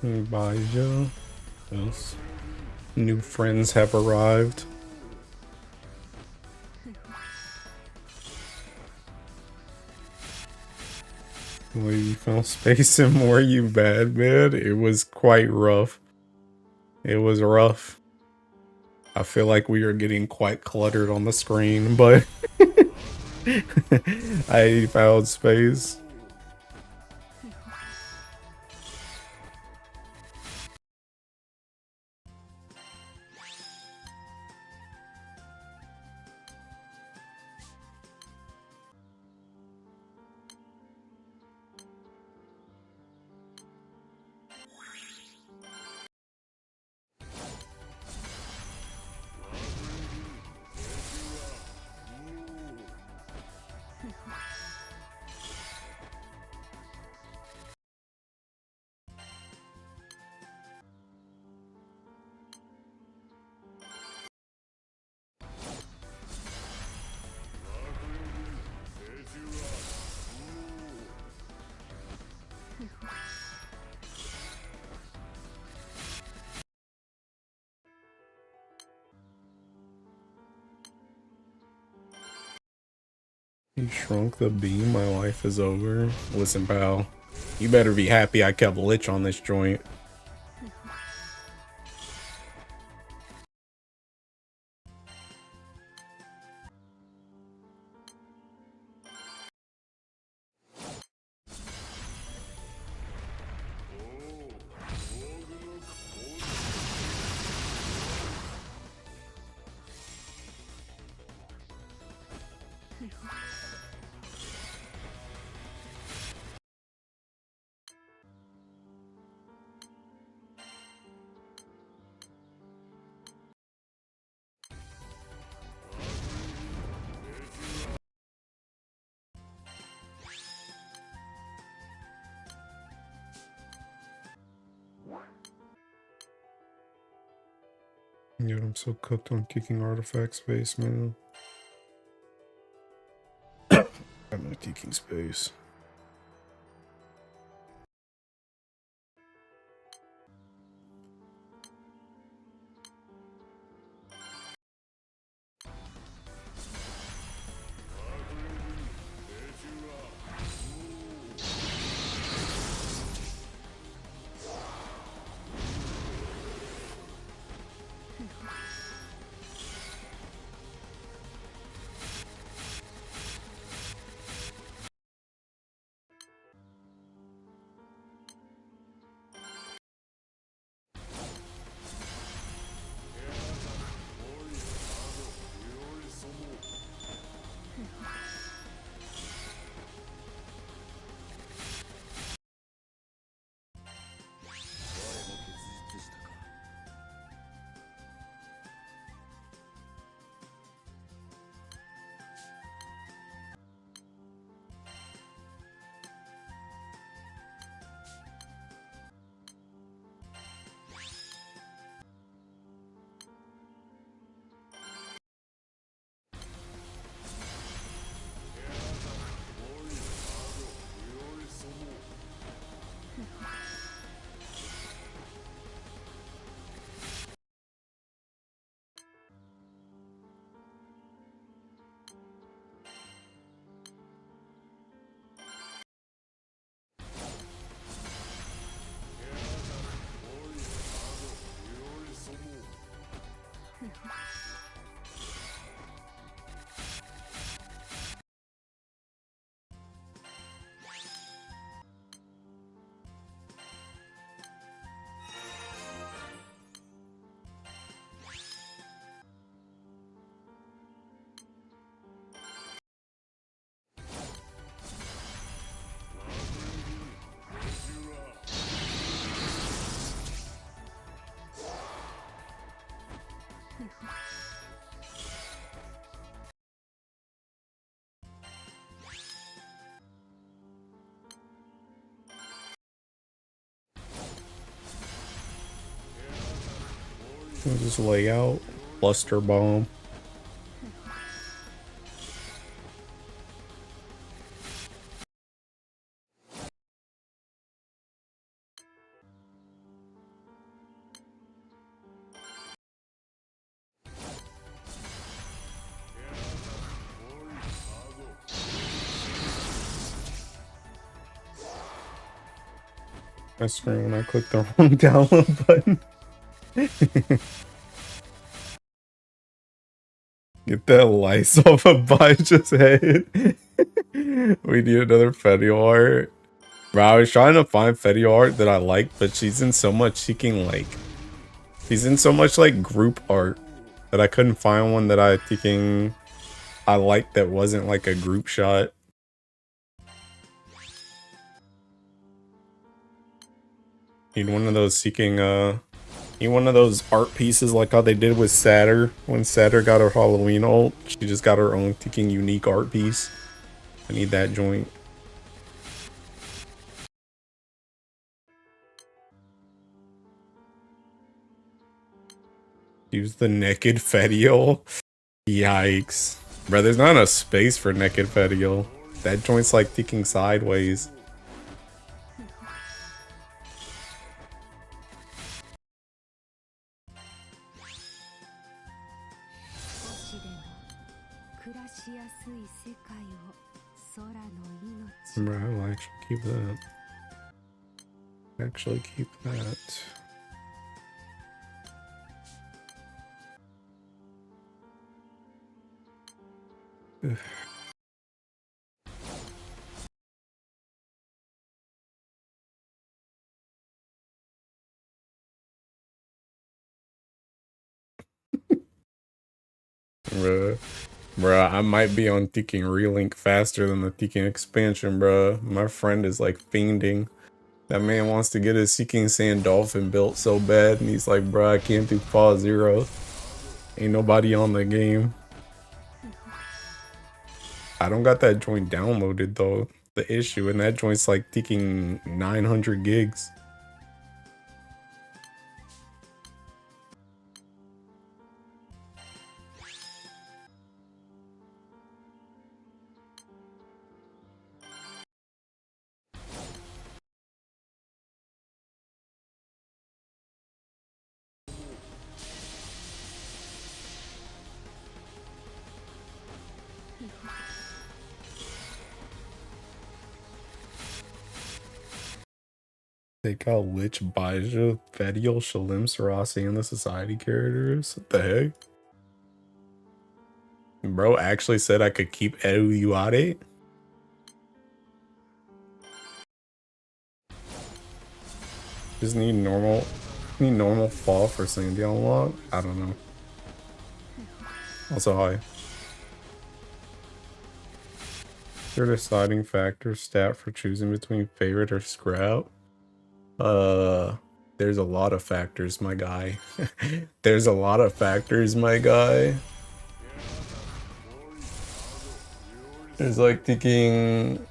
Baja. Yes. New friends have arrived. Well, you found space and more you bad, man. It was quite rough. It was rough. I feel like we are getting quite cluttered on the screen, but I found space. You shrunk the beam, my life is over. Listen, pal. You better be happy I kept Lich on this joint. Dude, I'm so cooked on kicking artifact space, man. I'm not kicking space. Just lay out. Cluster bomb. I scream when I click the wrong download button. Get that lice off of Baja's head. We need another Fetty art. Bro, I was trying to find Fetty art that I like, but she's in so much she's in so much like group art that I couldn't find one that I liked that wasn't like a group shot. Need one of those need one of those art pieces like how they did with Satyr. When Satyr got her Halloween ult, she just got her own fucking unique art piece. I need that joint. Use the naked Fettiel. Yikes. Bro, there's not enough space for naked Fettiel. That joint's like ticking sideways. Bro, I'll actually keep that. Actually keep that. Ugh. Bruh, I might be on Thinking Relink faster than the Thinking expansion, bruh. My friend is like fiending. That man wants to get his Seeking Sand Dolphin built so bad, and he's like, bruh, I can't do Fall Zero. Ain't nobody on the game. I don't got that joint downloaded though. The issue, and that joint's like taking 900 gigs. Take out Lich, Baja, Fediel, Shalim, Sarasi, and the society characters. What the heck? Bro actually said I could keep Edu Uade? Just need normal fall for Sandy unlock? I don't know. Also, hi. Your deciding factor stat for choosing between favorite or scrap? There's a lot of factors, my guy. There's a lot of factors, my guy. There's like thinking,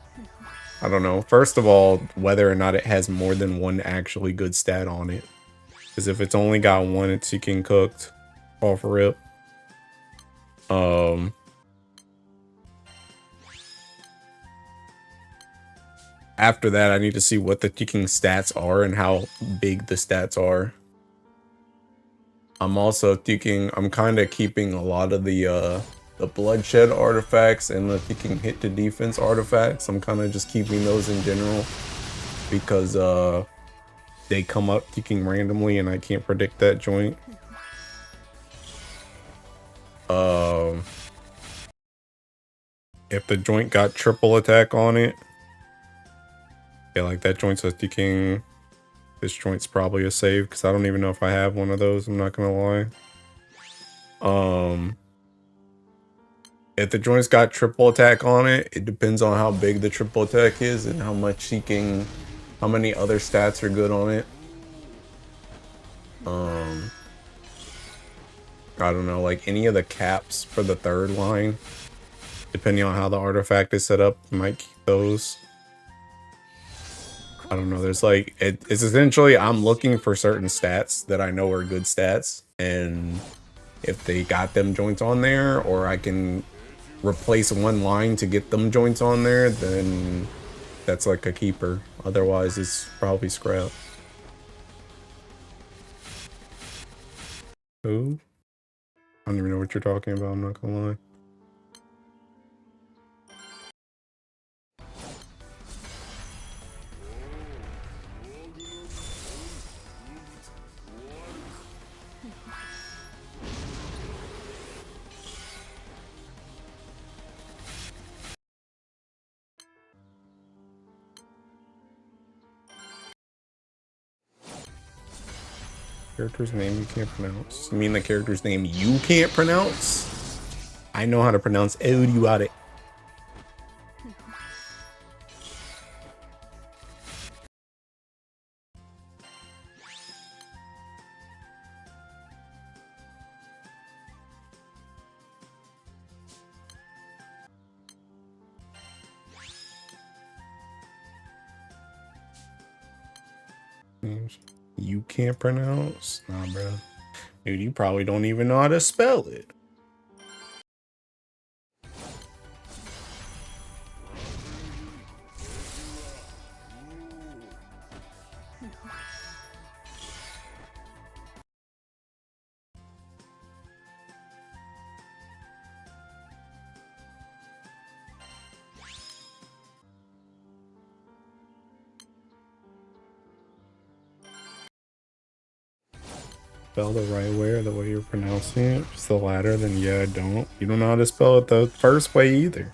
I don't know. First of all, whether or not it has more than one actually good stat on it. Because if it's only got one, it's seeking cooked. Off rip. After that, I need to see what the ticking stats are and how big the stats are. I'm also thinking, I'm kind of keeping a lot of the bloodshed artifacts and the ticking hit to defense artifacts. I'm kind of just keeping those in general because they come up ticking randomly and I can't predict that joint. If the joint got triple attack on it, yeah, like that joint's a ticking. This joint's probably a save because I don't even know if I have one of those. I'm not gonna lie. If the joint's got triple attack on it, it depends on how big the triple attack is and how much seeking, how many other stats are good on it. I don't know, like any of the caps for the third line, depending on how the artifact is set up, you might keep those. I don't know, there's like, it's essentially, I'm looking for certain stats that I know are good stats, and if they got them joints on there, or I can replace one line to get them joints on there, then that's like a keeper. Otherwise, it's probably scrap. Who? I don't even know what you're talking about, I'm not gonna lie. Character's name you can't pronounce. You mean the character's name you can't pronounce? I know how to pronounce Euryate. You can't pronounce? Nah, bro. Dude, you probably don't even know how to spell it. Spell the right way or the way you're pronouncing it. If it's the latter, then yeah, I don't. You don't know how to spell it the first way either.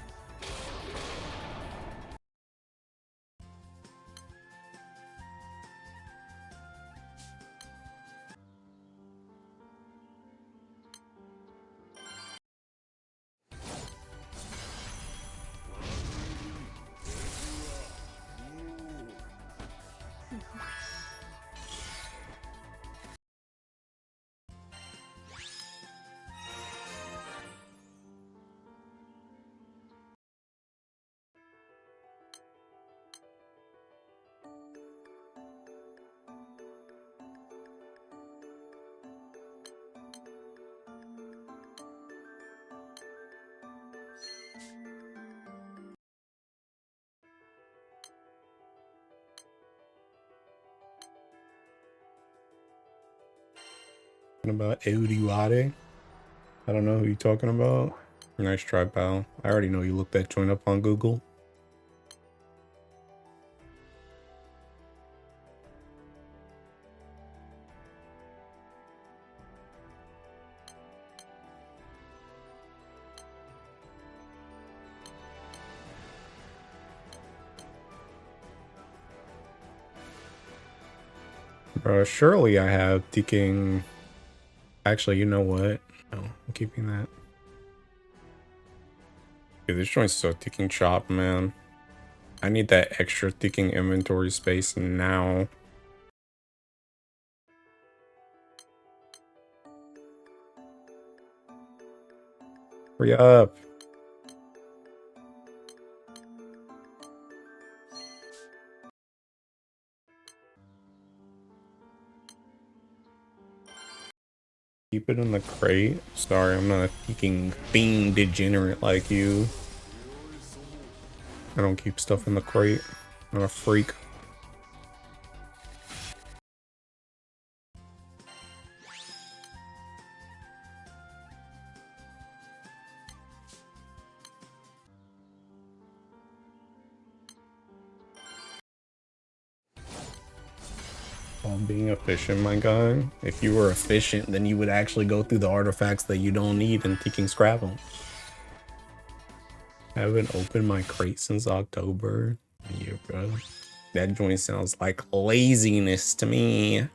About Euryate. I don't know who you're talking about. Nice try, pal. I already know you looked that joint up on Google. Surely I have thinking. Actually, you know what? No, I'm keeping that. Dude, this joint's so ticking chop, man. I need that extra ticking inventory space now. Hurry up. Keep it in the crate. Sorry, I'm not a ticking fiend degenerate like you. I don't keep stuff in the crate. I'm not a freak. Being efficient, my guy. If you were efficient, then you would actually go through the artifacts that you don't need and ticking scrap them. I haven't opened my crate since October. Yeah, bro. That joint sounds like laziness to me.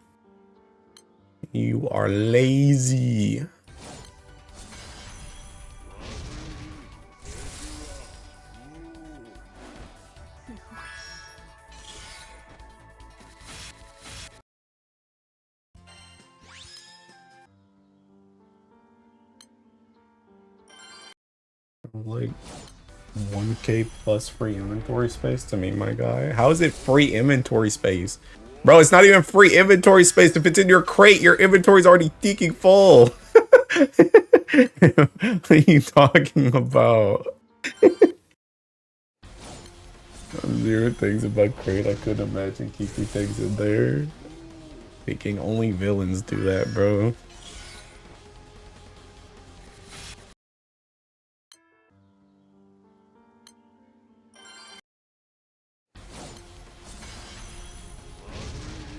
You are lazy. Like 1K plus free inventory space to me, my guy. How is it free inventory space? Bro, it's not even free inventory space. If it's in your crate, your inventory's already ticking full. What are you talking about? Zero things about crate. I couldn't imagine keeping things in there. Thinking only villains do that, bro.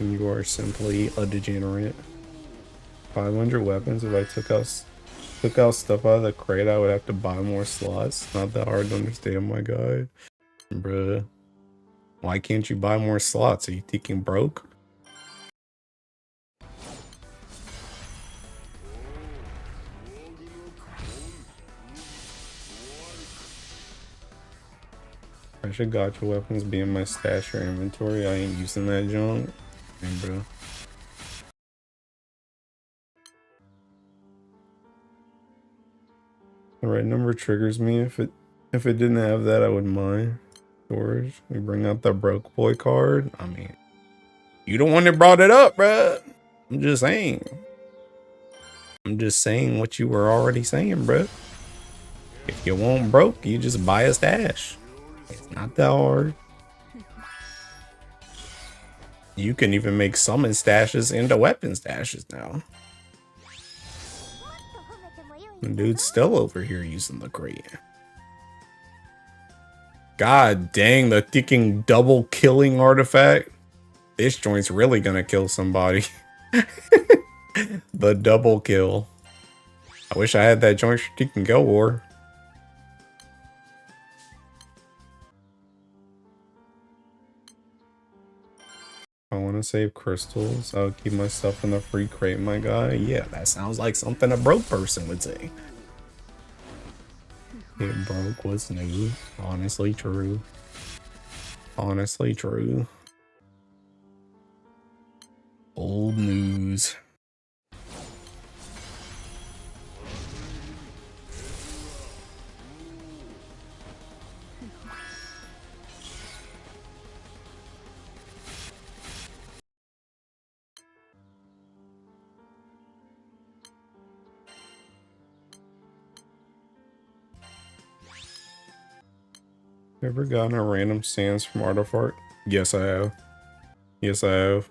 You are simply a degenerate. 500 weapons. If I took out stuff out of the crate, I would have to buy more slots. Not that hard to understand, my guy. Bruh. Why can't you buy more slots? Are you thinking broke? I should gotcha weapons be in my stash or inventory. I ain't using that junk. Man, bro. The right number triggers me. If it didn't have that, I wouldn't mind. Storage. We bring out the broke boy card. I mean, you the one that brought it up, bruh. I'm just saying. I'm just saying what you were already saying, bruh. If you want broke, you just buy a stash. It's not that hard. You can even make summon stashes into weapon stashes now. The dude's still over here using the crate. God dang, the ticking double killing artifact. This joint's really gonna kill somebody. The double kill. I wish I had that joint for ticking go war. I want to save crystals. I'll keep myself in the free crate, my guy. Yeah, that sounds like something a broke person would say. It broke was new. Honestly true. Honestly true. Old news. Ever gotten a random sands from Artifact? Yes, I have. Yes, I have.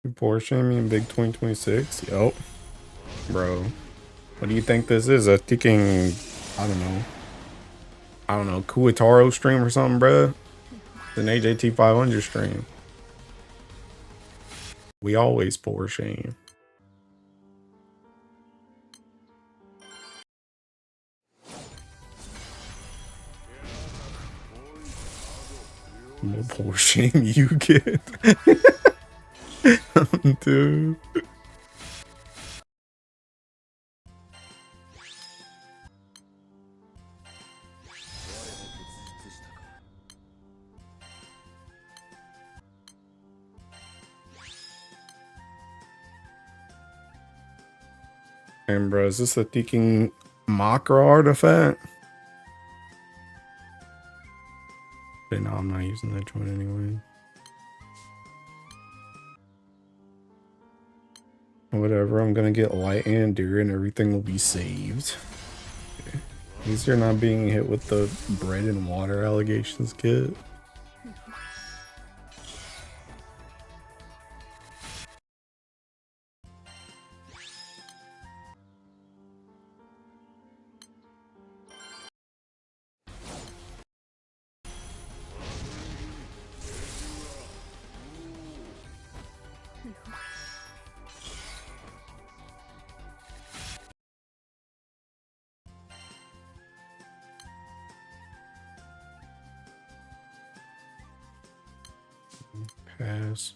Porsche, I mean, big 2026. Yup. Bro. What do you think this is? A ticking, I don't know, Kuataro stream or something, bro? It's an AJT 500 stream. We always pour shame. What poor shame you get. Dude. And bro, is this a ticking Makra artifact? But no, I'm not using that joint anyway. Whatever, I'm gonna get light and endure and everything will be saved. Okay. At least you're not being hit with the bread and water allegations, kid. Pass.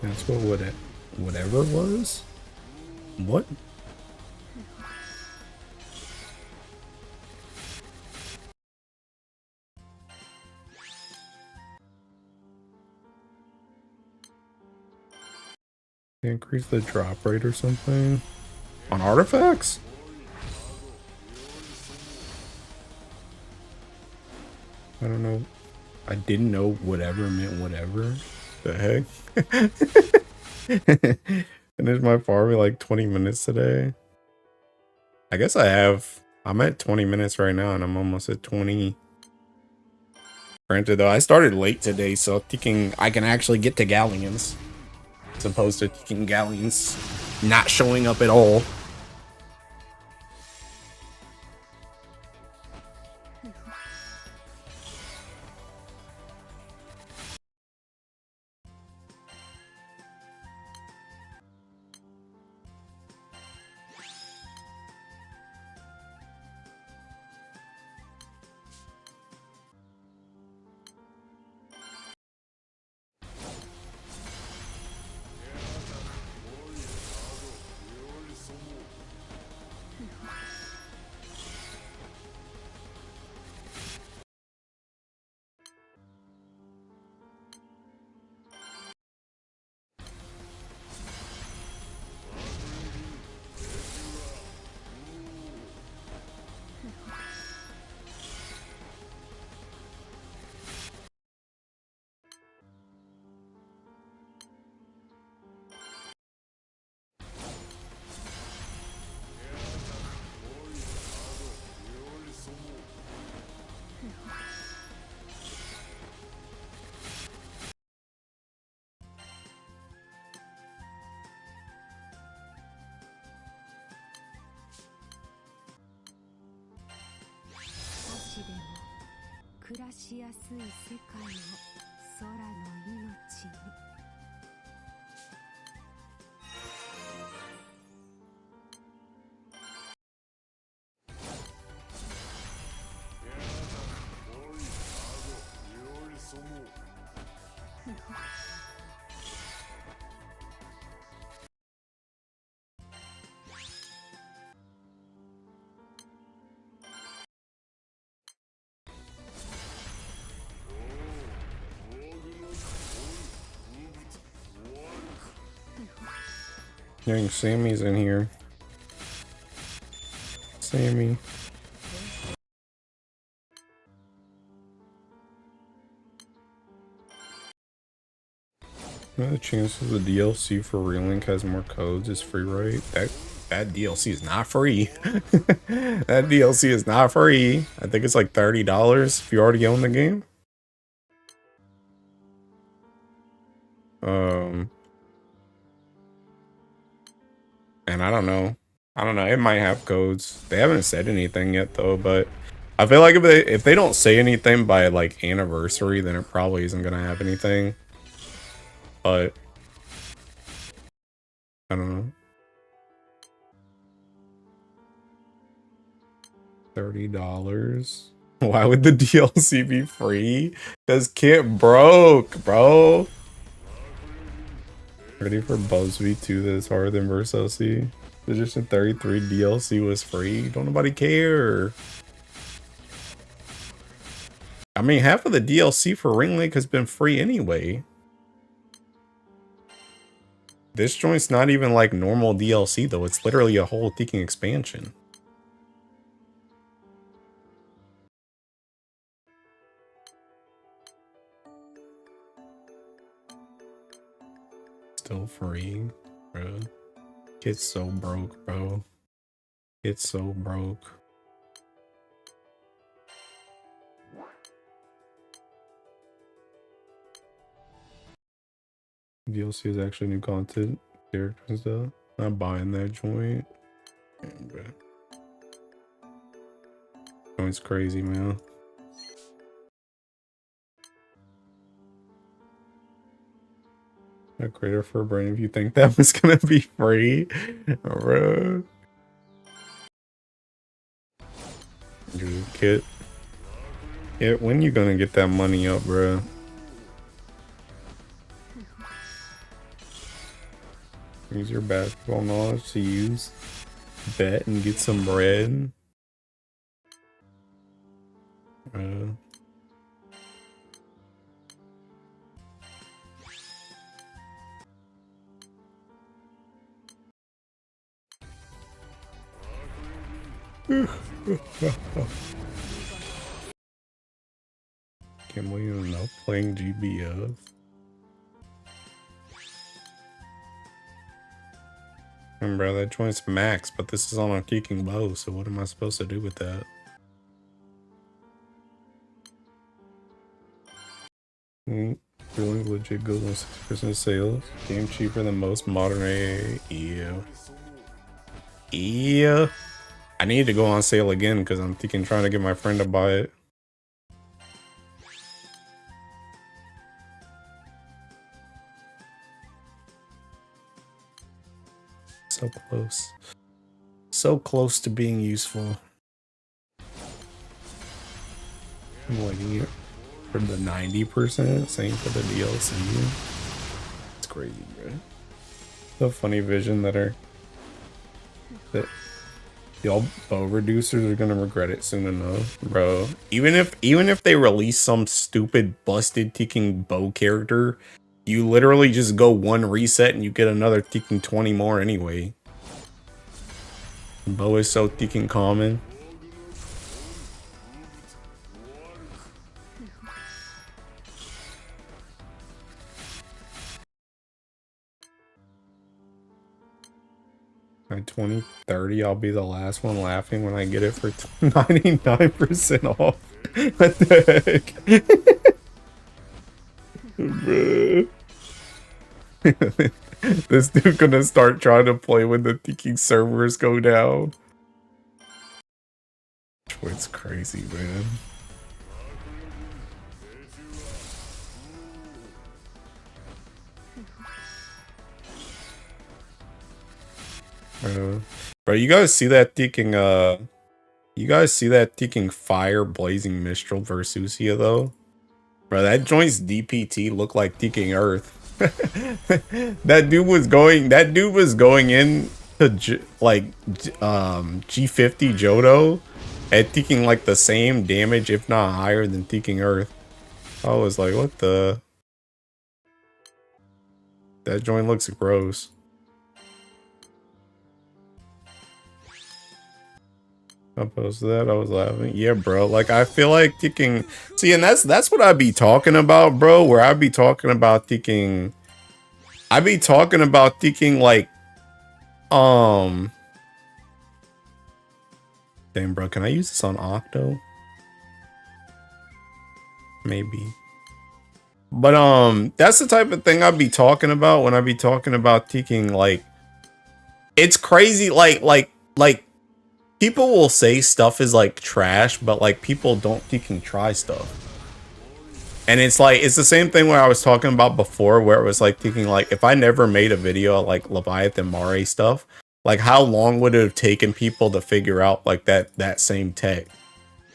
That's what whatever was? What? Increase the drop rate or something? On artifacts? I don't know. I didn't know whatever meant whatever. The heck? Finished my farm in like 20 minutes today. I guess I'm at 20 minutes right now and I'm almost at 20. Granted though, I started late today, so thinking I can actually get to galleons. As opposed to thinking galleons not showing up at all. Dang, Sammy's in here. Sammy. What are the chances the DLC for Relink has more codes is free, right? That DLC is not free. That DLC is not free. I think it's like $30 if you already own the game. And I don't know. It might have codes. They haven't said anything yet though, but I feel like if they don't say anything by like anniversary, then it probably isn't gonna have anything. But I don't know. $30. Why would the DLC be free? Cause Kit broke, bro. Ready for Buzzby 2 that's harder than Versus C. Edition 33 DLC was free. Don't nobody care. I mean, half of the DLC for Ring Link has been free anyway. This joint's not even like normal DLC though. It's literally a whole Tekken expansion. Still free, bro. It's so broke, bro. It's so broke. DLC is actually new content, characters and stuff. Not buying that joint. Joint's crazy, man. A creator for a brain if you think that was gonna be free, bro. Dude, Kit. Yeah, when you gonna get that money up, bro? Use your basketball knowledge to use bet and get some bread. Can't believe I'm not playing GBF. Remember, that joint's max, but this is on a kicking bow, so what am I supposed to do with that? Really legit goes on 6% sales. Game cheaper than most modern AA. Yeah. I need to go on sale again because I'm thinking trying to get my friend to buy it. So close. So close to being useful. I'm waiting for the 90%, same for the DLC. It's crazy, bro. The funny vision that y'all bow reducers are gonna regret it soon enough, bro. Even if they release some stupid busted ticking bow character, you literally just go one reset and you get another ticking 20 more anyway. Bow is so ticking common. By 2030, I'll be the last one laughing when I get it for 99% off. What the heck? This dude gonna start trying to play when the thinking servers go down. It's crazy, man. Bro, you guys see that ticking, you guys see that ticking fire blazing Mistral versus Usia though? Bro, that joint's DPT looked like ticking Earth. That dude was going in to G50 Johto at ticking like the same damage, if not higher than ticking Earth. I was like, what the? That joint looks gross. I posted that. I was laughing. Yeah, bro. Like I feel like ticking. See, and that's what I'd be talking about, bro. Where I'd be talking about ticking. I'd be talking about ticking like, damn, bro. Can I use this on Octo? Maybe. But that's the type of thing I'd be talking about when I be talking about ticking. Like, it's crazy. Like. People will say stuff is like trash, but like people don't fucking try stuff. And it's like, it's the same thing where I was talking about before, where it was like thinking like, if I never made a video like Leviathan Mare stuff, like how long would it have taken people to figure out like that same tech?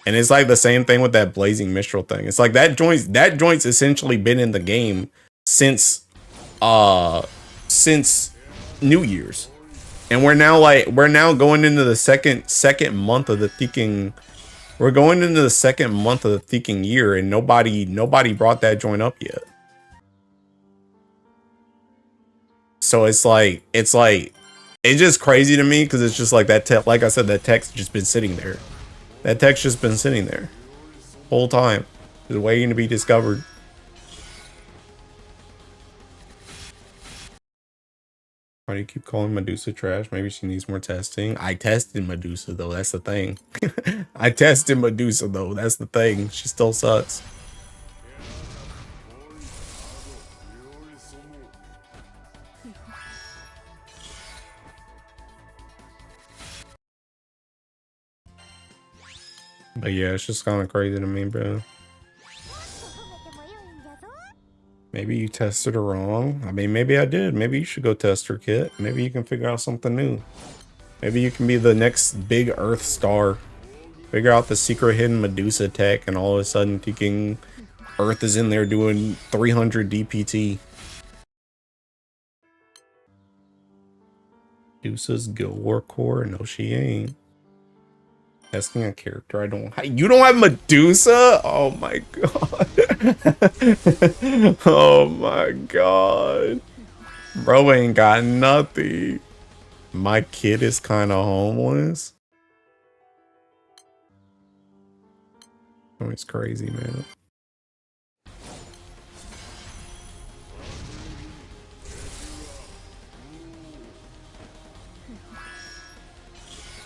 And it's like the same thing with that Blazing Mistral thing. It's like that joint's essentially been in the game since New Year's. And we're now going into the second month of the thinking. We're going into the second month of the thinking year, and nobody brought that joint up yet. So it's just crazy to me because it's just like that tech. Like I said, that tech's just been sitting there. That tech's just been sitting there, whole time, just waiting to be discovered. Why do you keep calling Medusa trash? Maybe she needs more testing. I tested Medusa though, that's the thing. I tested Medusa though, that's the thing. She still sucks. But yeah, it's just kind of crazy to me, bro. Maybe you tested her wrong. I mean, maybe I did. Maybe you should go test her, Kit. Maybe you can figure out something new. Maybe you can be the next big Earth star. Figure out the secret hidden Medusa tech, and all of a sudden, thinking Earth is in there doing 300 DPT. Medusa's Guild War core? No, she ain't. Testing a character I don't. You don't have Medusa? Oh my god. Oh my god. Bro ain't got nothing. My kid is kind of homeless. Oh, it's crazy, man.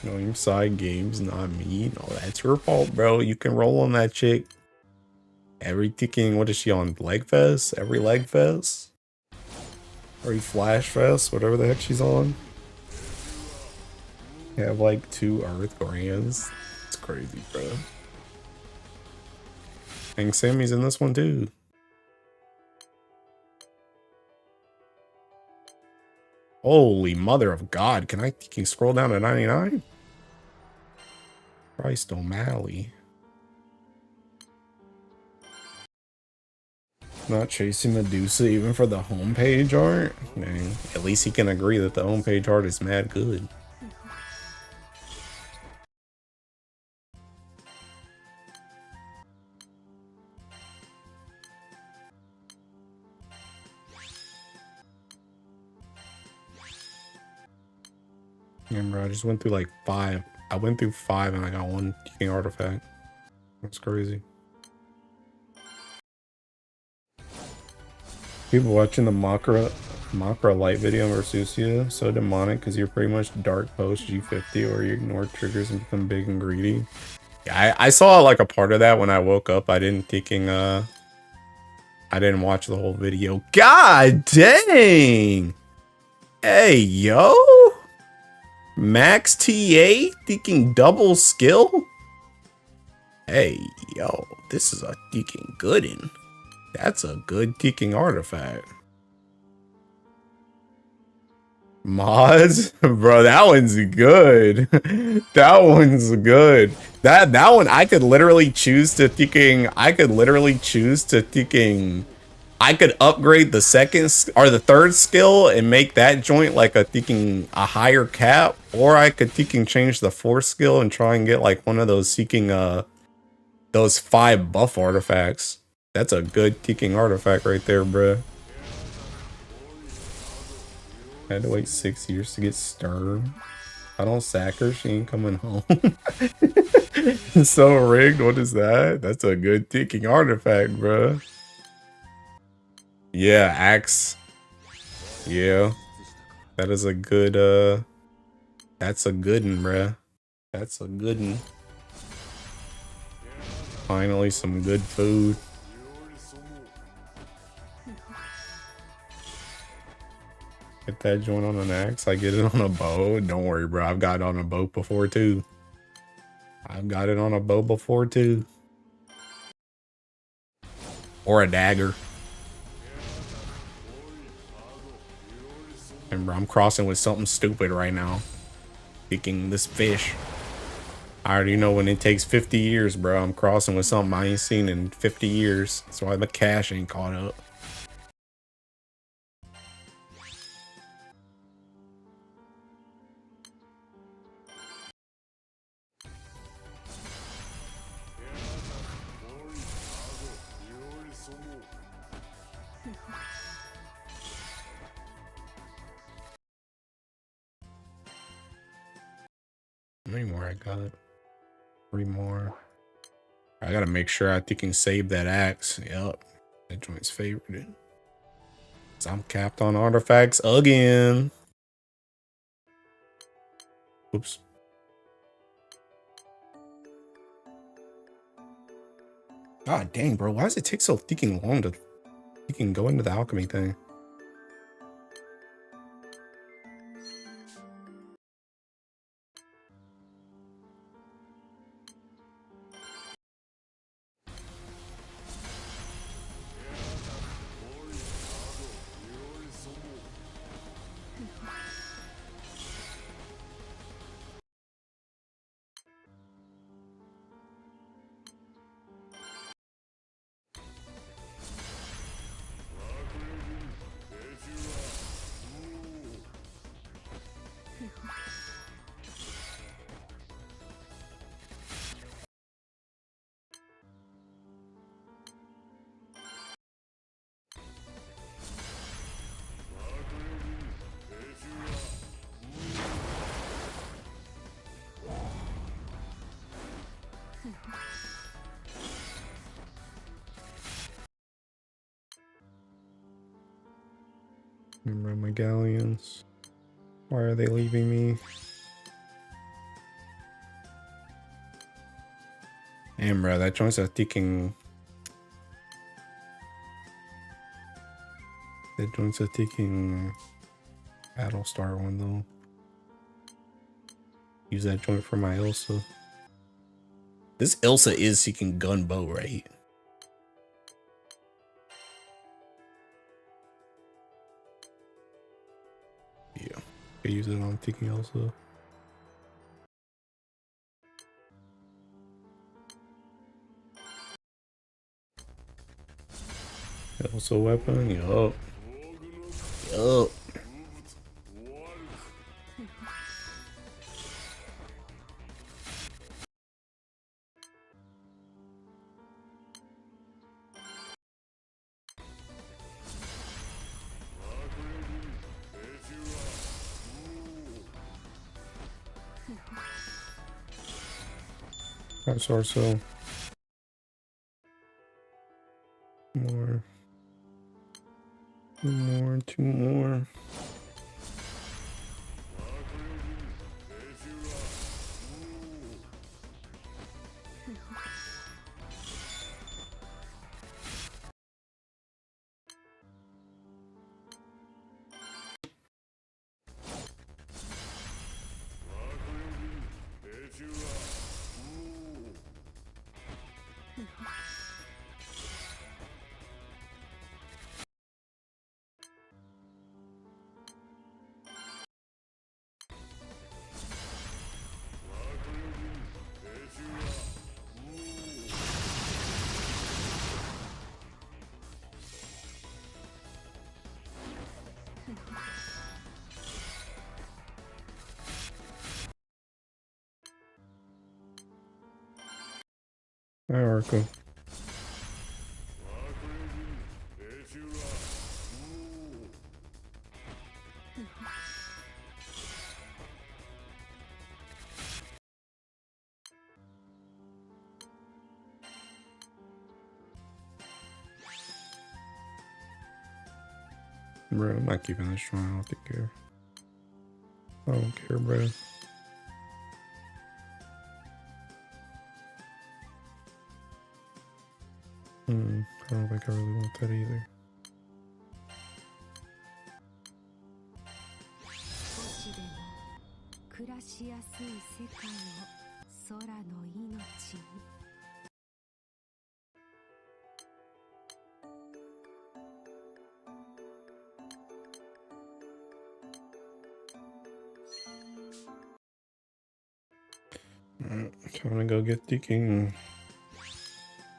No, your side games, not me. No, that's your fault, bro. You can roll on that chick. Every ticking, what is she on? Leg Fest? Every Leg Fest? Every Flash Fest? Whatever the heck she's on. You have like 2 Earth Grands. It's crazy, bro. And Sammy's in this one too. Holy mother of God. Can I scroll down to 99? Christ O'Malley. Not chasing Medusa even for the homepage art? Man, at least he can agree that the homepage art is mad good. Remember, I just went through like 5. I went through 5 and I got 1 ticking artifact. That's crazy. People watching the Makra light video on Versusia, so demonic because you're pretty much dark post G50 or you ignore triggers and become big and greedy. Yeah, I saw like a part of that when I woke up. I didn't watch the whole video. God dang! Hey yo! Max TA thinking double skill? Hey yo, this is a thinking goodin'. That's a good ticking artifact. Mods? Bro, that one's good. That one's good. That one I could literally choose to thinking I could upgrade the or the third skill and make that joint like a higher cap, or I could change the fourth skill and try and get like one of those those 5 buff artifacts. That's a good ticking artifact right there, bruh. I had to wait 6 years to get Stern. I don't sack her, she ain't coming home. So rigged, what is that? That's a good ticking artifact, bruh. Yeah, axe. Yeah. That is a good, that's a good one, bruh. That's a good one. Finally, some good food. Get that joint on an axe. I get it on a bow. Don't worry, bro. I've got it on a boat before, too. I've got it on a bow before, too. Or a dagger. And bro, I'm crossing with something stupid right now. Picking this fish. I already know when it takes 50 years, bro. I'm crossing with something I ain't seen in 50 years. That's why the cash ain't caught up. How many more I got? 3 more. I gotta make sure I can save that axe. Yep. That joint's favorited. So I'm capped on artifacts again. Oops. God dang, bro. Why does it take so freaking long to go into the alchemy thing? Remember my galleons. Why are they leaving me? Damn, bro, that joint's a ticking. That joint's a ticking battle star one though. Use that joint for my Elsa. This Elsa is seeking gunbow, right? Yeah. I use it on ticking Elsa. Elsa weapon, yup. Yup. That's also more. 2 more. Hi, Arco. Bro, I'm not keeping this strong. I don't care. I don't care, bro. I don't think I really want that either. I'm gonna go get thinking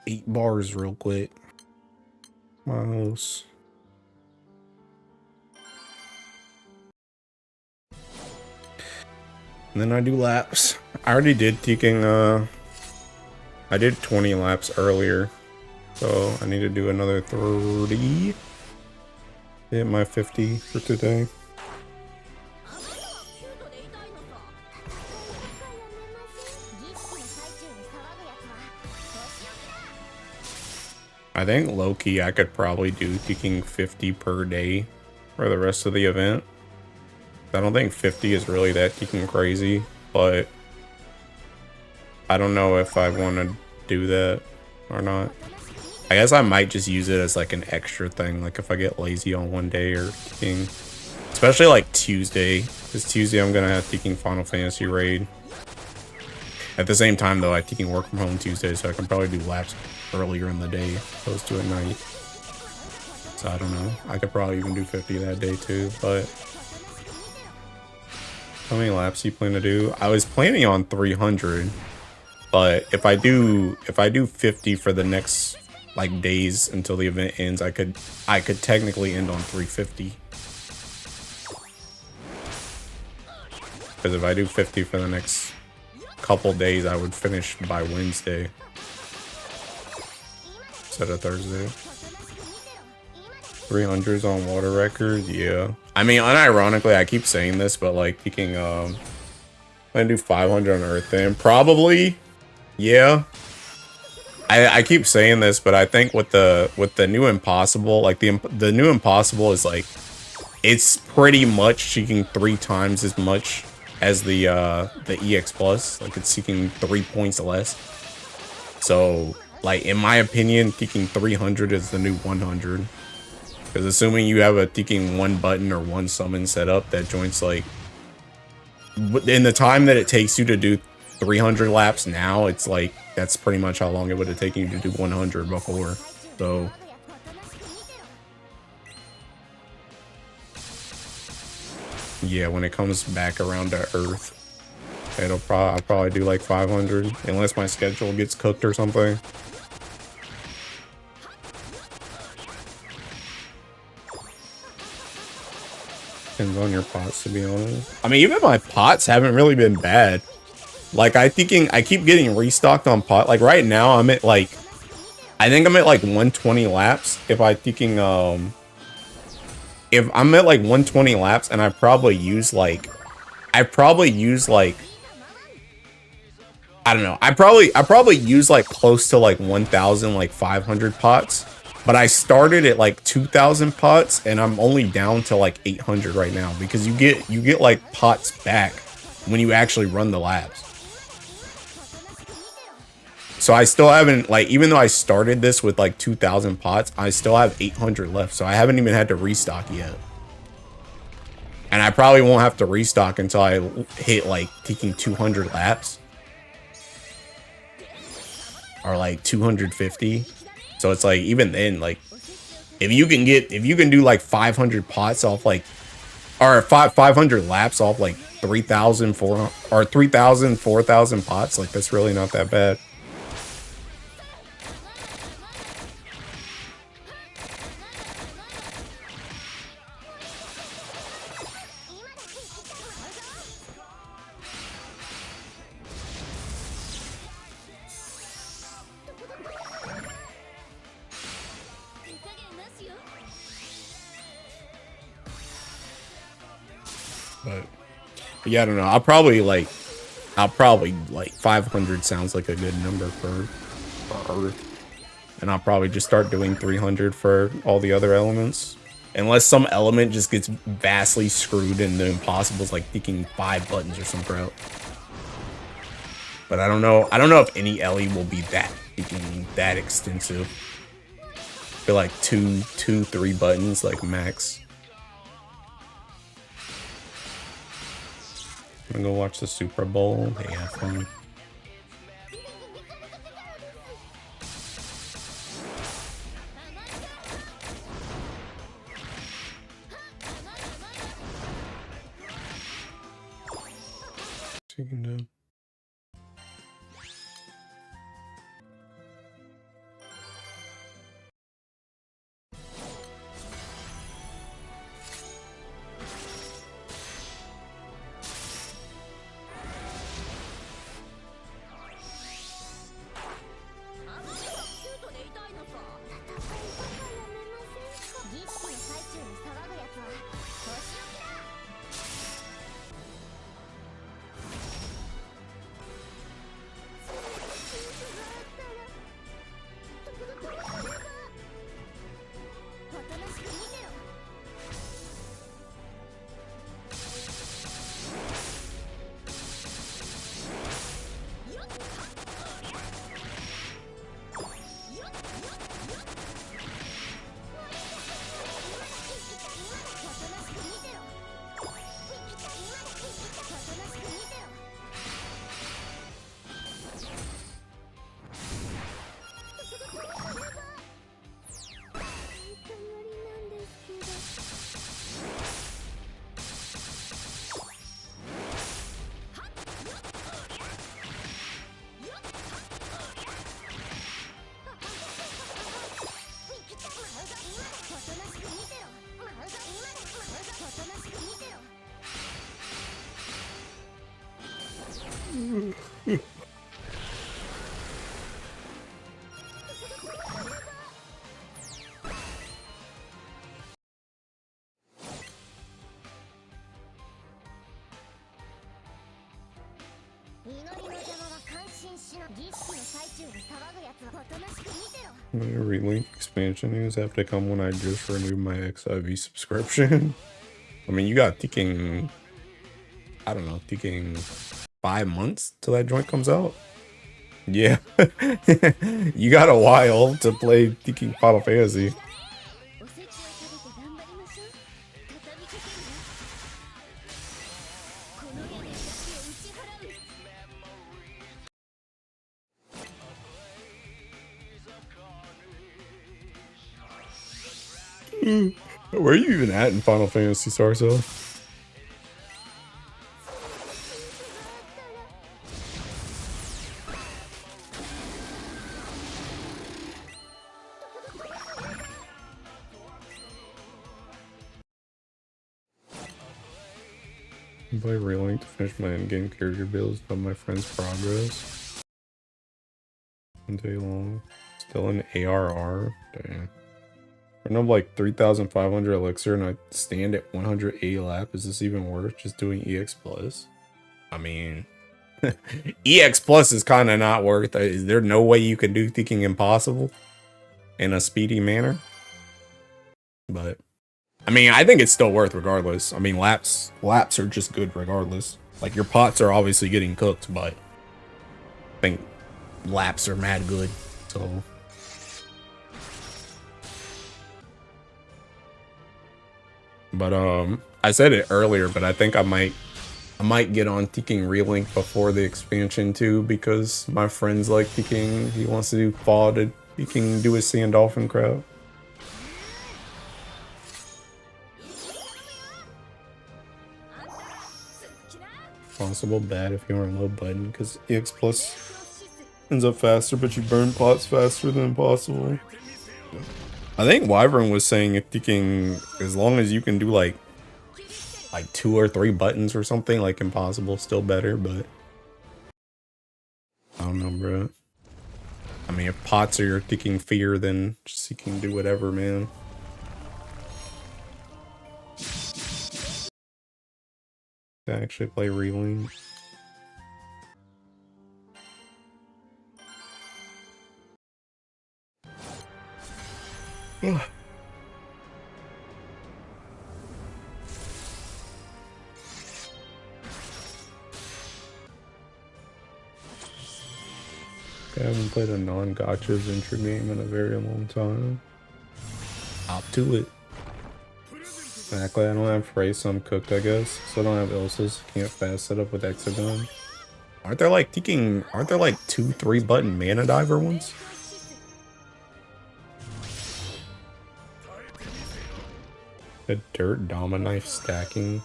8 bars real quick. My house. And then I do laps. I already did taking I did 20 laps earlier. So I need to do another 30. Hit my 50 for today. I think low-key I could probably do taking 50 per day for the rest of the event. I don't think 50 is really that freaking crazy, but I don't know if I want to do that or not. I guess I might just use it as like an extra thing, like if I get lazy on one day or taking, especially like Tuesday, because Tuesday I'm gonna have taking Final Fantasy raid. At the same time though, I taking work from home Tuesday, so I can probably do laps earlier in the day opposed to at night. So I don't know. I could probably even do 50 that day too, but how many laps you plan to do? I was planning on 300, but if I do 50 for the next like days until the event ends, I could technically end on 350. Because if I do 50 for the next couple days, I would finish by Wednesday instead of Thursday. 300s on water record, yeah. I mean, unironically, I keep saying this, but like thinking, I'm gonna do 500 on Earth then probably, yeah. I keep saying this, but I think with the new Impossible, like the new Impossible is like, it's pretty much seeking 3 times as much as the EX Plus. Like it's seeking 3 points less. So like in my opinion, thinking 300 is the new 100. Because assuming you have a thinking 1 button or 1 summon set up, that joint's like, in the time that it takes you to do 300 laps now, it's like that's pretty much how long it would have taken you to do 100 before. So yeah, when it comes back around to Earth, I'll probably do like 500 unless my schedule gets cooked or something. Depends on your pots, to be honest. I mean, even my pots haven't really been bad. Like I keep getting restocked on pot. Like right now I'm at like, I think I'm at like 120 laps. If I'm at like 120 laps and I probably use like, I don't know. I probably use like close to like 1,000, like 500 pots. But I started at like 2,000 pots and I'm only down to like 800 right now because you get like pots back when you actually run the laps. So I still haven't, like, even though I started this with like 2,000 pots, I still have 800 left. So I haven't even had to restock yet. And I probably won't have to restock until I hit like taking 200 laps. Or like 250. So it's like, even then, like, if you can do like 500 pots off like, or 500 laps off like 3,000, 4,000 pots, like that's really not that bad. But yeah, I don't know. I'll probably like 500 sounds like a good number for Earth. And I'll probably just start doing 300 for all the other elements. Unless some element just gets vastly screwed in the impossibles, like picking 5 buttons or some crap. But I don't know. I don't know if any Ellie will be that extensive. I feel like 3 buttons, like max. I'm gonna go watch the Super Bowl. Hey, have fun. Taking down. Relink expansion news have to come when I just renewed my XIV subscription. I mean, you got thinking, I don't know, thinking 5 months till that joint comes out. Yeah, you got a while to play thinking Final Fantasy. Where are you even at in Final Fantasy, Sarso? By relink to finish my endgame character builds of my friend's progress. Day long. Still in ARR? Damn. I know like 3,500 elixir and I stand at 180 lap. Is this even worth just doing EX plus? I mean, EX plus is kind of not worth it. Is there no way you can do thinking impossible in a speedy manner? But I mean, I think it's still worth regardless. I mean, laps are just good regardless. Like your pots are obviously getting cooked, but I think laps are mad good. So but I said it earlier, but I think I might get on thinking relink before the expansion too, because my friend's like thinking he wants to do fall to he can do his Sandolphin crowd. Possible bad if you're on low button, because EX plus ends up faster, but you burn pots faster than impossible. I think Wyvern was saying if you can, as long as you can do like 2 or 3 buttons or something, like impossible, still better, but I don't know, bro. I mean, if pots are your ticking fear, then just you can do whatever, man. To actually play Reeling. Ugh. I haven't played a non-gacha adventure game in a very long time. Up to it. Exactly, I don't have Phrase, so I'm cooked, I guess. So I don't have Ilsa's. Can't fast set up with Exodon. Aren't there like 2-3 button mana diver ones? The Dirt Dama Knife stacking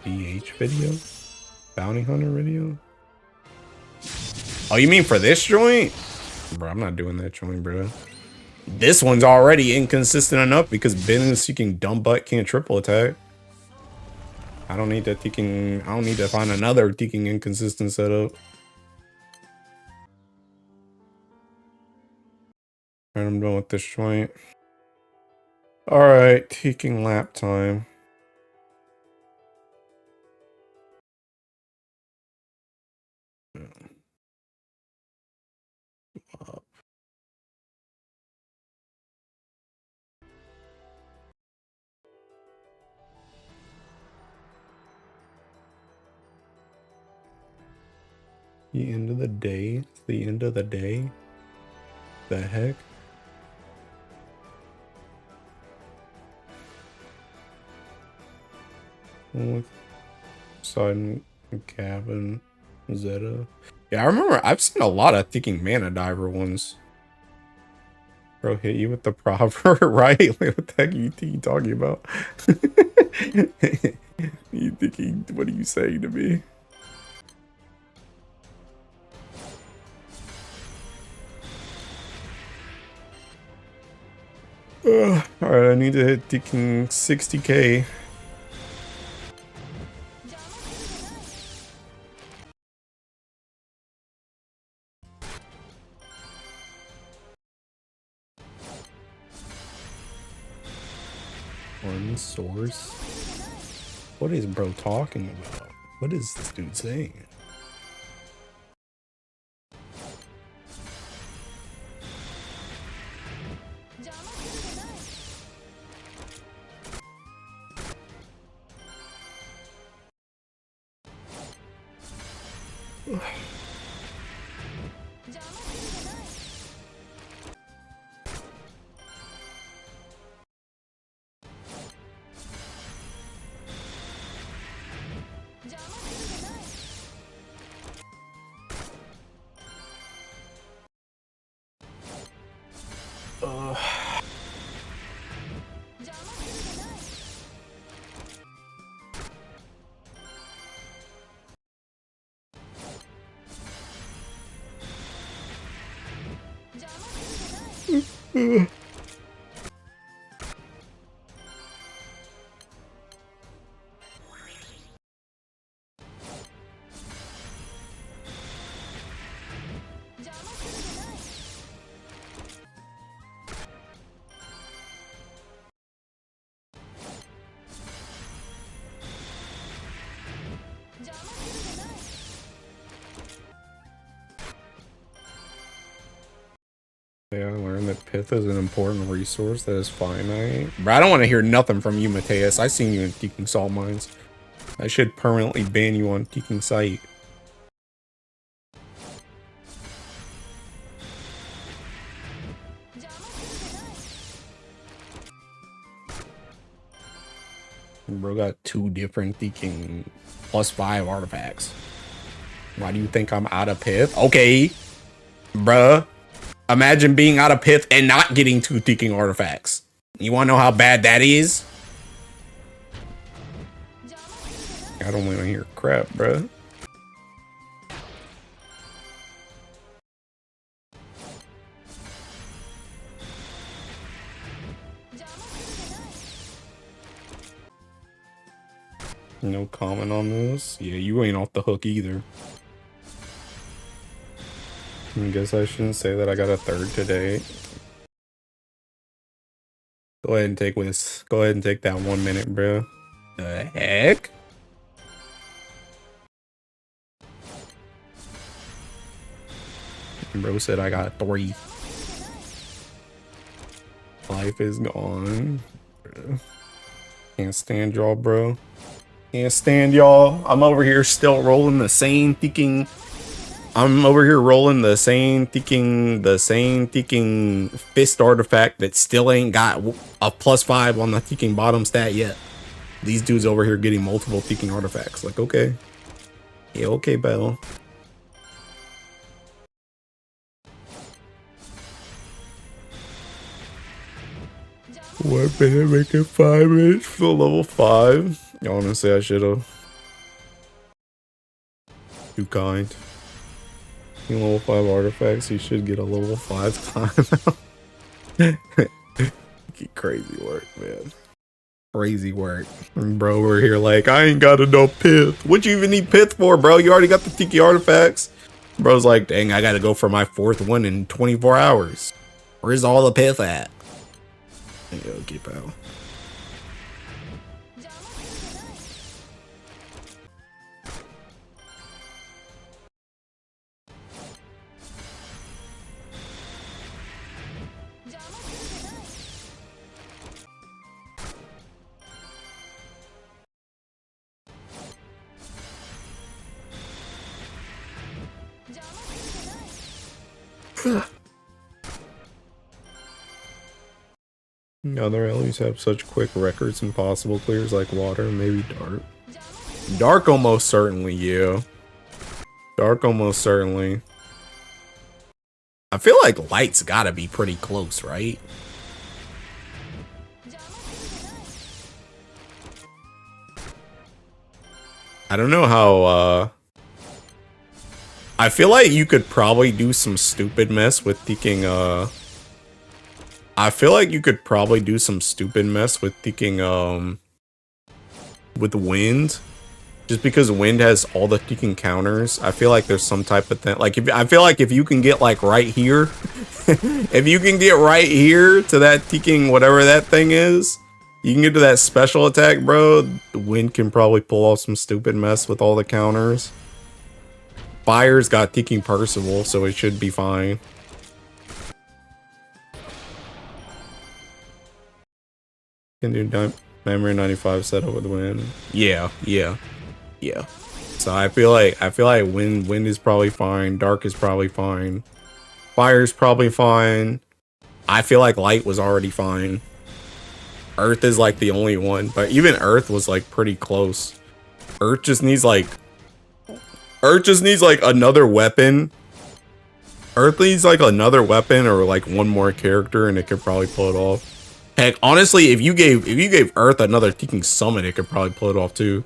DH video? Bounty Hunter video? Oh, you mean for this joint? Bro, I'm not doing that joint, bro. This one's already inconsistent enough because Ben is seeking dumb butt can't triple attack. I don't need to find another Teeking inconsistent setup. Alright, I'm done with this joint. Alright, Teeking lap time. The end of the day? It's the end of the day? The heck? With Sudden, Cabin, Zeta. Yeah, I remember I've seen a lot of Teeking mana diver ones. Bro, hit you with the proverb, right? Like, what the heck are you talking about? You thinking, what are you saying to me? Alright, I need to hit Teeking 60k. One source? What is bro talking about? What is this dude saying? Yeah, I learned that Pith is an important resource that is finite. But I don't want to hear nothing from you, Mateus. I seen you in Teeking Salt Mines. I should permanently ban you on Teeking Site. Bro got 2 different Teeking +5 artifacts. Why do you think I'm out of Pith? Okay, bruh. Imagine being out of Pith and not getting 2 Teeking artifacts. You wanna know how bad that is? I don't wanna hear crap, bruh. No comment on this? Yeah, you ain't off the hook either. I guess I shouldn't say that I got a 3rd today. Go ahead and take this. Go ahead and take that 1 minute, bro. The heck? Bro said I got 3. Life is gone. Can't stand y'all, bro. Can't stand y'all. I'm over here still rolling the same thinking. I'm over here rolling the same thinking fist artifact that still ain't got a +5 on the thinking bottom stat yet. These dudes over here getting multiple thinking artifacts. Like, okay. Yeah, okay, Bell. What better make it 5 minutes for level 5? Honestly, I should have. Too kind. Level 5 artifacts, you should get a level 5 time. Crazy work, man. Crazy work. Bro, we're here like, I ain't got enough pith. What you even need pith for, bro? You already got the tiki artifacts. Bro's like, dang, I gotta go for my 4th one in 24 hours. Where's all the pith at? Okay, pal. Other enemies have such quick records and possible clears like water, maybe dark. Dark almost certainly, yeah. Dark almost certainly. I feel like light's gotta be pretty close, right? I don't know how, I feel like you could probably do some stupid mess with thinking, I feel like you could probably do some stupid mess with thinking, with wind. Just because wind has all the thinking counters, I feel like there's some type of thing. Like, I feel like if you can get, like, right here, if you can get right here to that thinking whatever that thing is, you can get to that special attack, bro. The wind can probably pull off some stupid mess with all the counters. Fire's got thinking Percival, so it should be fine. Can do Nightmare 95 setup with wind. Yeah. So I feel like wind is probably fine. Dark is probably fine. Fire's probably fine. I feel like light was already fine. Earth is like the only one, but even Earth was like pretty close. Earth just needs like another weapon. Earth needs like another weapon or like one more character and it could probably pull it off. Heck, honestly, if you gave Earth another thinking summon, it could probably pull it off too.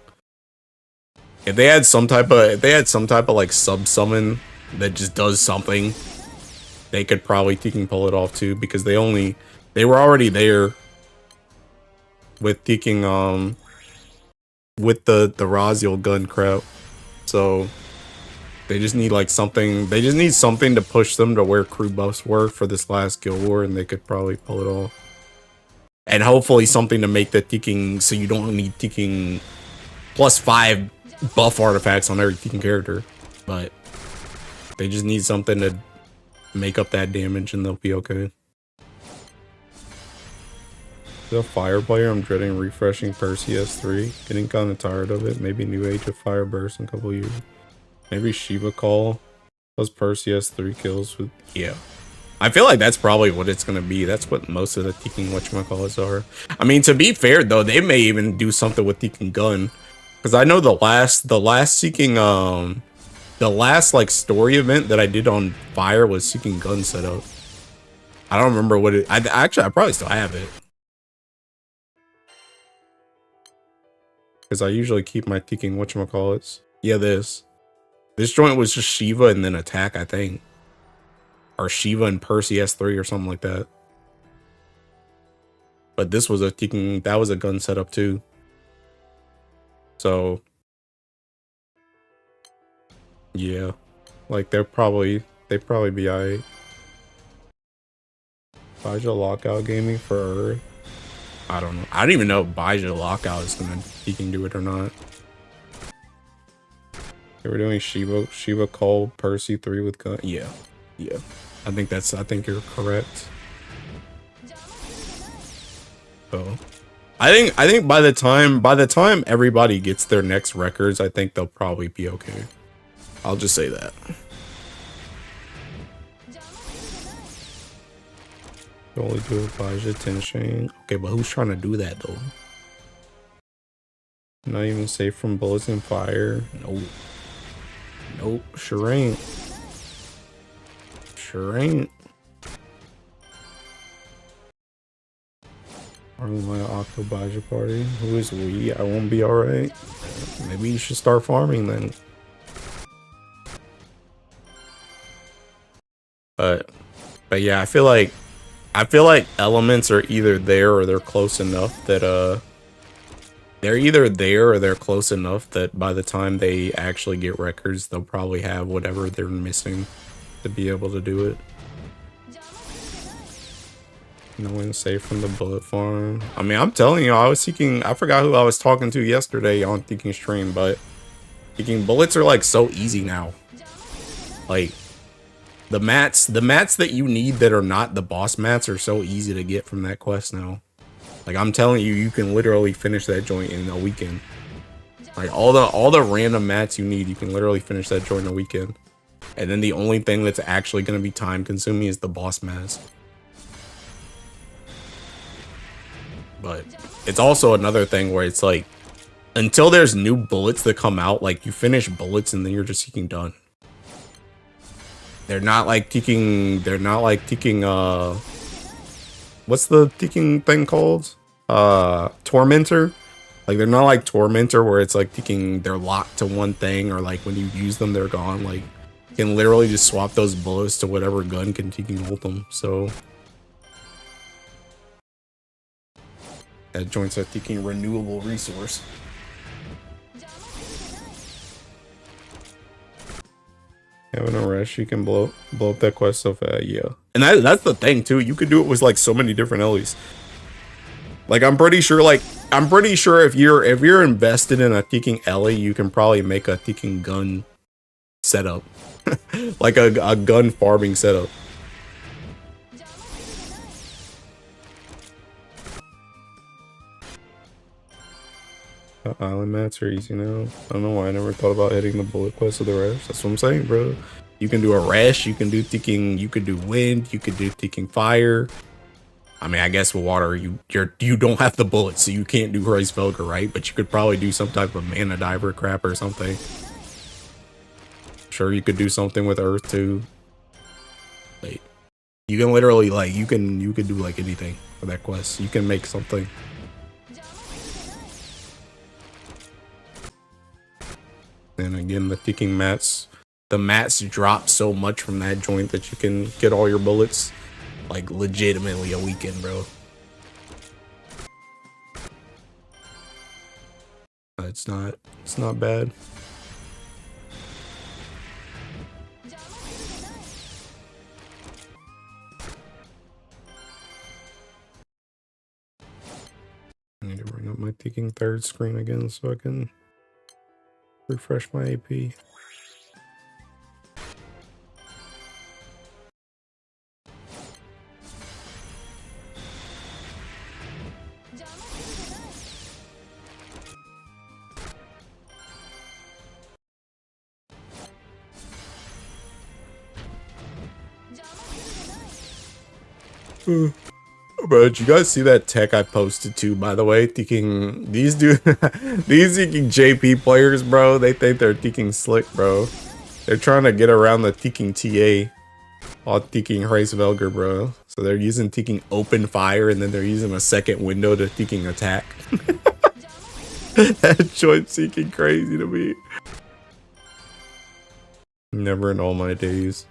If they had some type of like sub summon that just does something, they could probably thinking pull it off too, because they were already there with thinking with the Raziel gun crap. So they just need like something, to push them to where crew buffs were for this last Guild War, and they could probably pull it off. And hopefully something to make the thinking so you don't need thinking +5 buff artifacts on every thinking character. But they just need something to make up that damage and they'll be okay. The Fire player, I'm dreading refreshing Percy S3. Getting kind of tired of it. Maybe New Age of Fire Burst in a couple years. Maybe Shiva Call plus Percy S3 kills with... Yeah. I feel like that's probably what it's gonna be. That's what most of the thinking whatchamacallits are. I mean, to be fair though, they may even do something with thinking gun. Because I know the last seeking, the last like story event that I did on Fire was seeking gun setup. I don't remember what it... I probably still have it. Because I usually keep my thinking whatchamacallits. Yeah, this joint was just Shiva and then attack, I think. Or Shiva and Percy S3 or something like that. But this was that was a gun setup too. So yeah. Like they'd probably be alright. Baja Lockout gaming for Earth. I don't know. I don't even know if Baja Lockout is gonna do it or not. They were doing Shiva Call Percy 3 with gun. Yeah. Yeah, I think you're correct. So I think by the time everybody gets their next records, I think they'll probably be okay. I'll just say that. You only do Baja Tenshane. Okay, but who's trying to do that though? Not even safe from bullets and fire. Nope. Nope. Sure ain't. Sure ain't. Farming my Octobaja party. Who is we? I won't be alright. Maybe you should start farming then. But yeah, I feel like elements are either there or they're close enough that they're either there or they're close enough that by the time they actually get records, they'll probably have whatever they're missing to be able to do it. No one's safe from the bullet farm. I mean, I'm telling you, I forgot who I was talking to yesterday on Thinking Stream, but thinking bullets are like so easy now. Like the mats that you need that are not the boss mats are so easy to get from that quest now. Like I'm telling you, you can literally finish that joint in a weekend. Like all the random mats you need, you can literally finish that joint in a weekend. And then the only thing that's actually going to be time consuming is the boss mask. But it's also another thing where it's like, until there's new bullets that come out, like you finish bullets and then you're just seeking done. They're not like ticking, what's the ticking thing called? Tormentor. Like they're not like Tormentor where it's like ticking, they're locked to one thing, or like when you use them, they're gone. Like you can literally just swap those bullets to whatever gun can ticking hold them. So that joint's a ticking renewable resource. Having a rush, you can blow up that quest so fast, yeah. And that's the thing too. You could do it with like so many different Ellies. Like I'm pretty sure if you're invested in a ticking Ellie, you can probably make a ticking gun setup. Like a gun farming setup. Island mats are easy now. I don't know why I never thought about hitting the bullet quest with the rash. That's what I'm saying, bro. You can do a rash, you can do ticking, you could do wind, you could do ticking fire. I mean, I guess with water, you don't have the bullets, so you can't do Hraesvelgr, right? But you could probably do some type of mana diver crap or something. Sure, you could do something with earth too. Like, you can literally like you can do like anything for that quest. You can make something. And again, the ticking mats, the mats drop so much from that joint that you can get all your bullets like legitimately a weekend, bro. It's not bad. I need to bring up my ticking third screen again so I can refresh my AP. Bro, did you guys see that tech I posted too, by the way? Thinking these thinking JP players, bro, they think they're thinking slick, bro. They're trying to get around the thinking TA while thinking Hraesvelgr, bro. So they're using thinking open fire and then they're using a second window to thinking attack. That joint seeking crazy to me. Never in all my days.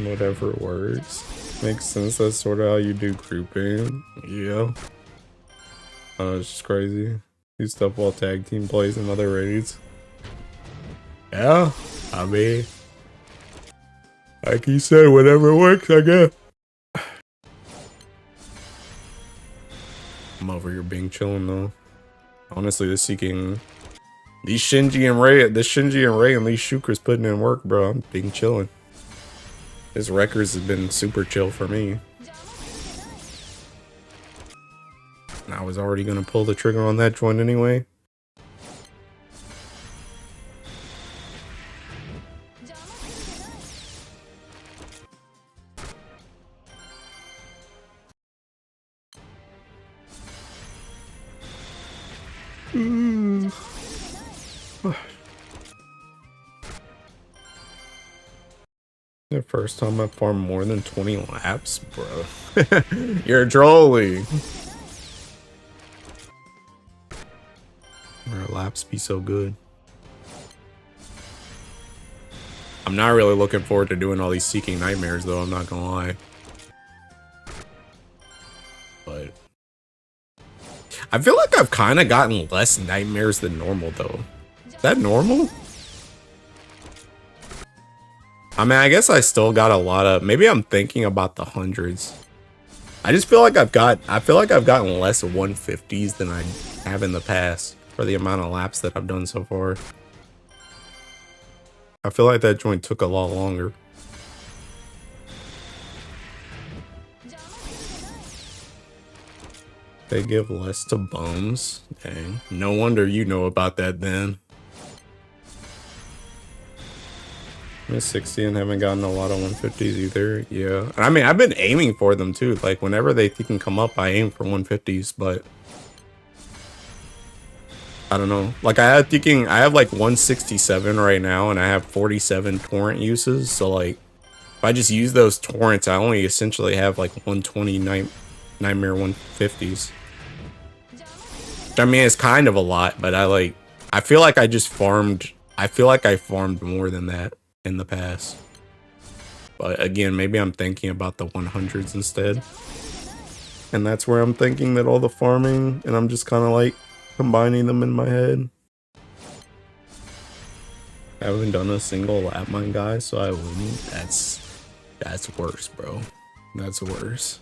Whatever works. Makes sense. That's sort of how you do grouping. Yeah. It's just crazy. Do stuff while tag team plays in other raids. Yeah, I mean, like he said, whatever works, I guess. I'm over here being chillin' though. Honestly, this Seeking, these Shinji and Ray and these Shukers putting in work, bro. I'm being chillin'. This records has been super chill for me. And I was already gonna pull the trigger on that joint anyway. The first time I farmed more than 20 laps, bro. You're trolling. Our laps be so good. I'm not really looking forward to doing all these Seeking Nightmares though, I'm not gonna lie. But I feel like I've kind of gotten less nightmares than normal though. Is that normal? I mean, I guess I still got a lot of, maybe I'm thinking about the hundreds. I just feel like I've gotten less 150s than I have in the past for the amount of laps that I've done so far. I feel like that joint took a lot longer. They give less to bums. Dang. No wonder you know about that then. I'm 60 and haven't gotten a lot of 150s either. Yeah. I mean, I've been aiming for them too. Like whenever they can come up, I aim for 150s, but I don't know. Like I have like 167 right now and I have 47 torrent uses. So like if I just use those torrents, I only essentially have like 120 Nightmare 150s. I mean, it's kind of a lot, but I feel like I farmed more than that in the past. But again, maybe I'm thinking about the 100s instead. And that's where I'm thinking that all the farming, and I'm just kind of like combining them in my head. I haven't done a single lap mine, guys, so I wouldn't. That's worse, bro. That's worse.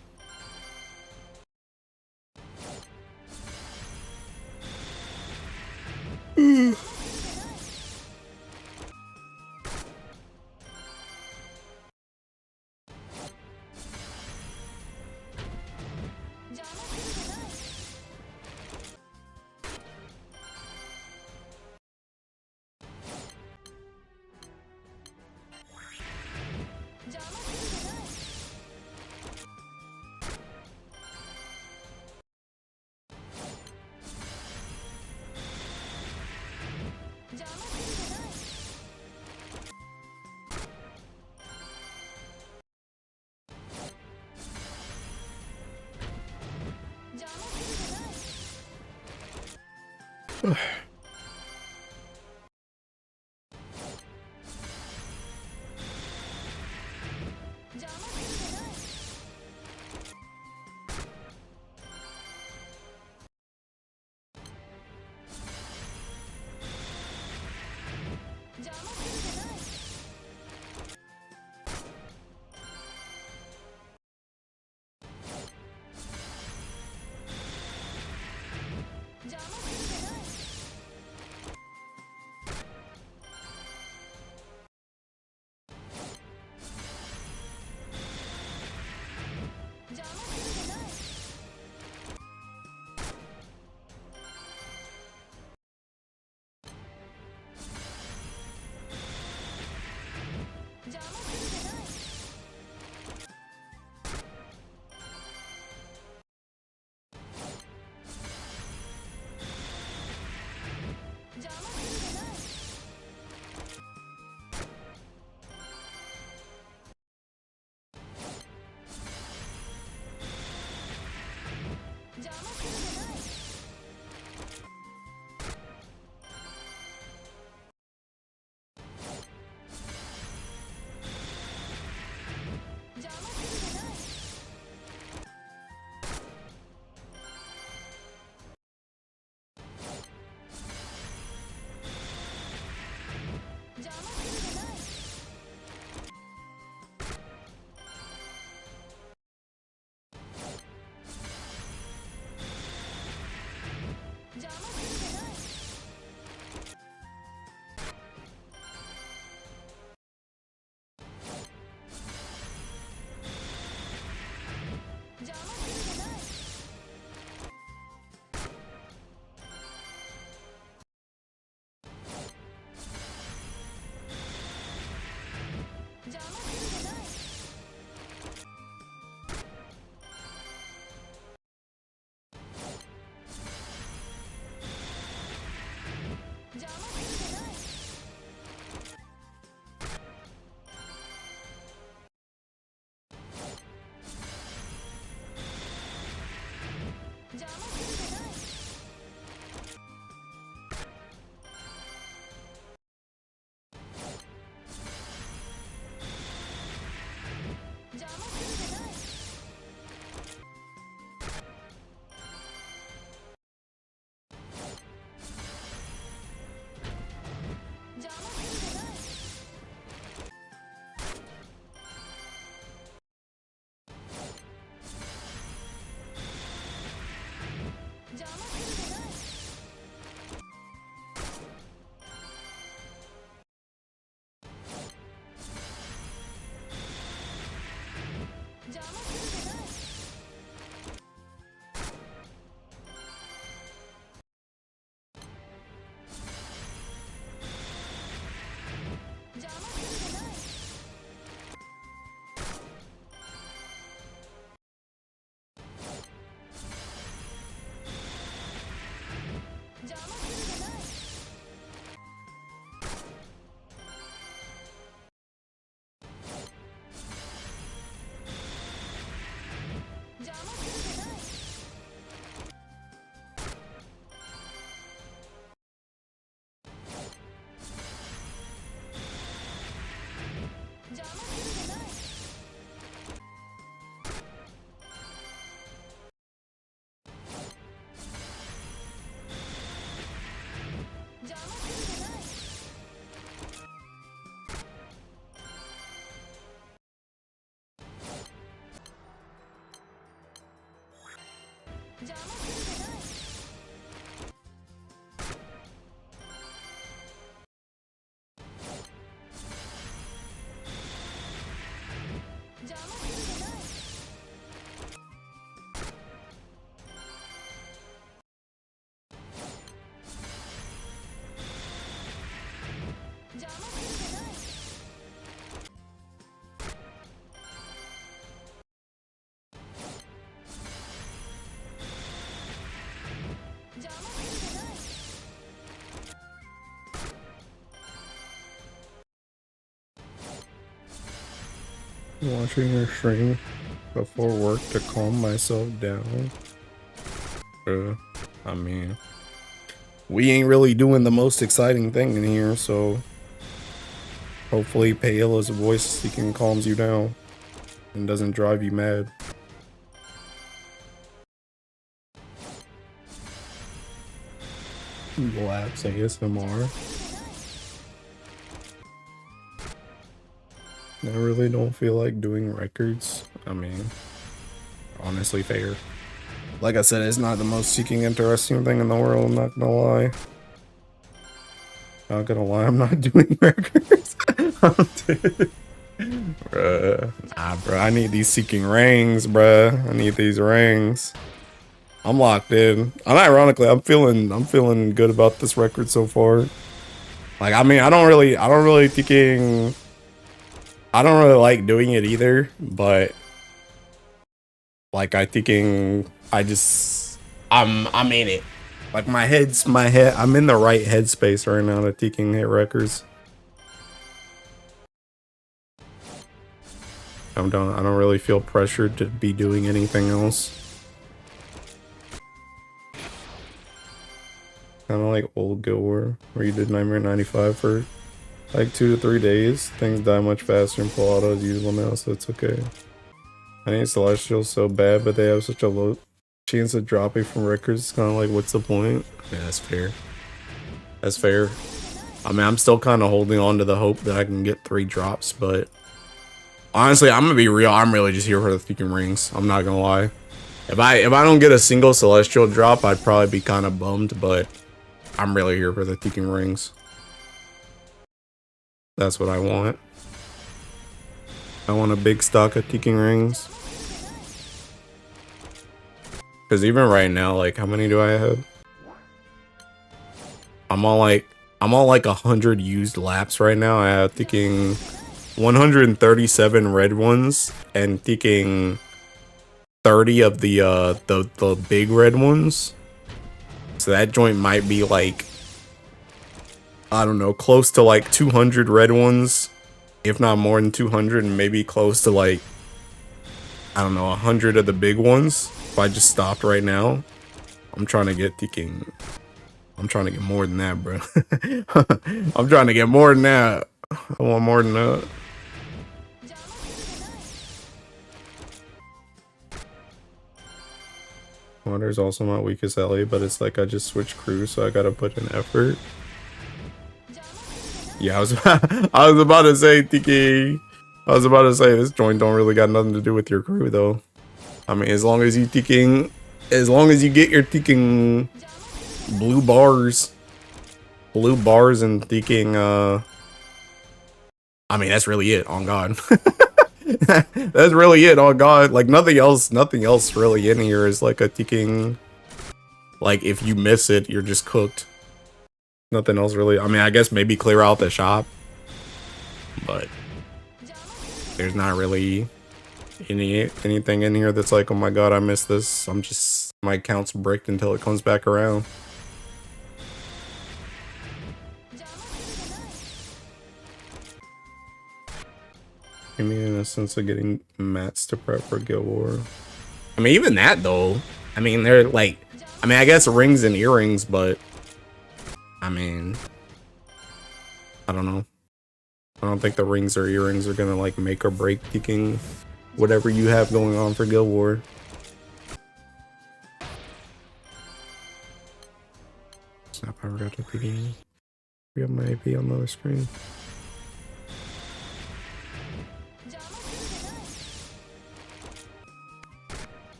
Watching your stream before work to calm myself down. I mean, we ain't really doing the most exciting thing in here, so hopefully Paola's voice speaking calms you down and doesn't drive you mad. Laps ASMR. I really don't feel like doing records. I mean, honestly fair. Like I said, it's not the most seeking interesting thing in the world, I'm not gonna lie. Not gonna lie, I'm not doing records. Bruh. Nah, bro, I need these seeking rings, bruh. I need these rings. I'm locked in. Ironically, I'm feeling good about this record so far. Like, I mean, I don't really like doing it either, but like I'm in it. Like I'm in the right headspace right now to Teking hit records. I don't really feel pressured to be doing anything else. Kind of like old Guild War, where you did Nightmare 95 for like 2 to 3 days. Things die much faster and full auto as usual now, so it's okay. I need Celestials so bad, but they have such a low chance of dropping from records. It's kind of like, what's the point? Yeah, that's fair. That's fair. I mean, I'm still kind of holding on to the hope that I can get 3 drops, but honestly, I'm gonna be real. I'm really just here for the freaking rings. I'm not gonna lie. If I don't get a single Celestial drop, I'd probably be kind of bummed, but I'm really here for the freaking rings. That's what I want. I want a big stock of Teking rings. Because even right now, like, how many do I have? I'm on like 100 used laps right now. I have Teking 137 red ones and Teking 30 of the big red ones. So that joint might be like, I don't know, close to like 200 red ones, if not more than 200, and maybe close to like, I don't know, 100 of the big ones. If I just stopped right now, I'm trying to get Teking. I'm trying to get more than that, bro. I'm trying to get more than that. I want more than that. Water's also my weakest ally, but it's like I just switched crew, so I gotta put in effort. Yeah, I was about to say, Tiki. I was about to say this joint don't really got nothing to do with your crew though. I mean, as long as you get your Teking blue bars and Teking, I mean, that's really it, on God. That's really it. Oh god, like nothing else really in here is like a ticking. Like if you miss it, you're just cooked. Nothing else really. I mean, I guess maybe clear out the shop, but there's not really anything in here that's like, oh my god, I missed this. I'm just, my account's bricked until it comes back around. I mean, in a sense of getting mats to prep for Guild War. I mean, even that though. I mean, they're like, I mean, I guess rings and earrings, but I mean, I don't know. I don't think the rings or earrings are gonna like make or break picking whatever you have going on for Guild War. Snap, I forgot to put in. We have my AP on the other screen.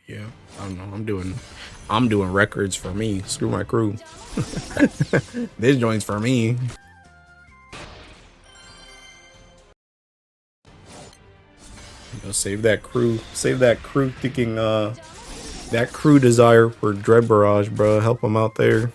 Yeah, I don't know. I'm doing records for me. Screw my crew. This joint's for me. You know, save that crew thinking that crew desire for Dread Barrage, bro. Help them out there.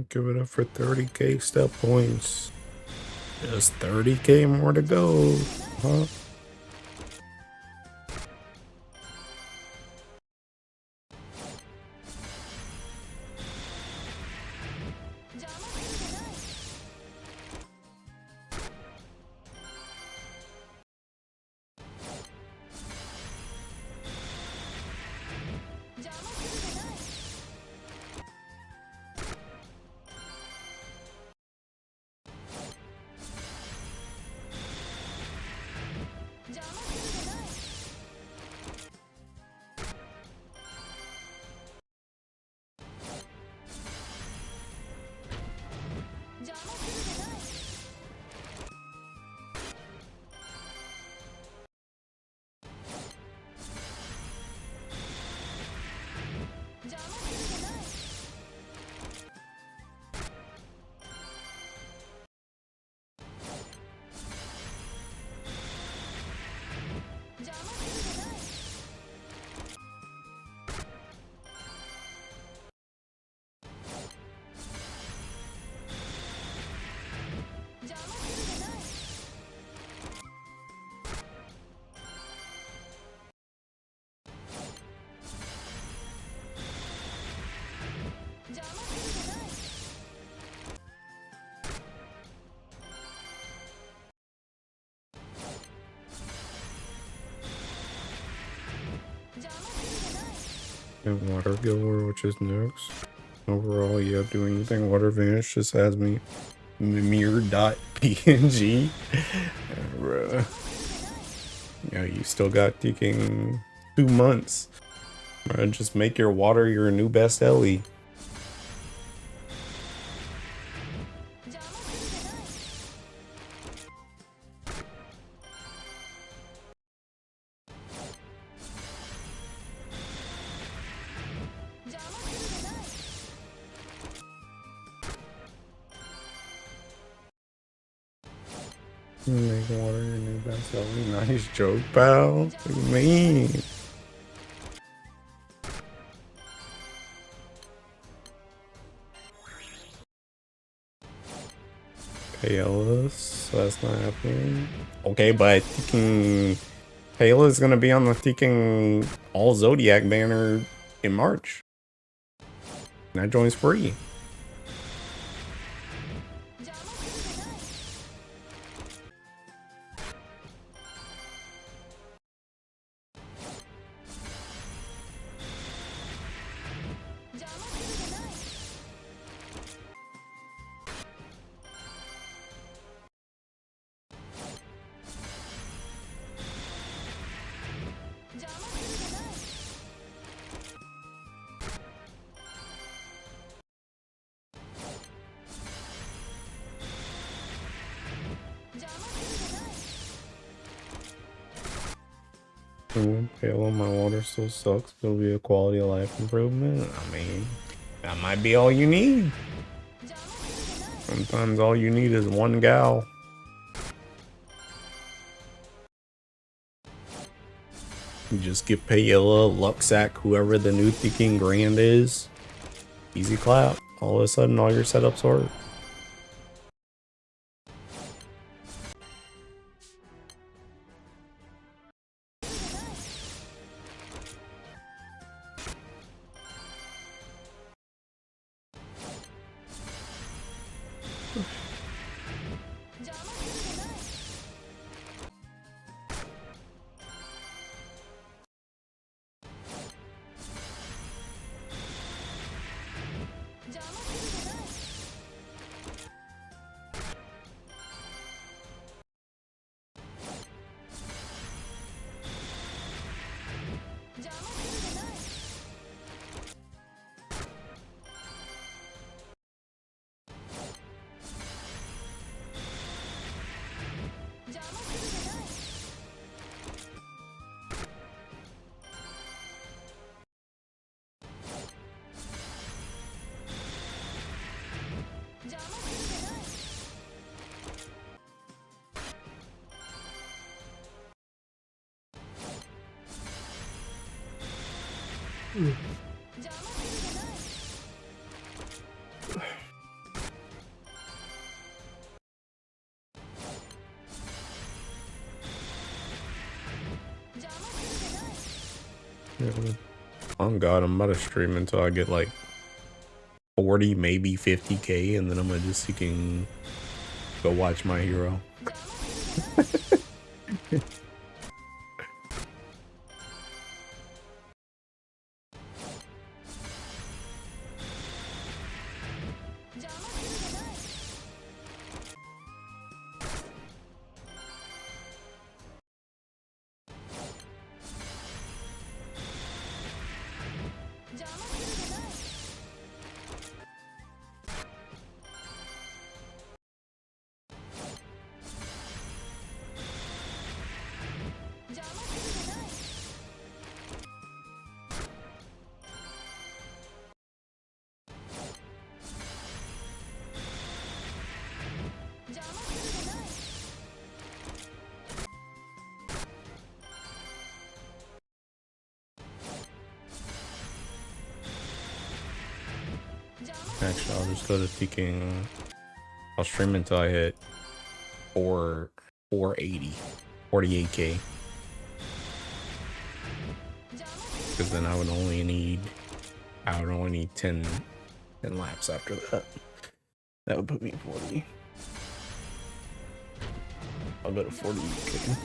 Give it up for 30k step points. Just 30k more to go, huh? And water giver, which is next. Overall, yeah, doing anything water vanish just has me mirror.png. Bruh. Yeah, you still got taking 2 months. Bruh, just make your water your new best Ellie. Make water your new best Ellie. Nice joke, pal. What do you mean? Payalas, that's not happening. Okay, but Payla is gonna be on the Teking All Zodiac banner in March. And that joins free. Pale on my water still sucks, but it'll be a quality of life improvement. I mean, that might be all you need. Sometimes all you need is one gal. You just get Paella, Luxac, whoever the new King Grand is. Easy clap. All of a sudden, all your setups work. Oh god, I'm about to stream until I get like 40, maybe 50k, and then I'm gonna just seeking go watch My Hero. Actually, I'll just go to seeking. I'll stream until I hit 480, 48k. Because then I would only need 10 laps after that. That would put me 40. I'll go to 40k.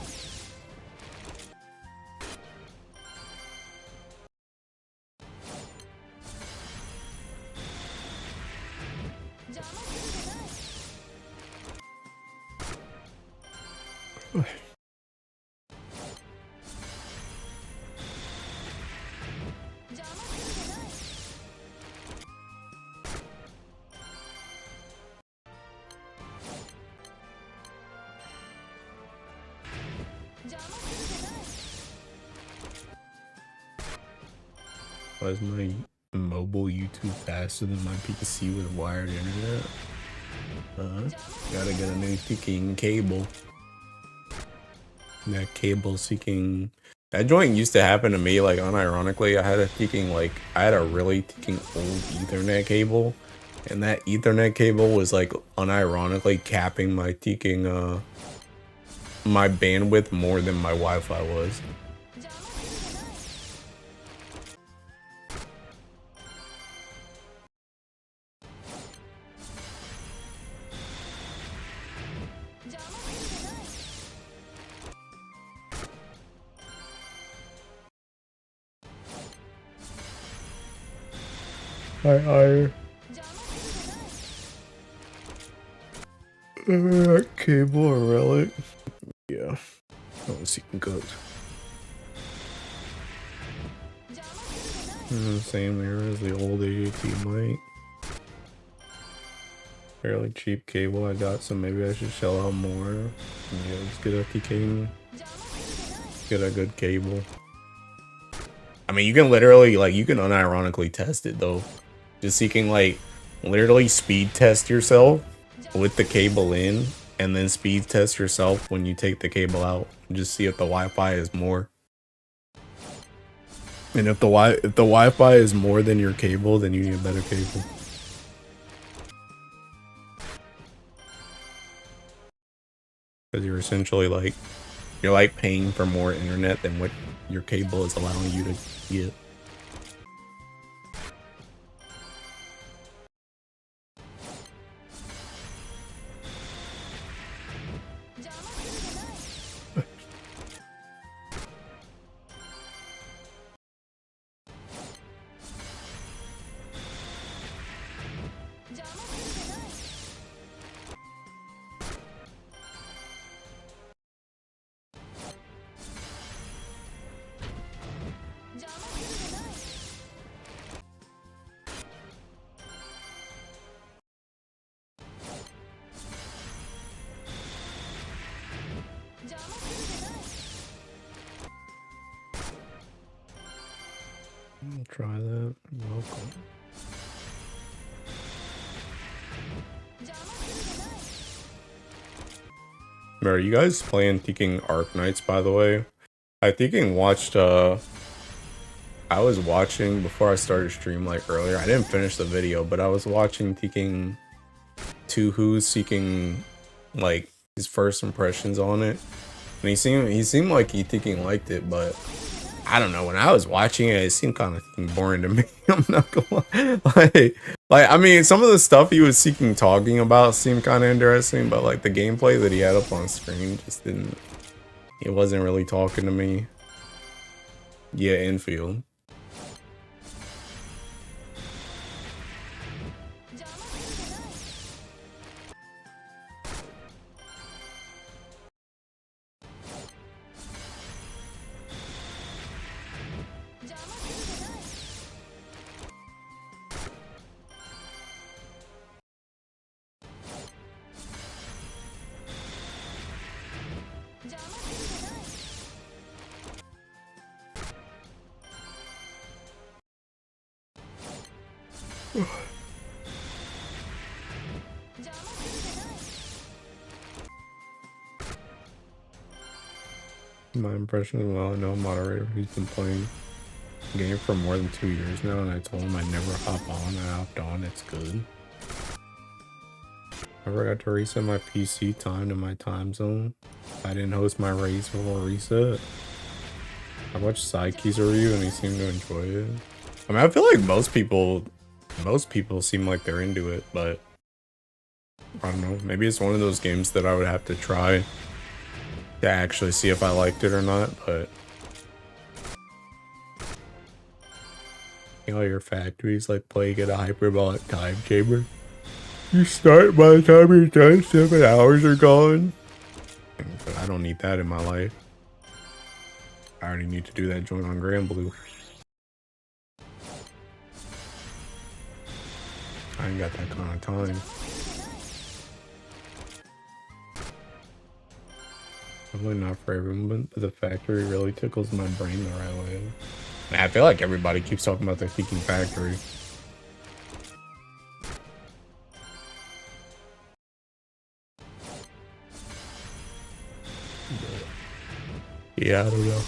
Why is my mobile YouTube faster than my PC with wired internet? Gotta get a new seeking cable. That cable seeking. That joint used to happen to me, like, unironically. I had a really seeking old Ethernet cable. And that Ethernet cable was, like, unironically capping my seeking, my bandwidth more than my Wi-Fi was. Cable or relic? Yeah. Oh, seeking code. Same era as the old AJT mic. Fairly cheap cable I got, so maybe I should shell out more. Yeah, just get a TK. Get a good cable. I mean, you can literally, like, you can unironically test it though. Just seeking, like, literally speed test yourself with the cable in, and then speed test yourself when you take the cable out. Just see if the Wi-Fi is more. And if the Wi-Fi is more than your cable, then you need a better cable. Because you're essentially like, you're like paying for more internet than what your cable is allowing you to get. I'll try that. You're welcome. Are you guys playing Teking Arc Knights, by the way? I I was watching before I started stream like earlier. I didn't finish the video, but I was watching Teking 2 Who's seeking like his first impressions on it. And he seemed like he Teking liked it, but I don't know. When I was watching it, it seemed kind of boring to me. I'm not gonna lie. Like I mean, some of the stuff he was seeking talking about seemed kind of interesting, but like the gameplay that he had up on screen just didn't. He wasn't really talking to me. Yeah, infield. My impression of well, no moderator who's been playing the game for more than 2 years now, and I told him I'd never hop on. I hopped on. It's good. I forgot to reset my PC time to my time zone. I didn't host my race before reset. I watched Sidekeys review and he seemed to enjoy it. I mean, I feel like most people seem like they're into it, but I don't know. Maybe it's one of those games that I would have to try to actually see if I liked it or not, but you know, your factories like playing in a hyperbolic time chamber. You start by the time you're done, 7 hours are gone. But I don't need that in my life. I already need to do that joint on Grand Blue. I ain't got that kind of time. Probably not for everyone, but the factory really tickles my brain the right way. Man, I feel like everybody keeps talking about the Peking factory. Yeah, I don't know.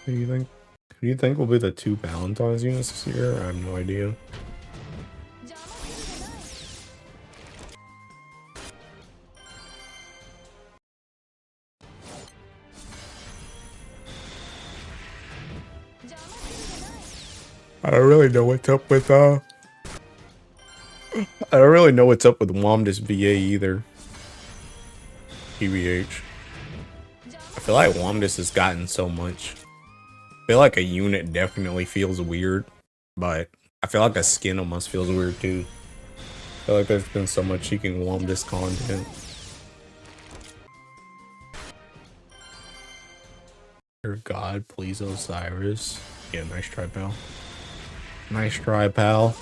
Who do you think will be the 2 Valentine's units this year? I have no idea. I don't really know what's up with I don't really know what's up with Womdus VA either. PBH. I feel like Womdus has gotten so much. I feel like a unit definitely feels weird, but I feel like a skin almost feels weird too. I feel like there's been so much seeking Womdus content. Dear God, please Osiris. Yeah, nice try, pal. Nice try, pal.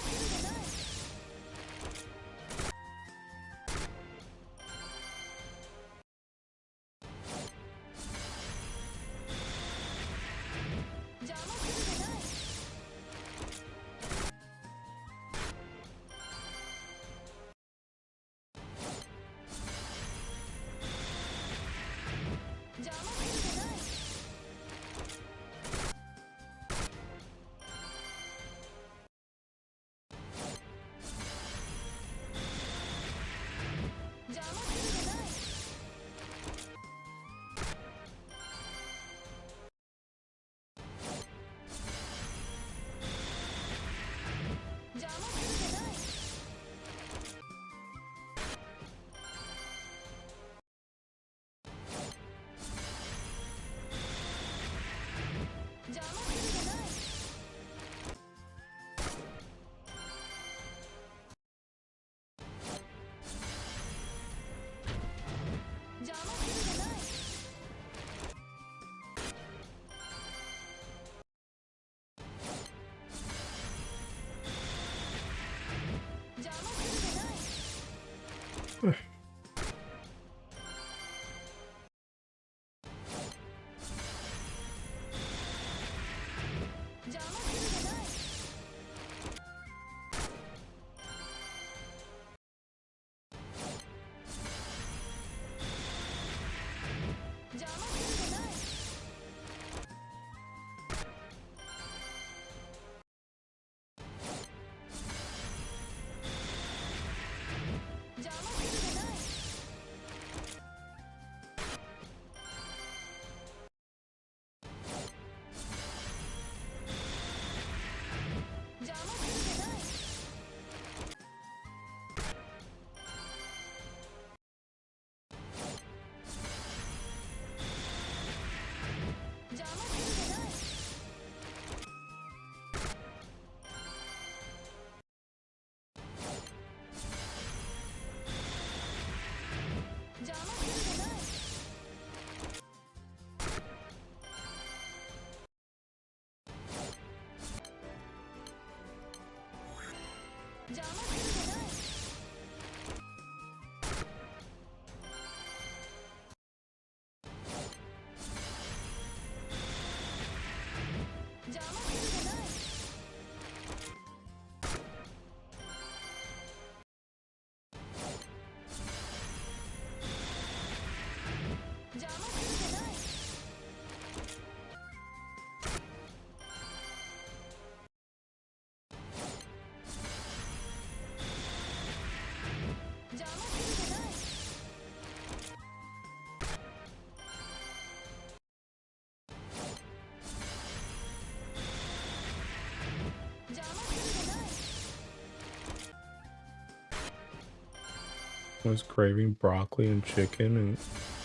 Was craving broccoli and chicken and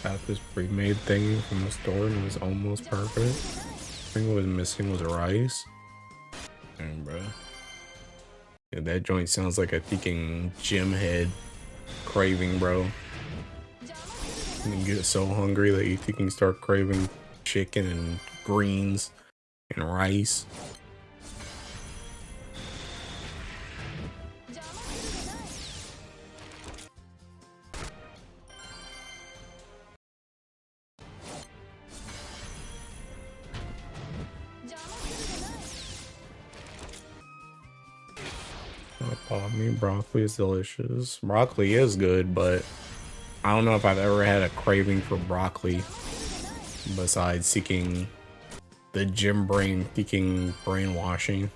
got this pre-made thing from the store and it was almost perfect. I think what was missing was rice. And bro, yeah, that joint sounds like a freaking gym head craving, bro. And you get so hungry that you think you start craving chicken and greens and rice. Me broccoli is delicious. Broccoli is good, but I don't know if I've ever had a craving for broccoli besides seeking the gym brain, seeking brainwashing.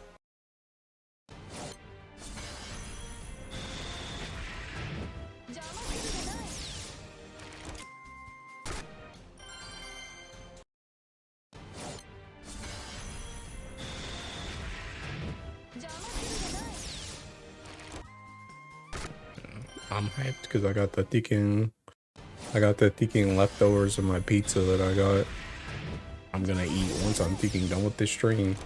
I'm hyped because I got the thinking leftovers of my pizza that I got. I'm gonna eat once I'm thinking done with this stream.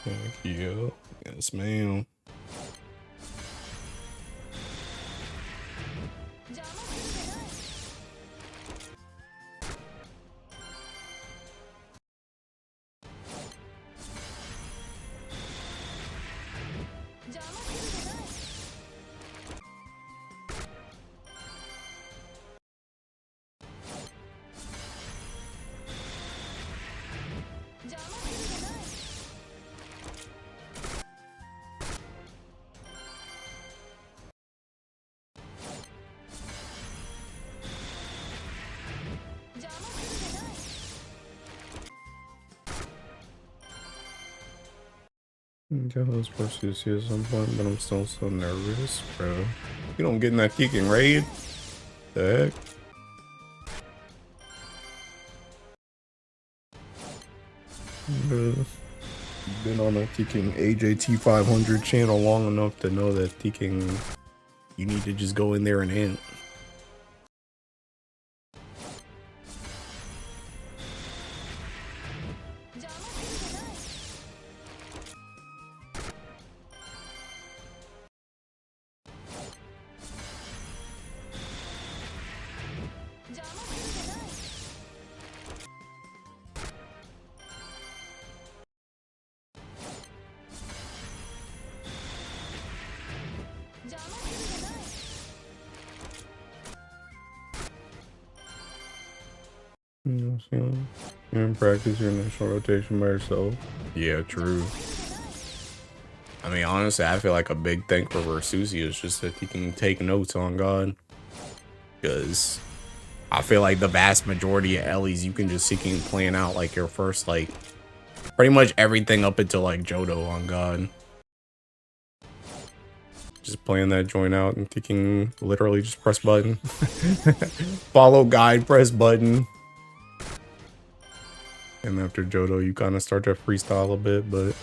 Thank you. Yes, ma'am. Get those versus here at some point, but I'm still so nervous, bro. You don't get in that kicking raid? The heck? Bro, been on a kicking AJT 500 channel long enough to know that kicking, you need to just go in there and int. and practice your initial rotation by yourself. Yeah, true. I mean, honestly, I feel like a big thing for Versusi is just that he can take notes on God. Because I feel like the vast majority of Ellie's, you can just see him playing out like your first, like, pretty much everything up until like Johto on God. Just playing that joint out and taking literally just press button. Follow guide, press button. And after Johto, you kind of start to freestyle a bit, but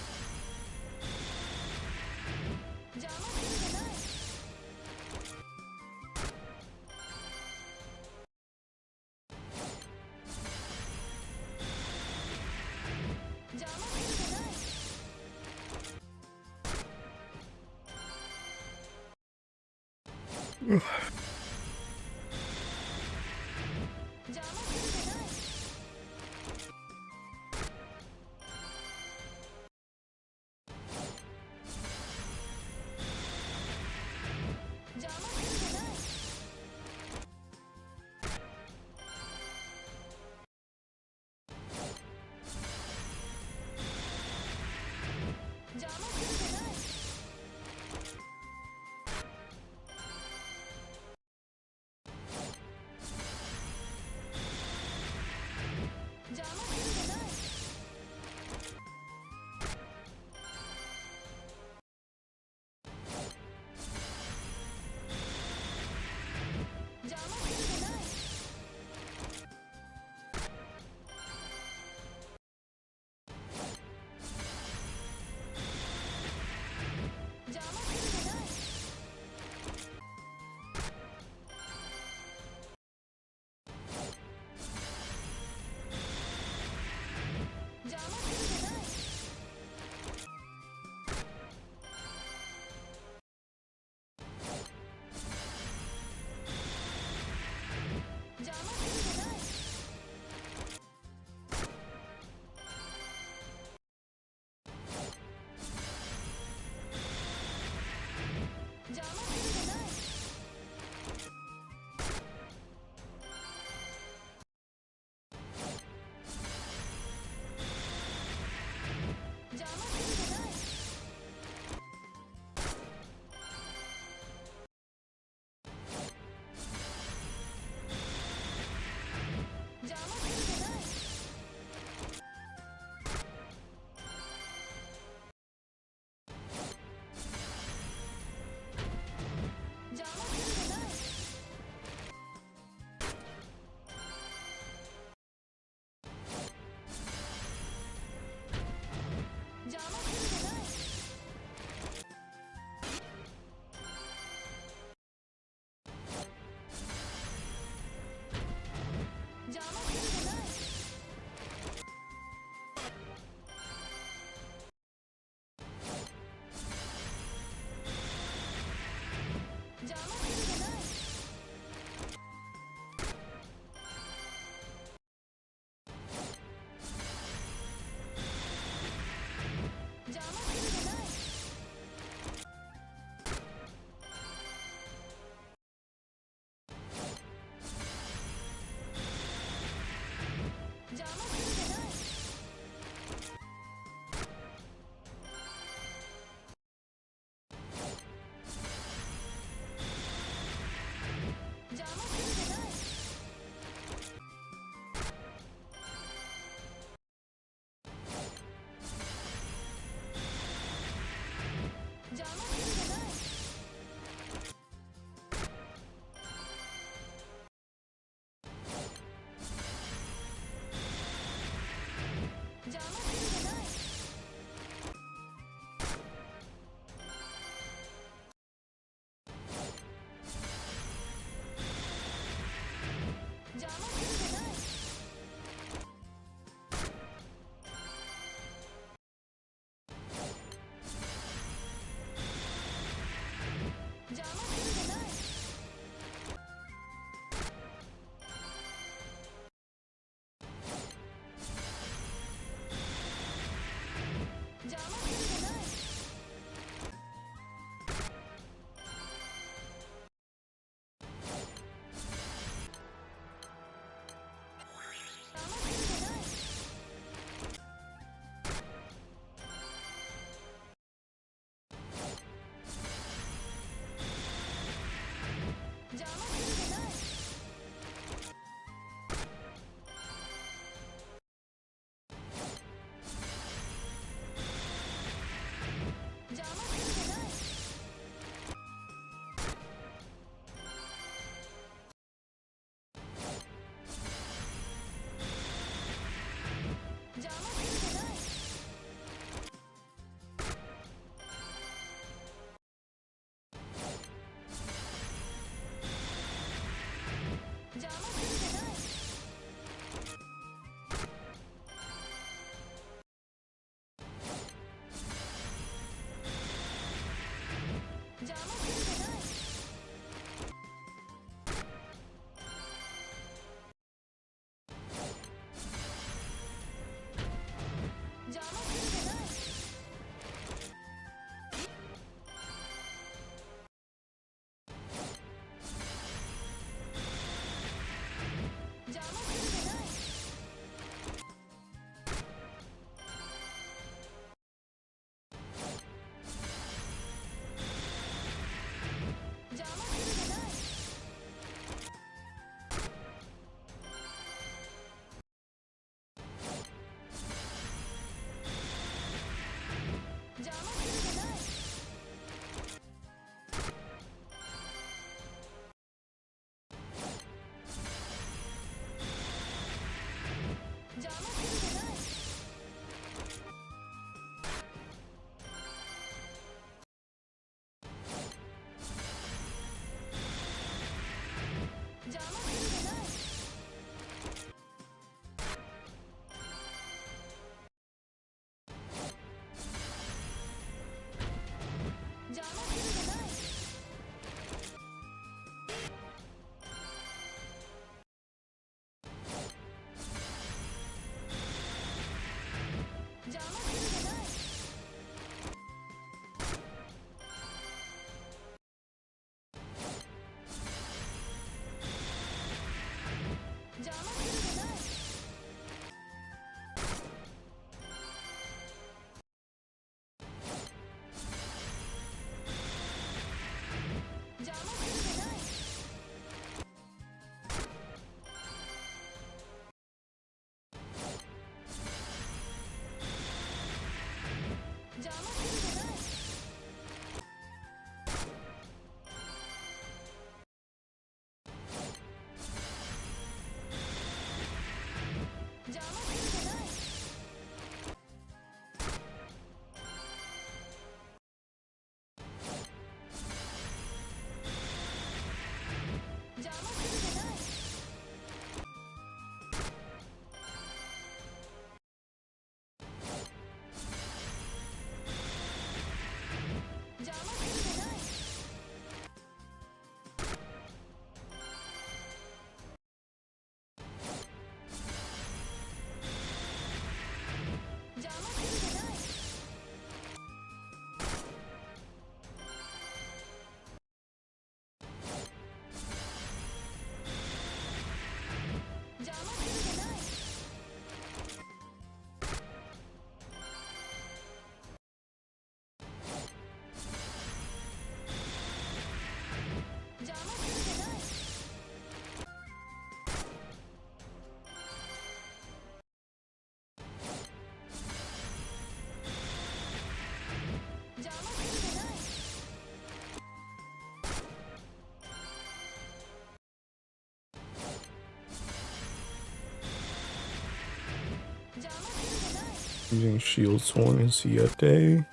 Using Shield Sworn and Siete.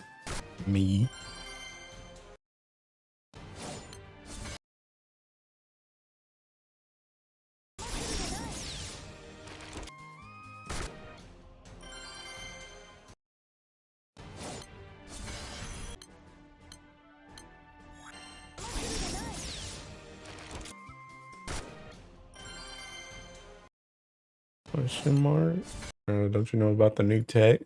Me. Question mark? Don't you know about the new tech?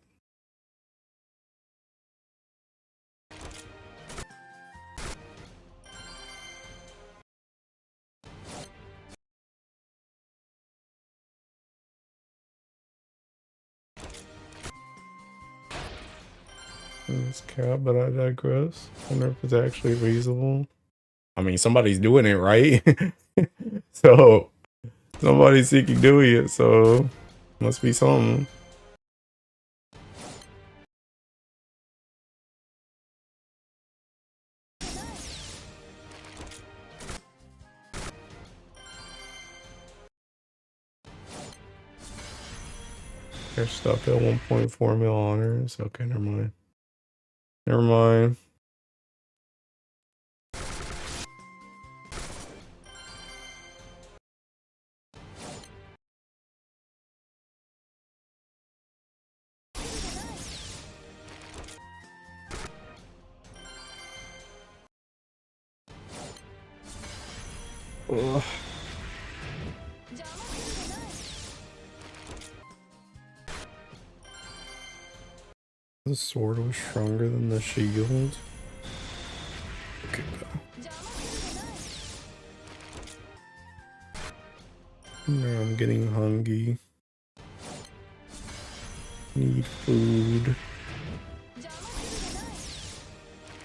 It's cap, but I digress. I wonder if it's actually reasonable. I mean, somebody's doing it, right? So, somebody's seeking doing it, so must be something. They're stuck at 1.4 mil honors. Okay, never mind. Never mind. Ugh. The sword was stronger than the shield. Okay, go. Now I'm getting hungry. Need food.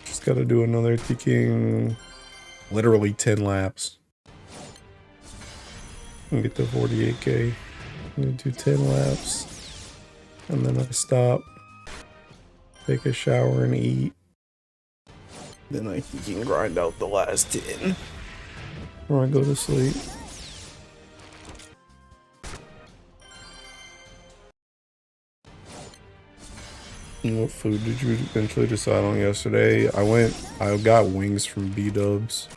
Just gotta do another ticking. Literally 10 laps. And get to 48k. I'm gonna do 10 laps. And then I stop. Take a shower and eat. Then I can grind out the last 10. Or I go to sleep. What food did you eventually decide on yesterday? I got wings from B-dubs.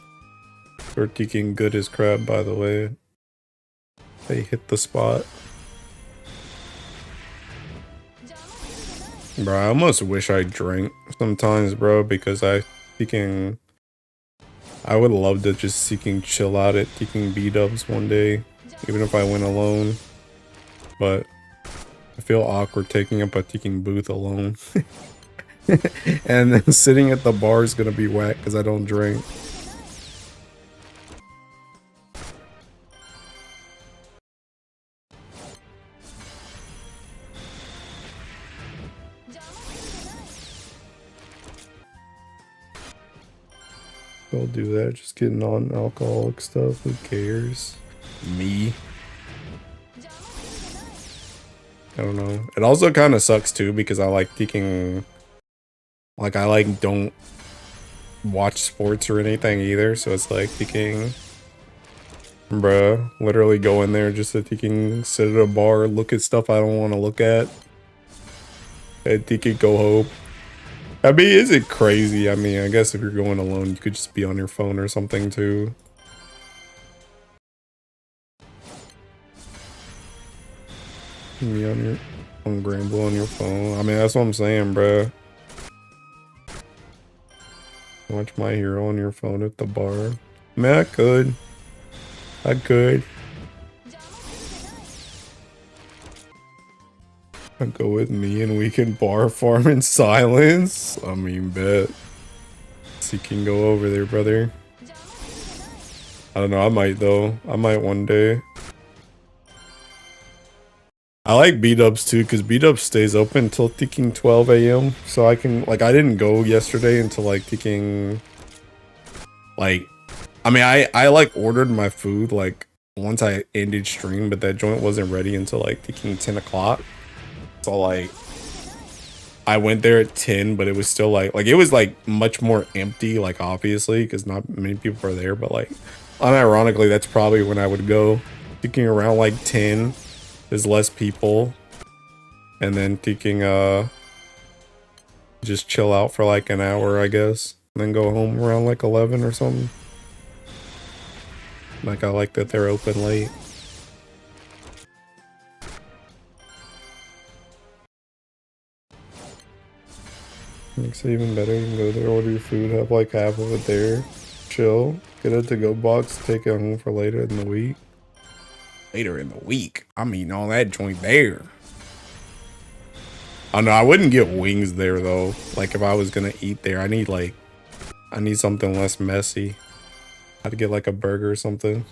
They're kicking good as crab, by the way. They hit the spot. Bro, I almost wish I drank sometimes, bro, because I would love to just chill out at B-dubs one day, even if I went alone. But I feel awkward taking up a booth alone. And then sitting at the bar is gonna be whack because I don't drink. I'll do that, just get non-alcoholic stuff, who cares? Me. I don't know. It also kind of sucks too because I like taking, like I don't watch sports or anything either, so it's like taking, bruh, literally go in there just to sit at a bar, look at stuff I don't want to look at, and go home. I mean, is it crazy? I mean, I guess if you're going alone, you could just be on your phone or something too. Be on Gramble on your phone. I mean, that's what I'm saying, bruh. Watch My Hero on your phone at the bar. I mean, I could. I'd go with me and we can bar farm in silence. I mean, bet. So you can go over there, brother. I don't know, I might though. I might one day. I like B-dubs too, because B-dubs stays open until 12 a.m. So I can, like, I didn't go yesterday until like I mean, I like ordered my food like once I ended stream, but that joint wasn't ready until like 10 o'clock. So like I went there at 10, but it was still like it was like much more empty, like obviously, because not many people are there, but like unironically, that's probably when I would go. Thinking around like 10, there's less people. And then taking just chill out for like an hour, I guess. And then go home around like 11 or something. Like, I like that they're open late. Makes it even better. You can go there, order your food, have like half of it there, chill, get a to-go box, take it home for later in the week. Later in the week? I'm eating all that joint there. Oh no, I wouldn't get wings there though. Like, if I was gonna eat there, I need something less messy. I'd get like a burger or something.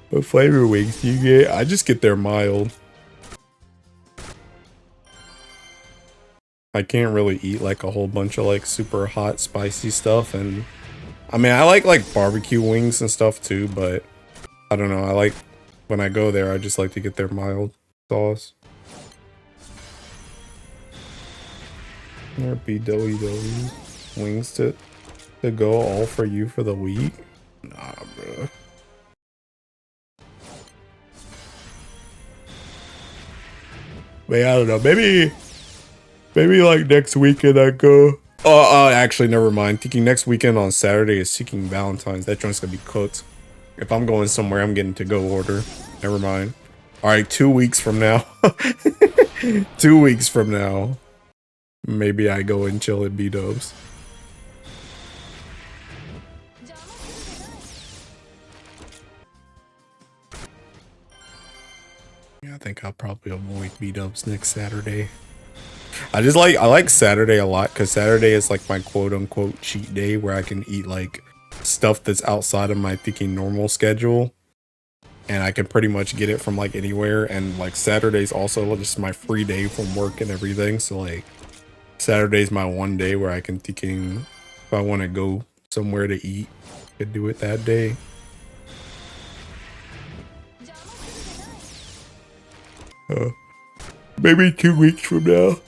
What flavor wings do you get? I just get their mild. I can't really eat like a whole bunch of like super hot spicy stuff, and I mean I like barbecue wings and stuff too, but I don't know, I like when I go there I just like to get their mild sauce. Or BWW wings to go all for you for the week? Nah, bro. Wait, I don't know, maybe like next weekend I go. Oh, actually, never mind. Thinking next weekend on Saturday is Seeking Valentine's. That joint's gonna be cooked. If I'm going somewhere, I'm getting to go order. Never mind. All right, 2 weeks from now. 2 weeks from now. Maybe I go and chill at B-Dubs. Yeah, I think I'll probably avoid B-Dubs next Saturday. I like Saturday a lot because Saturday is like my quote-unquote cheat day where I can eat like stuff that's outside of my thinking normal schedule, and I can pretty much get it from like anywhere. And like Saturday's also just my free day from work and everything, so like Saturday's my one day where I can thinking if I want to go somewhere to eat, I could do it that day. Maybe 2 weeks from now.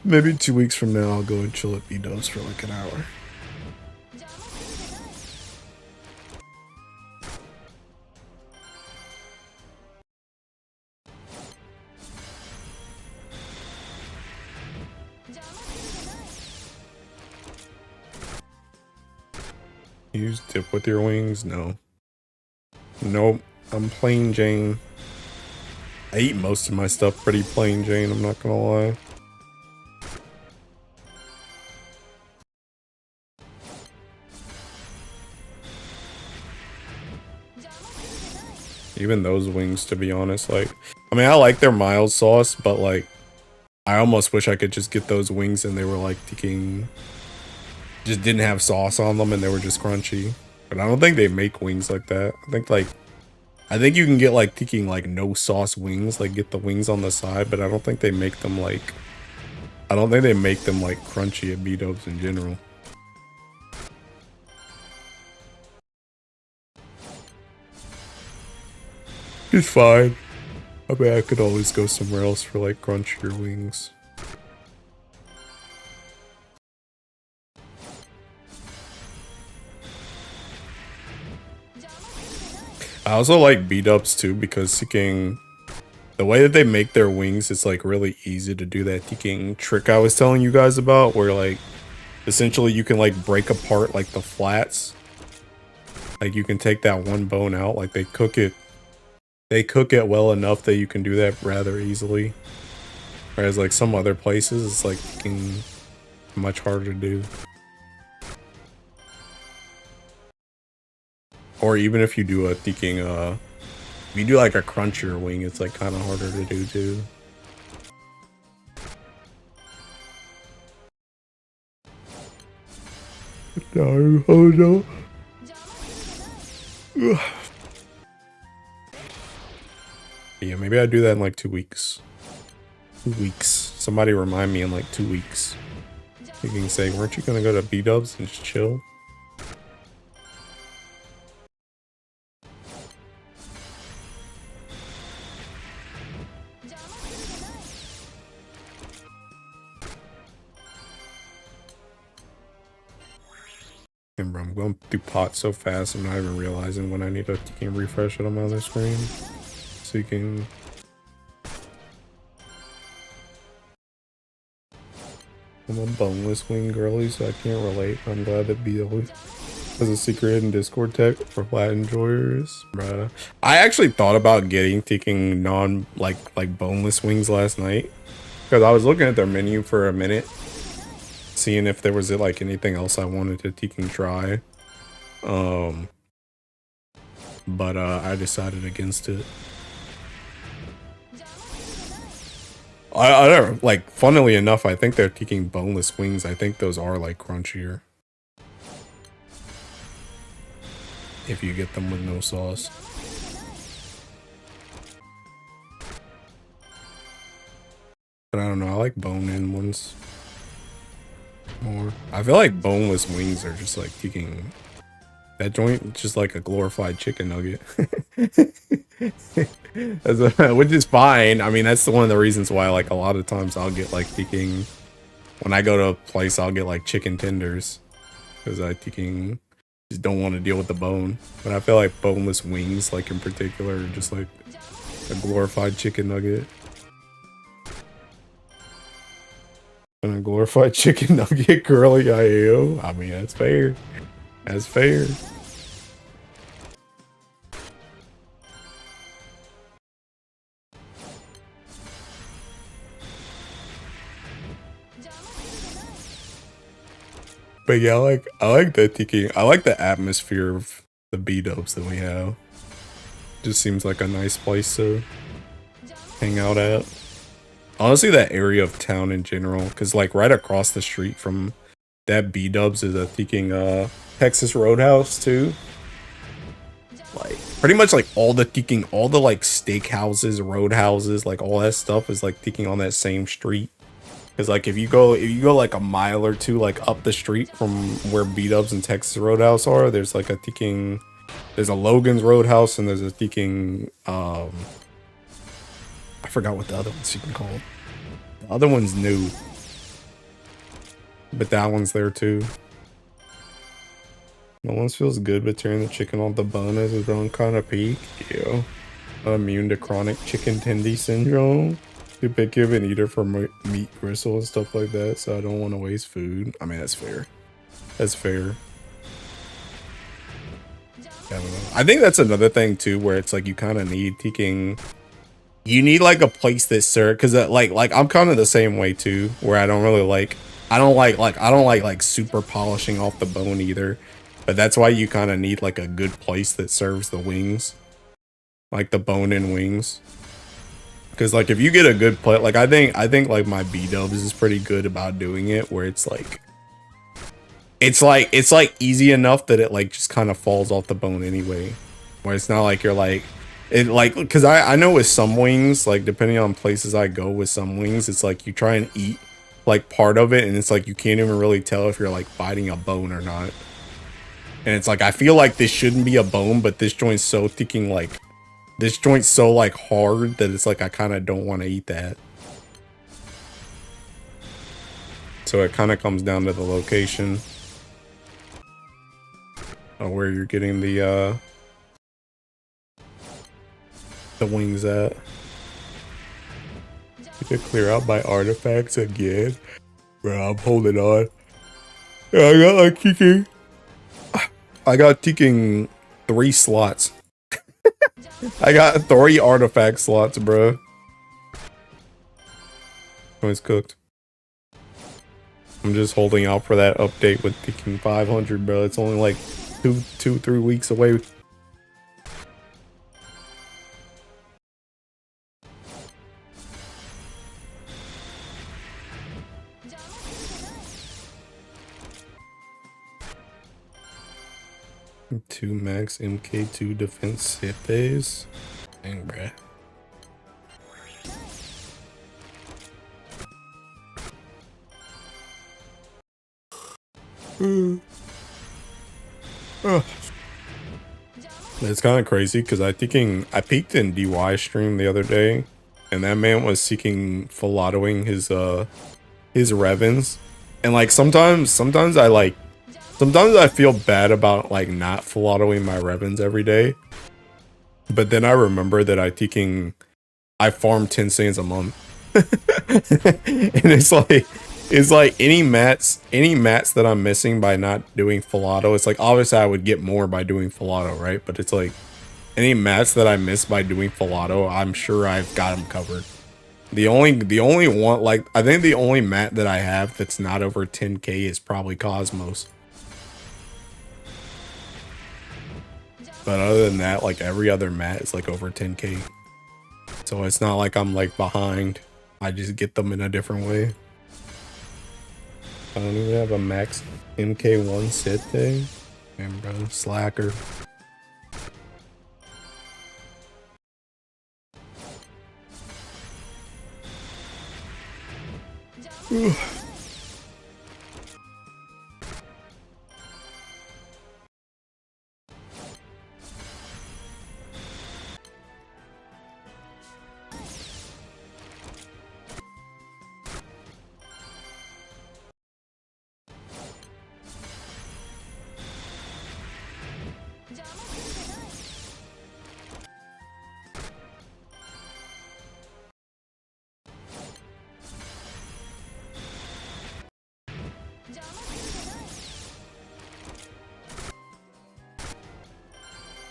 Maybe 2 weeks from now, I'll go and chill at B-Dubs for like an hour. Use dip with your wings? No. Nope. I'm plain Jane. I eat most of my stuff pretty plain Jane, I'm not gonna lie. Even those wings, to be honest, like, I mean, I like their mild sauce, but like, I almost wish I could just get those wings and they were like thinking, just didn't have sauce on them and they were just crunchy. But I don't think they make wings like that. I think you can get like thinking like no sauce wings, like get the wings on the side, but I don't think they make them like, I don't think they make them like crunchy at B-Dubs in general. It's fine. I mean, I could always go somewhere else for like crunchier wings. I also like B-Dubs too because seeking the way that they make their wings, it's like really easy to do that seeking trick I was telling you guys about, where like essentially you can like break apart like the flats. Like you can take that one bone out, like they cook it well enough that you can do that rather easily. Whereas like some other places, it's like much harder to do. Or even if you do a thinking, if you do like a crunchier wing, it's like kind of harder to do too. No, oh no. Yeah, maybe I do that in like 2 weeks. 2 weeks. Somebody remind me in like 2 weeks. You can say, weren't you gonna go to B-Dubs and just chill? And bro, I'm going through pots so fast, I'm not even realizing when I need to refresh it on my other screen. seeking. I'm a boneless wing girly, so I can't relate. I'm glad that BL has a secret hidden Discord tech for flat enjoyers. Bruh. I actually thought about taking non like boneless wings last night. Because I was looking at their menu for a minute, seeing if there was like anything else I wanted to try. But I decided against it. I don't know, like, funnily enough, I think they're taking boneless wings. I think those are like crunchier if you get them with no sauce. But I don't know, I like bone-in ones more. I feel like boneless wings are just like taking that joint, just like a glorified chicken nugget. Which is fine. I mean, that's one of the reasons why, like, a lot of times I'll get like when I go to a place, I'll get like chicken tenders because I just don't want to deal with the bone. But I feel like boneless wings, like in particular, are just like a glorified chicken nugget. And a glorified chicken nugget girly IAO. I mean, that's fair. That's fair. But yeah, I like the tiki. I like the atmosphere of the B-dubs that we have. Just seems like a nice place to hang out at. Honestly, that area of town in general, because like right across the street from that B-dubs is a freaking Texas Roadhouse too. Like pretty much like all the like steakhouses, roadhouses, like all that stuff is like thinking on that same street. Because like if you go like a mile or two like up the street from where B-dubs and Texas Roadhouse are, there's like there's a Logan's Roadhouse and there's a I forgot what the other one's you can call. The other one's new, but that one's there too. No one feels good, but tearing the chicken off the bone is its own kind of peak. Yo, I'm immune to chronic chicken tendy syndrome. Too picky of an eater for meat gristle and stuff like that, so I don't want to waste food. I mean, that's fair. That's fair. I don't know. I think that's another thing too, where it's like you kind of need taking. You need like a place that serves, because like I'm kind of the same way too, where I don't really like. I don't like super polishing off the bone either. But that's why you kind of need like a good place that serves the wings, like the bone-in wings. Because like if you get a good plate, like I think like my B-dubs is pretty good about doing it, where it's like easy enough that it like just kind of falls off the bone anyway. Where it's not like you're like because I know with some wings, like depending on places I go with some wings, it's like you try and eat like part of it, and it's like you can't even really tell if you're like biting a bone or not. And it's like, I feel like this shouldn't be a bone, but this joint's so this joint's so like hard that it's like, I kind of don't want to eat that. So it kind of comes down to the location of where you're getting the wings at. You to clear out my artifacts again. Bro, I'm holding on. Yeah, I got taking 3 slots. I got 3 artifact slots, bro. Oh, it's cooked. I'm just holding out for that update with taking 500, bro. It's only like 3 weeks away. Two max MK2 defense sit days. Dang, bruh. It's kind of crazy because I peeked in DY stream the other day, and that man was seeking falatoing his Revens, and like sometimes I feel bad about like not falatoing my Revens every day, But then I remember that I farm 10 sands a month. And it's like any mats that I'm missing by not doing Filato, it's like obviously I would get more by doing Filato, right? But it's like any mats that I miss by doing Filato, I'm sure I've got them covered. The only one, like, I think the only mat that I have that's not over 10k is probably Cosmos. But other than that, like every other mat is like over 10k. So it's not like I'm like behind. I just get them in a different way. I don't even have a max MK1 set thing. Damn, bro, slacker.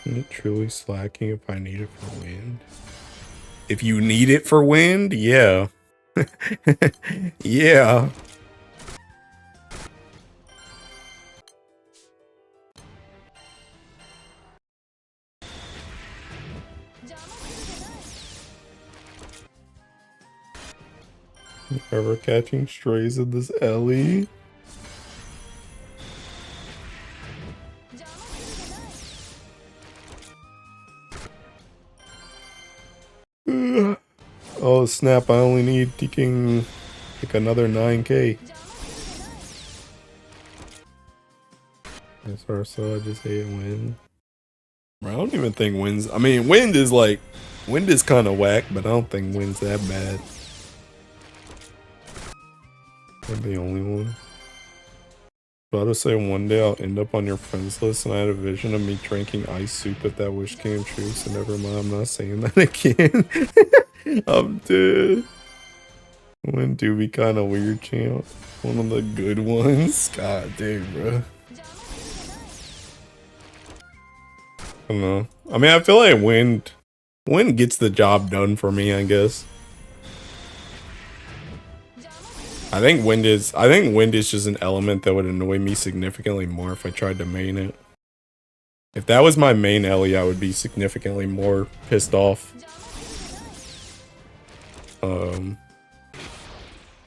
Is it truly slacking if I need it for wind? If you need it for wind, yeah. Yeah. Ever catching strays in this alley? Oh snap, I only need taking like another 9k. That's so I just hate wind. I don't even think wind's, I mean, wind is kind of whack, but I don't think wind's that bad. I'm the only one. About to say one day I'll end up on your friends list, and I had a vision of me drinking ice soup if that wish came true, so never mind, I'm not saying that again. I'm dead. Wind do be kind of weird, champ. One of the good ones. God damn, bro. I don't know. I mean, I feel like wind gets the job done for me, I guess. I think wind is just an element that would annoy me significantly more if I tried to main it. If that was my main Ellie, I would be significantly more pissed off.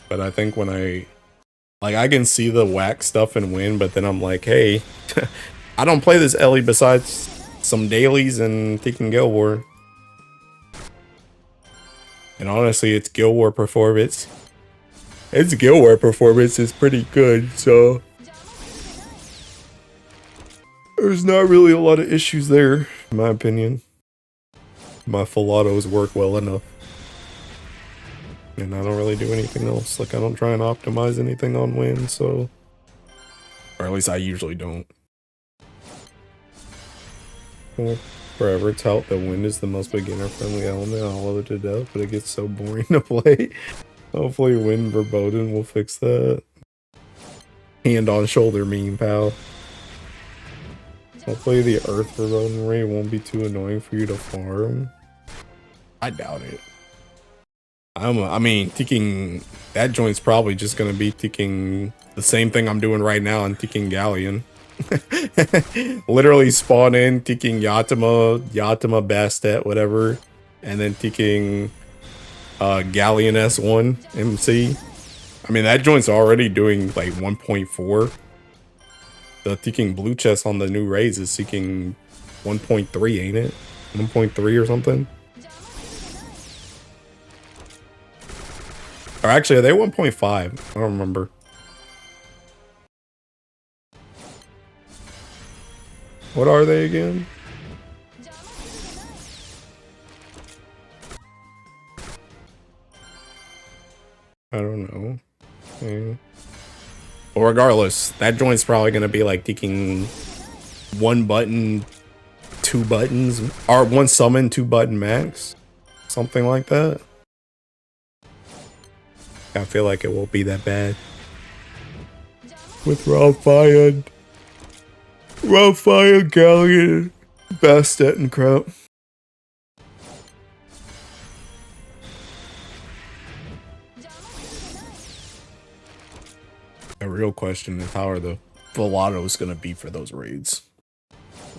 But I think when I can see the whack stuff and win, but then I'm like, hey, I don't play this Ellie besides some dailies and taking Guild War. And honestly, its Guild War performance. Its Guild War performance is pretty good, so there's not really a lot of issues there, in my opinion. My full autos work well enough. And I don't really do anything else. Like, I don't try and optimize anything on win, so... Or at least I usually don't. I'll forever tout that wind is the most beginner-friendly element. I love it to death, but it gets so boring to play. Hopefully Wind Verboten will fix that. Hand on shoulder meme, pal. Hopefully the Earth Verboten rate won't be too annoying for you to farm. I doubt it. I mean, taking that joint's probably just gonna be taking the same thing I'm doing right now and taking Galleon. Literally spawn in, taking Yatima, Bastet, whatever, and then taking Galleon S1 MC. I mean, that joint's already doing like 1.4. The taking blue chest on the new raids is seeking 1.3, ain't it? 1.3 or something. Or actually, are they 1.5? I don't remember. What are they again? I don't know. Yeah. Well, regardless, that joint's probably going to be like taking one button 2 buttons, or 1 summon, 2 button max, something like that. I feel like it won't be that bad with Ralphia, Galleon, Bastet, and crap. The real question is, how are the Velados gonna be for those raids?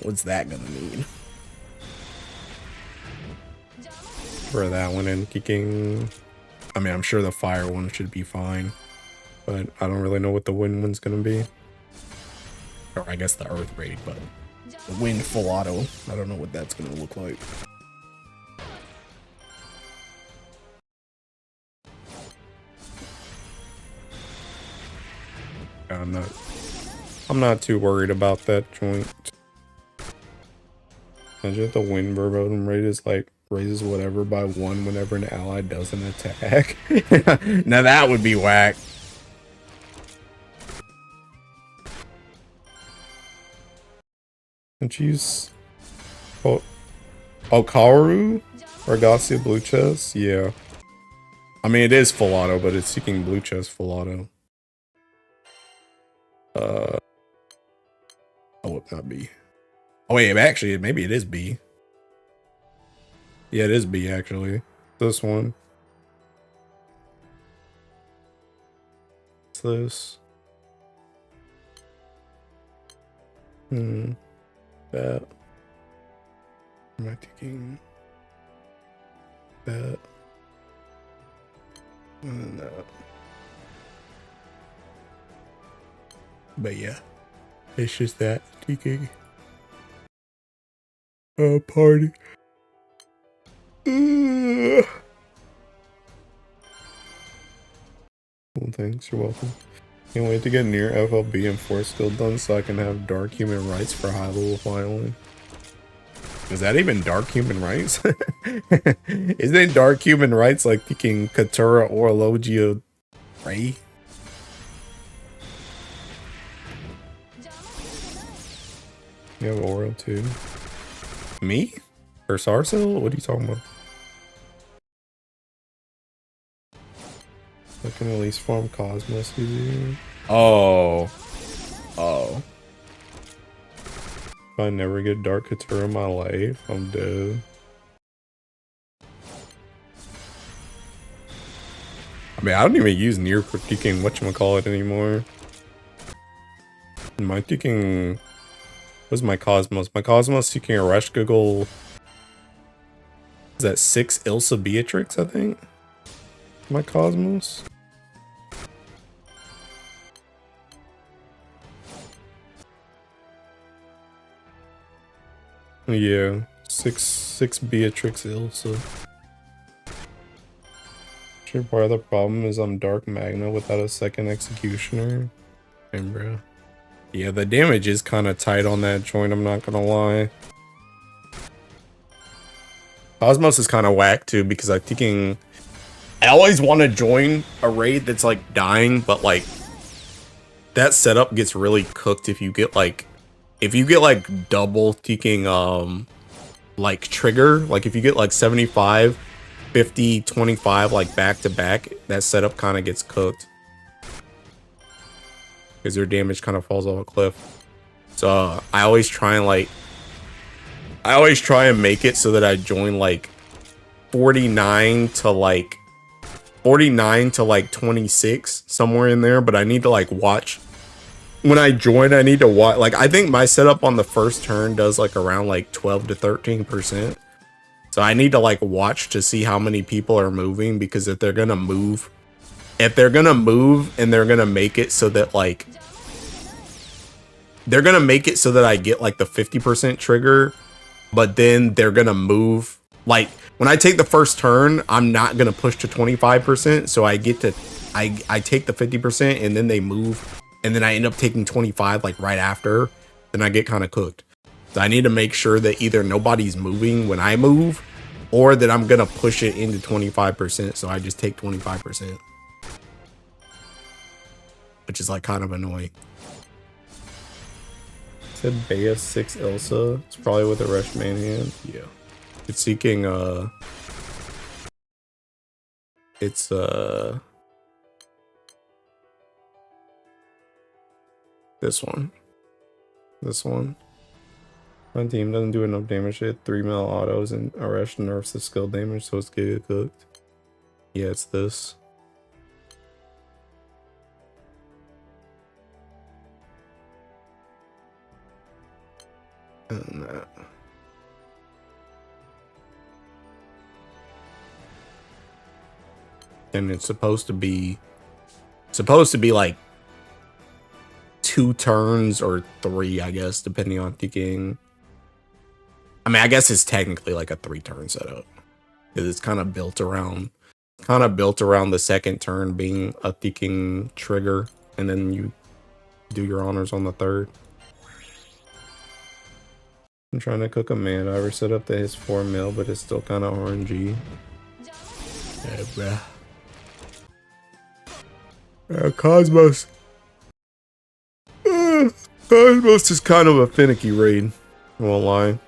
What's that gonna mean? For that one and kicking, I mean, I'm sure the fire one should be fine, but I don't really know what the wind one's gonna be. Or I guess the earth raid, but the wind full auto, I don't know what that's gonna look like. I'm not too worried about that joint. Imagine if the wind verbatim rate is like raises whatever by 1 whenever an ally does an attack. Now that would be whack. And use Kaoru or Garcia blue chest? Yeah. I mean, it is full auto, but it's seeking blue chest full auto. Oh, it's not B. Oh wait, actually, maybe it is B. Yeah, it is B actually. This one. What's this? That. Am I taking that? And that. But yeah, it's just that taking a party. Well, thanks, you're welcome. Can't wait to get near FLB and Force skill done so I can have Dark Human Rights for high level finally. Is that even Dark Human Rights? Isn't it Dark Human Rights like taking Katura or Logia Ray? You have Oro too. Me? Or Sarcel? What are you talking about? I can at least farm Cosmos easier. Oh. Oh. If I never get Dark Katura in my life, I'm dead. I mean, I don't even use near critiquing whatchamacallit anymore. Am I taking... What's my Cosmos? My Cosmos seeking a Rush Giggle. Is that 6 Ilsa Beatrix, I think? My Cosmos? Yeah, 6 Beatrix Ilsa. Sure, part of the problem is I'm Dark Magna without a second Executioner. And bro. Yeah, the damage is kind of tight on that joint, I'm not gonna lie. Cosmos is kind of whack too because I'm thinking I always want to join a raid that's like dying, but like that setup gets really cooked if you get like double taking like trigger, like if you get like 75, 50, 25 like back to back, that setup kind of gets cooked. Because their damage kind of falls off a cliff. So I always try and make it so that I join like 49 to like 26, somewhere in there, but I need to like watch when I join. I need to watch, like I think my setup on the first turn does like around like 12 to 13%. So I need to like watch to see how many people are moving, because if they're gonna move and they're gonna make it so that like they're gonna make it so that I get like the 50% trigger, but then they're gonna move, like when I take the first turn, I'm not gonna push to 25%, so I get to I take the 50% and then they move, and then I end up taking 25 like right after, then I get kind of cooked. So I need to make sure that either nobody's moving when I move, or that I'm gonna push it into 25%, so I just take 25. Which is like kind of annoying. said Baya 6 Ilsa. It's probably with a Rush main hand. Yeah. It's seeking it's this one. This one. My team doesn't do enough damage yet. 3 mil autos and Arash nerfs the skill damage, so it's getting cooked. Yeah, it's this. And that. And it's supposed to be like 2 turns or 3, I guess, depending on thinking. I mean, I guess it's technically like a 3-turn setup because it's kind of built around the second turn being a thinking trigger, and then you do your honors on the third. I'm trying to cook a man. I ever set up that his 4 mil, but it's still kind of RNG. Yeah, bruh. Cosmos. Cosmos is kind of a finicky raid. I won't lie.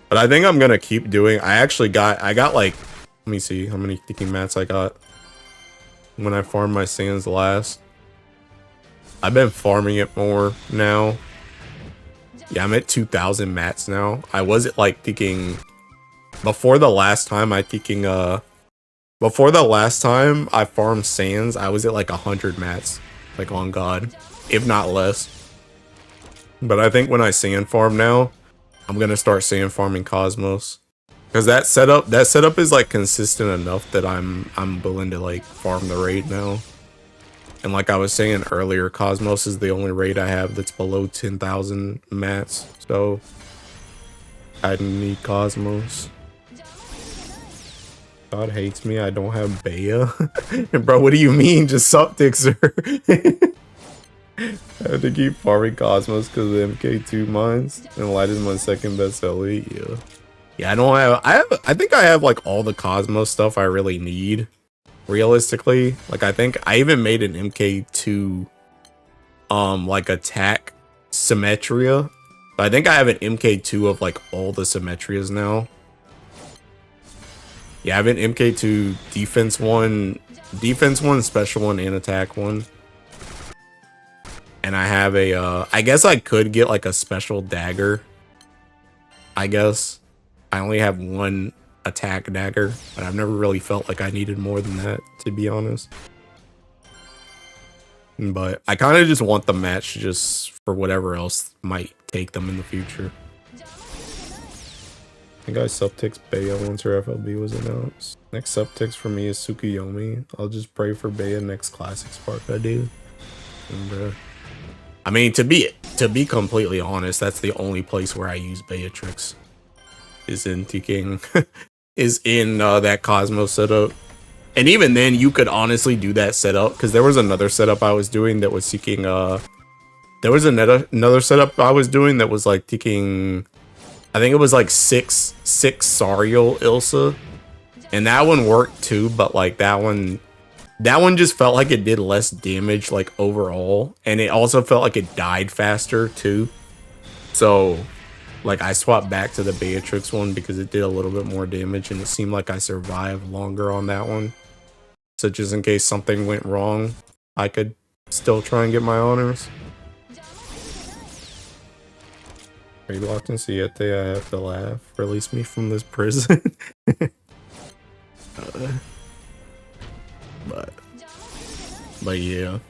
But I think I'm gonna keep doing. I got like, let me see how many thinking mats I got when I farmed my sands last. I've been farming it more now. Yeah, I'm at 2,000 mats now. I was at like thinking before the last time I farmed sands, I was at like 100 mats, like on God, if not less. But I think when I sand farm now, I'm gonna start sand farming Cosmos, because that setup is like consistent enough that I'm willing to like farm the raid now. And like I was saying earlier, Cosmos is the only raid I have that's below 10,000 mats, so I need Cosmos. God hates me. I don't have Baya. Bro, what do you mean? Just Suptixer. I have to keep farming Cosmos because of MK2 mines, and Light is my second best LE. Yeah, I think I have like all the Cosmos stuff I really need. Realistically, like I think I even made an MK2 like attack Symmetria. But I think I have an MK2 of like all the Symmetrias now. Yeah, I have an MK2 defense one, special one, and attack one. And I have a, I guess I could get like a special dagger. I guess. I only have one attack dagger, but I've never really felt like I needed more than that, to be honest. But I kind of just want the match just for whatever else might take them in the future. I think I subtix Baya once her FLB was announced. Next subtix for me is Tsukuyomi. I'll just pray for Baya next classic spark I do. And, I mean, to be completely honest, that's the only place where I use Beatrix. Is in King, is in that Cosmos setup. And even then, you could honestly do that setup, because there was another setup I was doing that was seeking, there was another setup I was doing that was like taking, I think it was like 6 Sariel Ilsa. And that one worked too, but like that one just felt like it did less damage like overall, and it also felt like it died faster too. So like I swapped back to the Beatrix one because it did a little bit more damage, and it seemed like I survived longer on that one. So just in case something went wrong, I could still try and get my honors. Are you locked in Siete? I have to laugh. Release me from this prison. But yeah.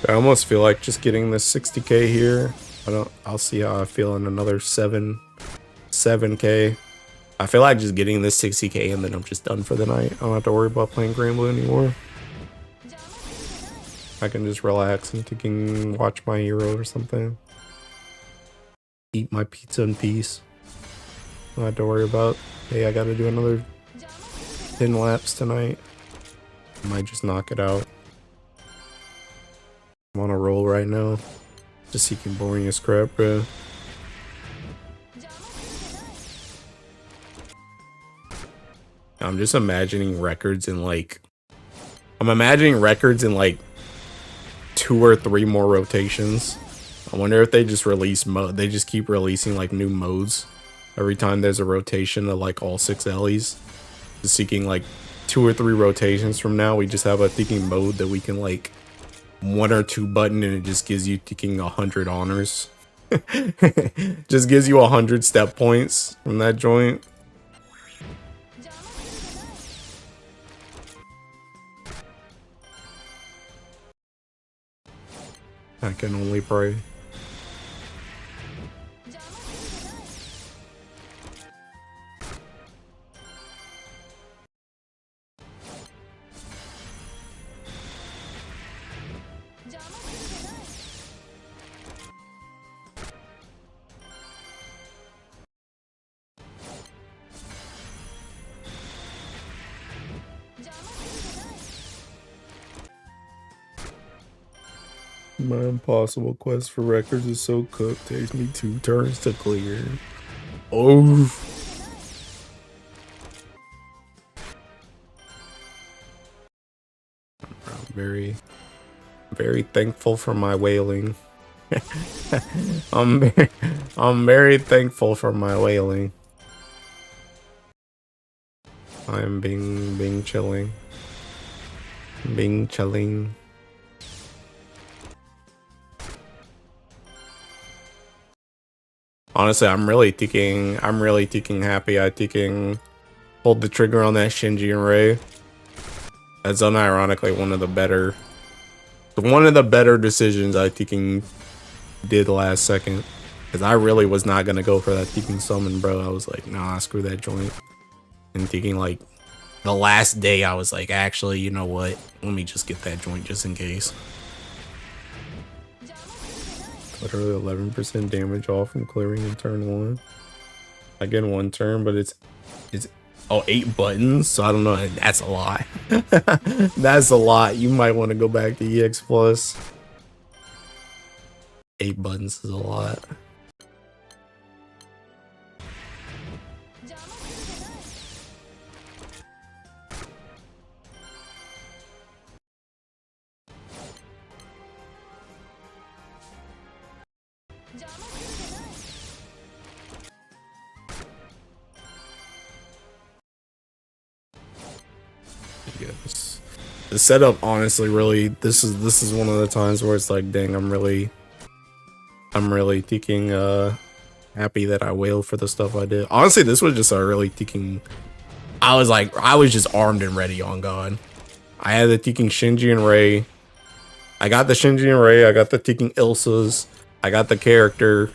I almost feel like just getting this 60k here. I'll see how I feel in another 7k. I feel like just getting this 60k and then I'm just done for the night. I don't have to worry about playing Grand Blue anymore. I can just relax and watch my hero or something. Eat my pizza in peace. don't have to worry about, hey, I gotta do another 10 laps tonight. I might just knock it out. I'm on a roll right now. Just seeking boring as crap, bro. I'm just imagining records in like... I'm imagining records in like 2 or 3 more rotations. I wonder if they just release they just keep releasing like new modes every time there's a rotation of like all 6 Ellies. Just seeking like 2 or 3 rotations from now, we just have a thinking mode that we can like 1 or 2 button and it just gives you thinking 100 honors. Just gives you 100 step points from that joint. I can only pray. My impossible quest for records is so cooked. Takes me 2 turns to clear. Oh. I'm very thankful for my whaling. I'm very thankful for my whaling. I am being chilling. Being chilling. Honestly, I'm really thinking happy. I thinking pulled the trigger on that Shinji and Rei. That's unironically one of the better decisions I thinking did last second. Cause I really was not gonna go for that thinking summon, bro. I was like, nah, screw that joint. And thinking like the last day I was like, actually, you know what? Let me just get that joint just in case. Literally 11% damage off from clearing in turn 1. I get 1 turn, but it's 8 buttons, so I don't know. That's a lot. That's a lot. You might want to go back to EX Plus. 8 buttons is a lot. Yes. The setup, honestly, really, this is one of the times where it's like, dang, I'm really thinking happy that I wailed for the stuff I did. Honestly, this was just a really thinking. I was just armed and ready on God. I had the thinking Shinji and Rei. I got the Shinji and Rei. I got the thinking Ilsa's. I got the character.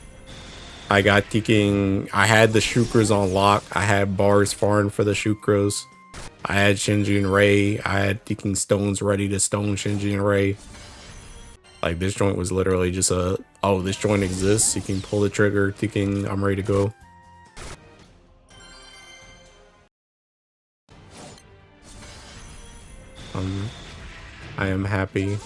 I got thinking. I had the Shukras on lock. I had bars farmed for the Shukras. I had Shinji and Rei. I had thinking stones ready to stone Shinji and Rei. Like, this joint was literally just a, oh, this joint exists. You can pull the trigger, thinking I'm ready to go. I am happy.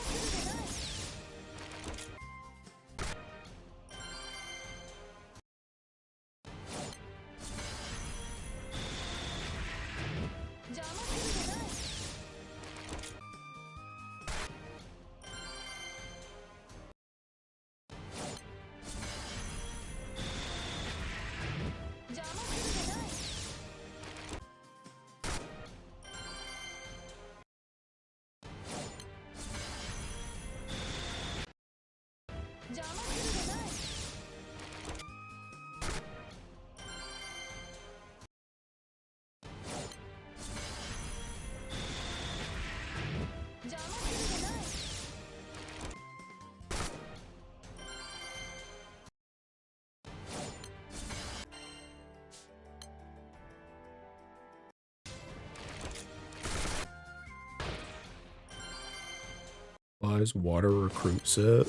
Wise water recruit set.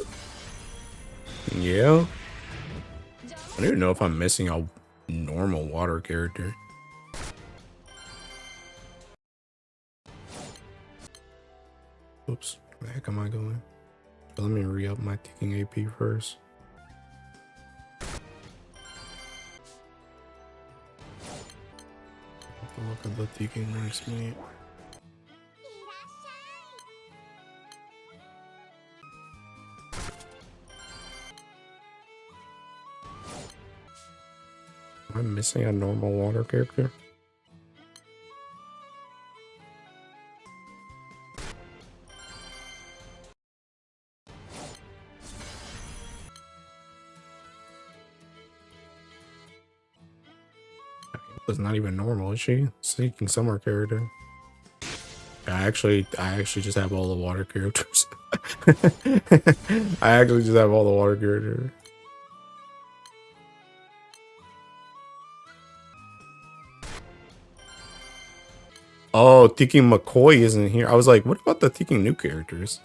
Yeah. I don't even know if I'm missing a Normal water character. Oops, where the heck am I going? Let me re-up my ticking AP first. Look at the ticking ranks, mate. Am I missing a normal water character? It's not even normal, is she? Seeking summer character. I actually just have all the water characters. I actually just have all the water characters. Oh, Tiki McCoy isn't here. I was like, what about the Tiki new characters?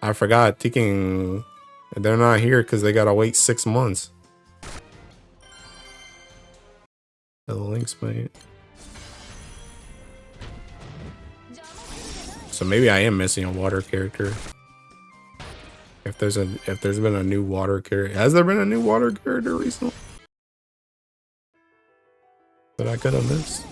I forgot Tiki. They're not here because they gotta wait 6 months. The links, mate. So maybe I am missing a water character. If there's been a new water character, has there been a new water character recently that I could have missed?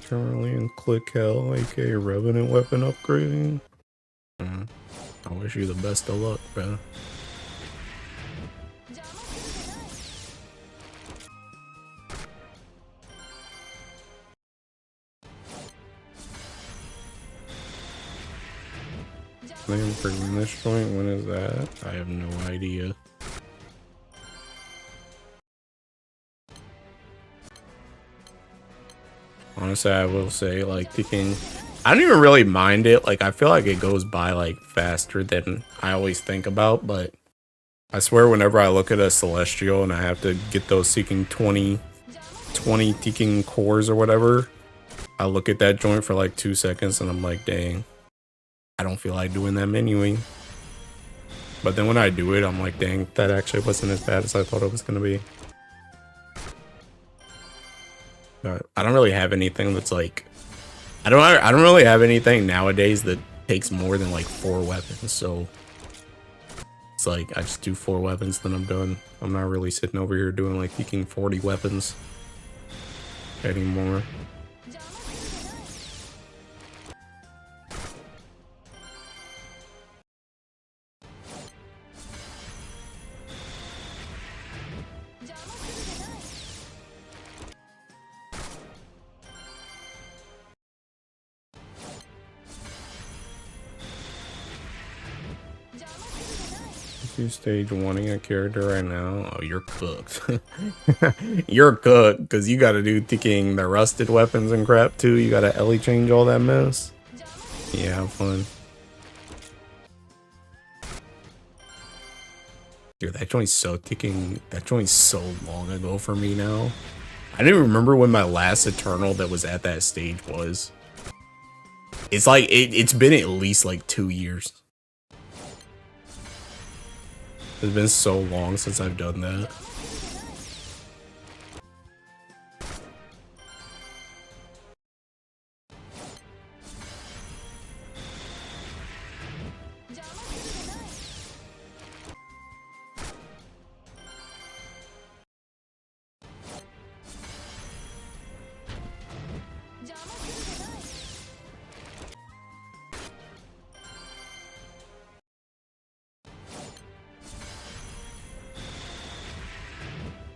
Currently in Click Hell, aka Revenant weapon upgrading. I wish you the best of luck, bro. Name for this joint, when is that? I have no idea. honestly, I will say, like, ticking, I don't even really mind it. Like, I feel like it goes by, like, faster than I always think about, but I swear whenever I look at a Celestial and I have to get those seeking 20 ticking cores or whatever, I look at that joint for like 2 seconds and I'm like, dang, I don't feel like doing that anyway. But then when I do it, I'm like, dang, that actually wasn't as bad as I thought it was gonna be. But I don't really have anything that's like, I don't really have anything nowadays that takes more than like 4 weapons. So it's like I just do 4 weapons, then I'm done. I'm not really sitting over here doing like peeking 40 weapons anymore. If you stage wanting a character right now, oh, you're cooked. You're cooked because you got to do ticking the rusted weapons and crap too. You got to Ellie change all that mess. Yeah, have fun. Dude, that joint's so ticking. That joint's so long ago for me now. I didn't remember when my last Eternal that was at that stage was. It's like it's been at least like 2 years. It's been so long since I've done that.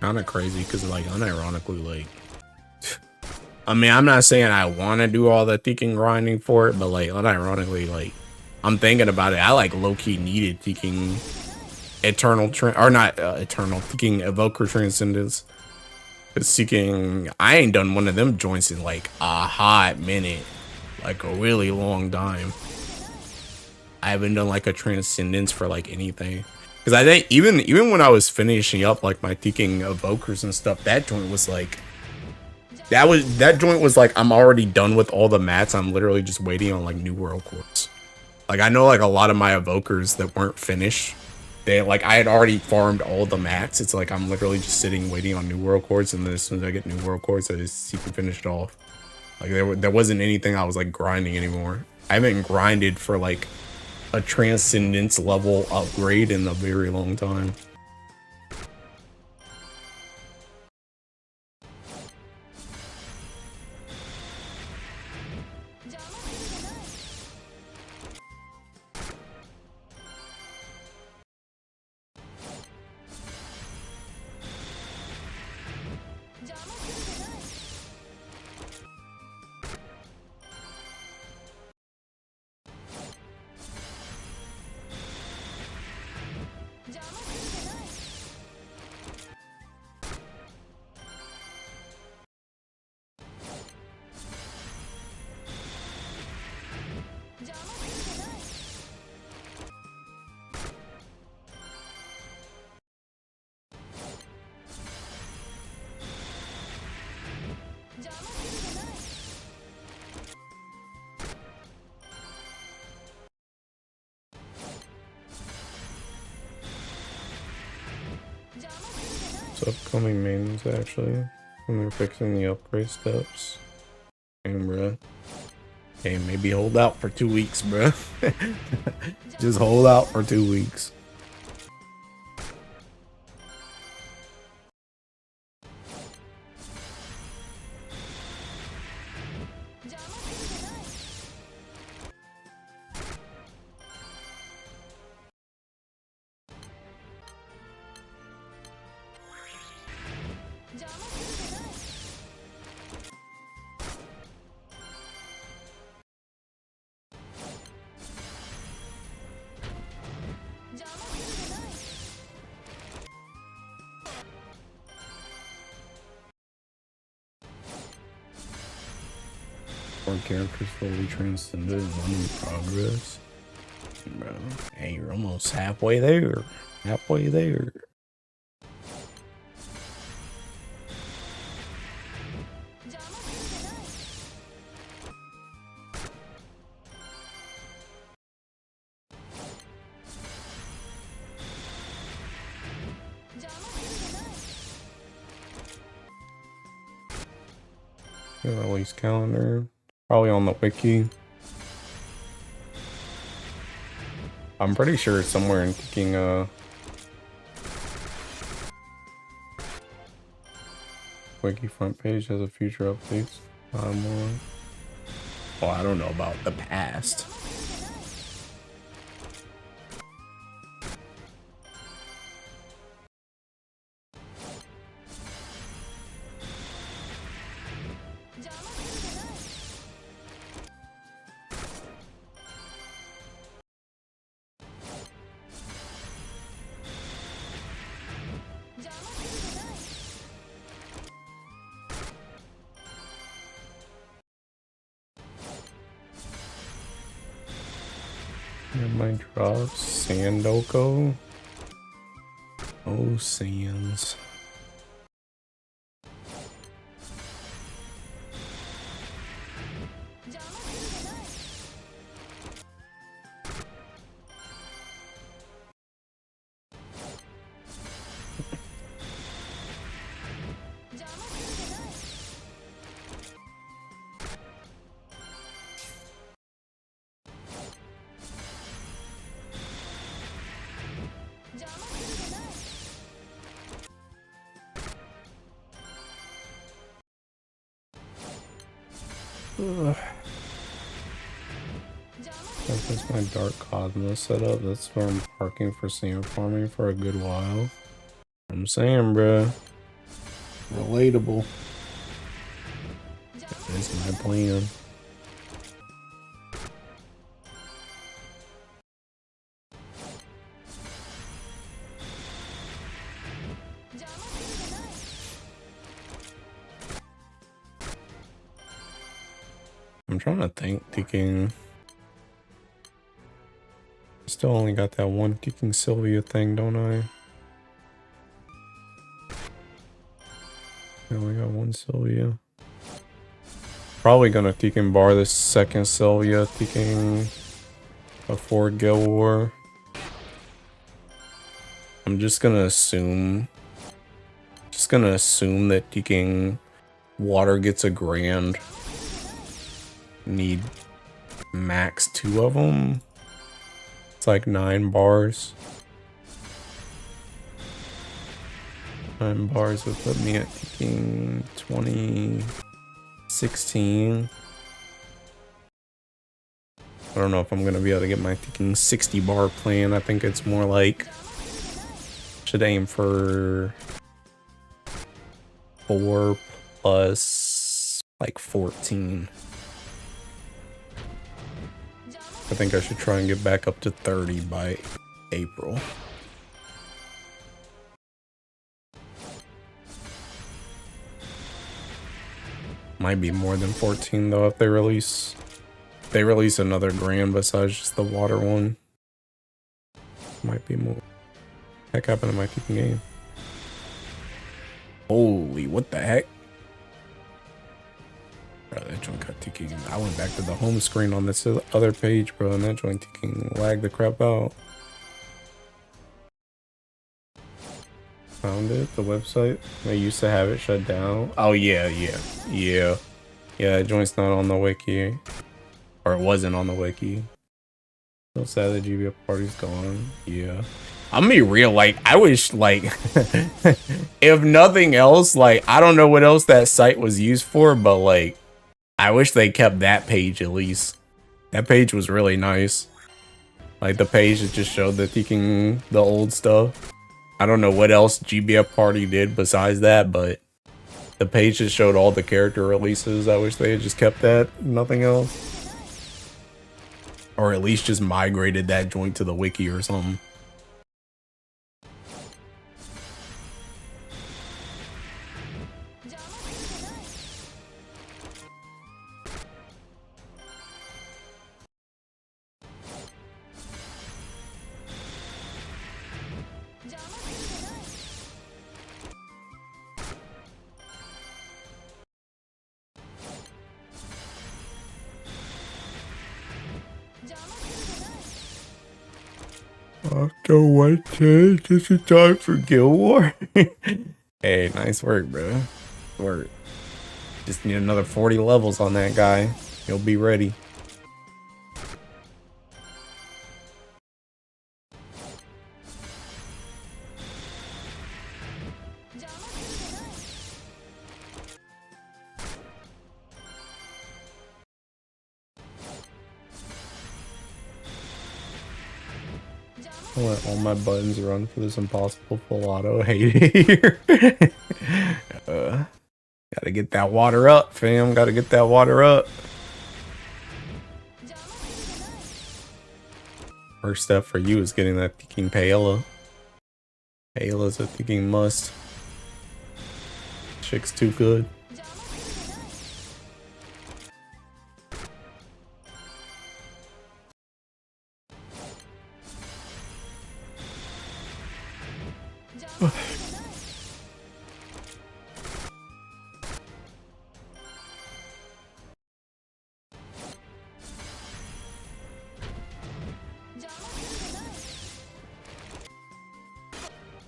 Kind of crazy because, like, unironically, like, I mean, I'm not saying I want to do all the thinking grinding for it, but like, unironically, like, I'm thinking about it. I like low key needed thinking eternal or not eternal thinking evoker transcendence. But seeking, I ain't done one of them joints in like a hot minute, like a really long time. I haven't done like a transcendence for like anything. Because I think even when I was finishing up like my thinking evokers and stuff, that joint was like that joint was like I'm already done with all the mats. I'm literally just waiting on like new world cores. Like I know like a lot of my evokers that weren't finished, they like I had already farmed all the mats. It's like I'm literally just sitting waiting on new world cores, and then as soon as I get new world cores, I just seek and finish it off. Like there wasn't anything I was like grinding anymore. I haven't grinded for like a transcendence level upgrade in a very long time. It's upcoming mains actually. When they're fixing the upgrade steps. And bruh. Hey, maybe hold out for 2 weeks, bruh. Just hold out for 2 weeks. 4 characters fully transcended, 1 in progress. Bro, hey, you're almost halfway there. Halfway there. Release calendar. Probably on the wiki. I'm pretty sure it's somewhere in kicking wiki front page has a future updates. Well, I don't know about the past. My drops, Sandoko. Oh, Sands. That's my Dark Cosmos setup. That's where I'm parking for sand farming for a good while. I'm saying, bruh. Relatable. That's my plan. I'm trying to think, thinking. Still only got that one kicking Sylvia thing, don't I? I only got one Sylvia. Probably gonna kicking bar the second Sylvia, kicking before Guild War. I'm just gonna assume that kicking water gets a grand. Need max 2 of them. It's like 9 bars. 9 bars would put me at kicking 2016. I don't know if I'm gonna be able to get my kicking 60 bar plan. I think it's more like should aim for 4 plus like 14. I think I should try and get back up to 30 by April. Might be more than 14 though if they release another grand besides just the water one. Might be more. Heck happened to my kicking game? Holy, what the heck? Bro, that joint got ticking. I went back to the home screen on this other page, bro, and that joint ticking lagged the crap out. Found it, the website. They used to have it shut down. Oh yeah, that joint's not on the wiki, or it wasn't on the wiki. So sad the GBF party's gone. Yeah, I'm gonna be real. Like, I wish, like, if nothing else, like, I don't know what else that site was used for, but like, I wish they kept that page at least. That page was really nice. Like, the page that just showed the old stuff. I don't know what else GBF Party did besides that, but the page just showed all the character releases. I wish they had just kept that, nothing else. Or at least just migrated that joint to the wiki or something. After one change, it's time for Guild War. Hey, nice work, bro. Work. Just need another 40 levels on that guy. He'll be ready. I'll let all my buttons run for this impossible full auto. Hate it here. Gotta get that water up, fam. Gotta get that water up. First step for you is getting that fucking paella. Paella's a fucking must. Chick's too good.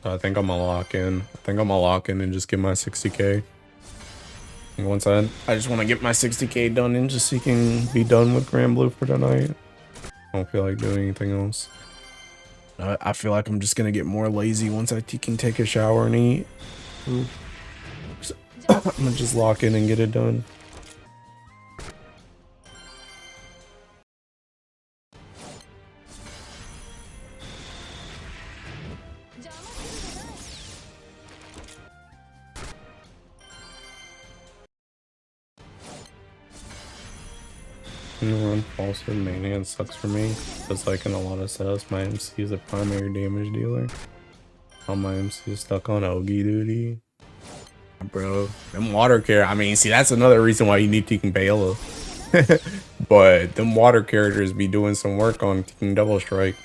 I think I'm gonna lock in. I think I'm gonna lock in and just get my 60k. And once I just want to get my 60k done and just so you can be done with Grand Blue for tonight. I don't feel like doing anything else. I feel like I'm just gonna get more lazy once I can take a shower and eat. So, I'm gonna just lock in and get it done. Run Falsehood Mania sucks for me. It's like in a lot of setups, my MC is a primary damage dealer. All my MC is stuck on Ogi duty. Bro, them water care. I mean, see, that's another reason why you need Tekken Paella. But them water characters be doing some work on Tekken Double Strike.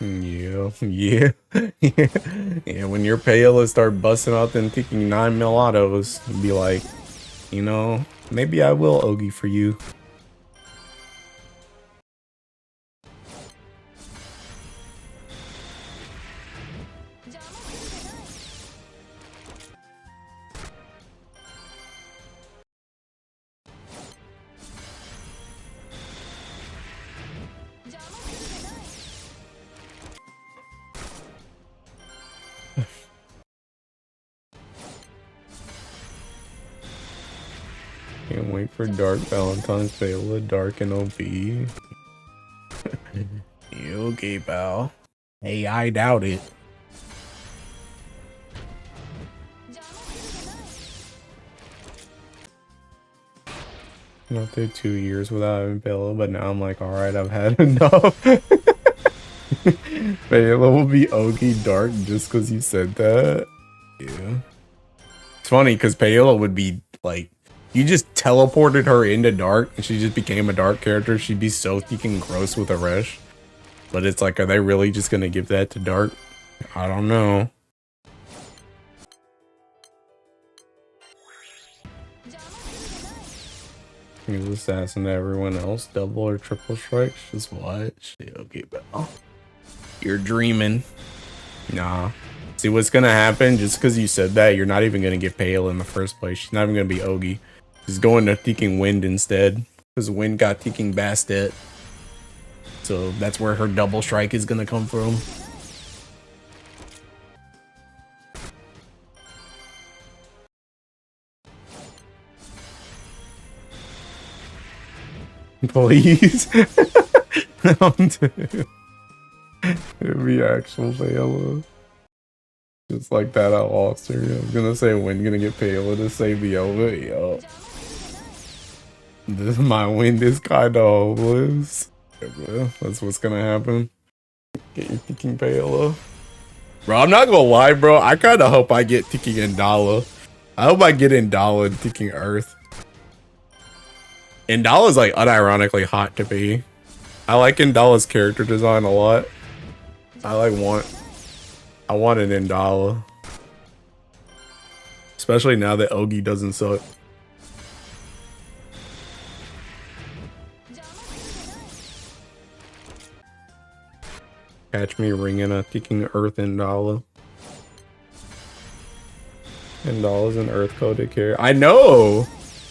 Yeah, yeah, yeah. When your Paella start busting out them kicking 9 mil autos, you'd be like, you know, maybe I will Ogi for you. Can't wait for Dark Valentine's Paella, Dark and OB. You okay, pal? Hey, I doubt it. I went through 2 years without having Paella, but now I'm like, alright, I've had enough. Paella will be Ogi Dark just because you said that. Yeah. It's funny because Paella would be like, you just teleported her into Dark and she just became a Dark character. She'd be so freaking gross with a Resh. But it's like, are they really just gonna give that to Dark? I don't know. He's assassin to everyone else. Double or triple strikes? Just watch. Yeah, okay, pal. You're dreaming. Nah. See what's gonna happen? Just because you said that, you're not even gonna get Paella in the first place. She's not even gonna be Ogi. She's going to Teking Wind instead. Because Wind got Teking Bastet. So that's where her double strike is gonna come from. Please. It'd be actual Paella. Just like that, I lost her. I was gonna say Wind gonna get Paella to save the Elva. Yo. My Wind is kinda hopeless. Yeah, that's what's gonna happen. Get your Teking Paella. Bro, I'm not gonna lie, bro. I kinda hope I get Teking Indala. I hope I get Indala and Teking Earth. Indala's like unironically hot to be. I like Indala's character design a lot. I want an Indala. especially now that Ogi doesn't suck. Catch me ringing a kicking Earth Indala. Indala's an Earth coded character. I know.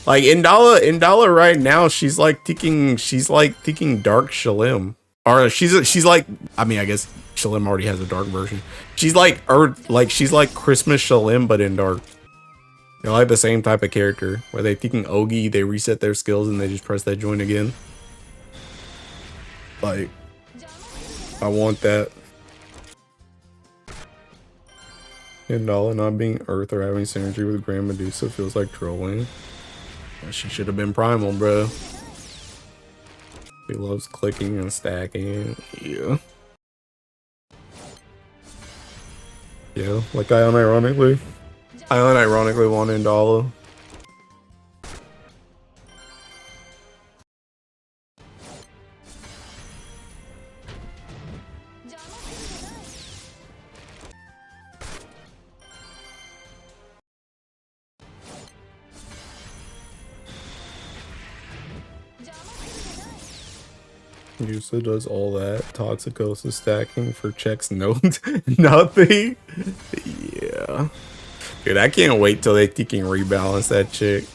Like Indala right now, she's like taking Dark Shalim. Or she's like, I mean, I guess Shalim already has a dark version. She's like she's like Christmas Shalim, but in dark. They're like the same type of character where they taking Ogi, they reset their skills and they just press that joint again. Like, I want that. Indala not being Earth or having synergy with Grand Medusa feels like trolling. She should have been primal, bro. He loves clicking and stacking. Yeah. Yeah, like I unironically want Indala. Medusa does all that. Toxicosis stacking for checks notes. Nothing. Yeah. Dude, I can't wait till they can rebalance that chick.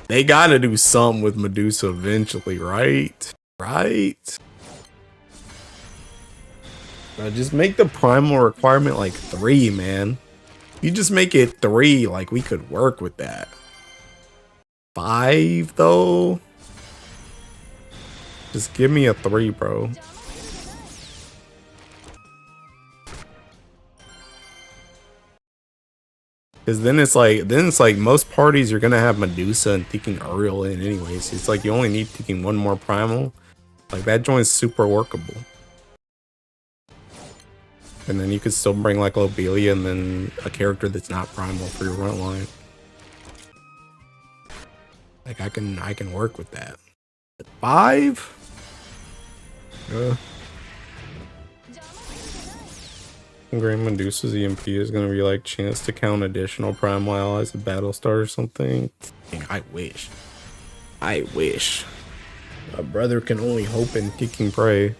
They gotta do something with Medusa eventually, right? Right? Just make the primal requirement like 3, man. You just make it 3, like we could work with that. 5 though? Just give me a 3, bro. Because then it's like most parties are gonna have Medusa and taking Uriel in anyways. It's like you only need taking 1 more primal. Like that joint's super workable. And then you could still bring like Lobelia and then a character that's not primal for your front line. Like I can work with that. But 5? Grand Medusa's EMP is gonna be like chance to count additional primal allies at Battlestar or something. Dang, I wish. I wish. A brother can only hope in kicking prey.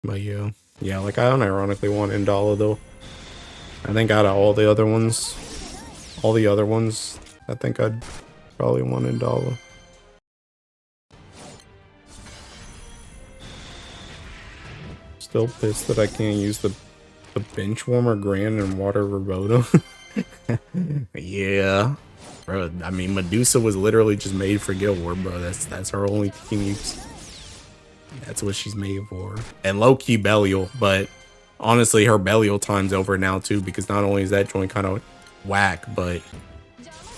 But yeah, like I unironically want Indala though. I think out of all the other ones, I think I'd probably want Indala. Still pissed that I can't use the bench warmer Grand and water Verboten. Yeah, bro. I mean, Medusa was literally just made for Guild War, bro. That's her only team use. That's what she's made for. And low-key Belial, but honestly, her Belial time's over now too, because not only is that joint kind of whack, but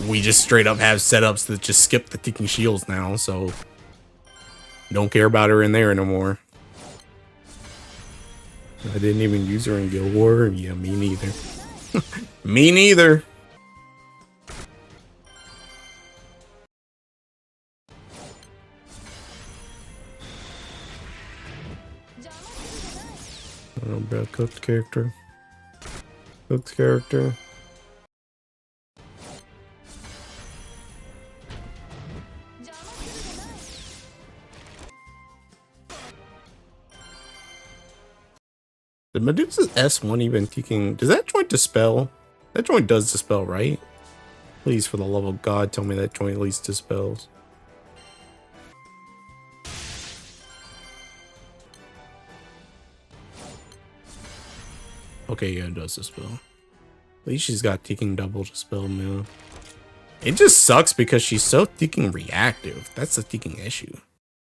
we just straight up have setups that just skip the ticking shields now, so don't care about her in there anymore. I didn't even use her in Guild War. Yeah, me neither. Me neither. I don't know about Cooked character. Cooked character. Did Medusa's S1 even kicking? Does that joint dispel? That joint does dispel, right? Please, for the love of God, tell me that joint at least dispels. Okay, yeah, it does dispel. At least she's got ticking double dispel now. It just sucks because she's so ticking reactive. That's the ticking issue.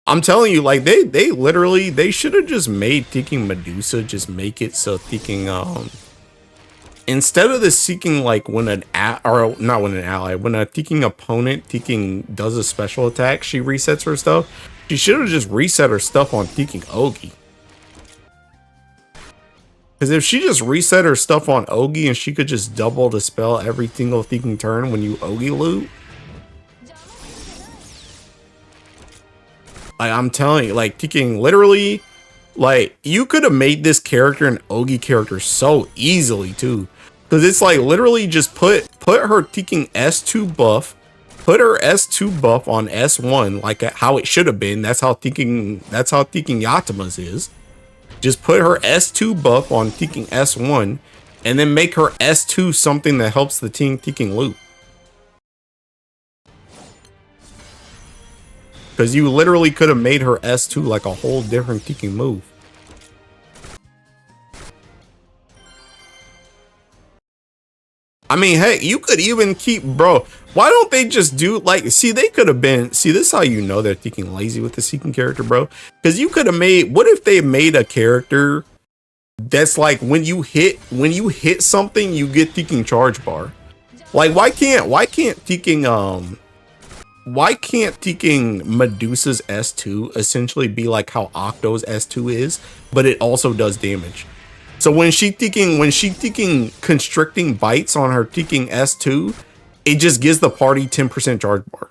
I'm telling you, like they literally they should have just made ticking Medusa just make it so ticking instead of the seeking like when an when a ticking opponent ticking does a special attack, she resets her stuff. She should have just reset her stuff on ticking Ogi. Because if she just reset her stuff on Ogi and she could just double the spell every single thinking turn when you Ogi loop. I'm telling you, like, thinking literally, like, you could have made this character an Ogi character so easily too. Because it's like literally just put her thinking S2 buff, put her S2 buff on S1, like how it should have been. That's how thinking Yatima's is. Just put her S2 buff on thinking S1, and then make her S2 something that helps the team thinking loop. Because you literally could have made her S2 like a whole different thinking move. I mean, hey, you could even keep, bro. Why don't they just do like, see, they could have been, see, this is how you know they're thinking lazy with the seeking character, bro. Because you could have made, what if they made a character that's like when you hit something, you get thinking charge bar. Like, why can't thinking Medusa's S2 essentially be like how Octo's S2 is, but it also does damage? So when she thinking constricting bites on her thinking S2, it just gives the party 10% charge bar.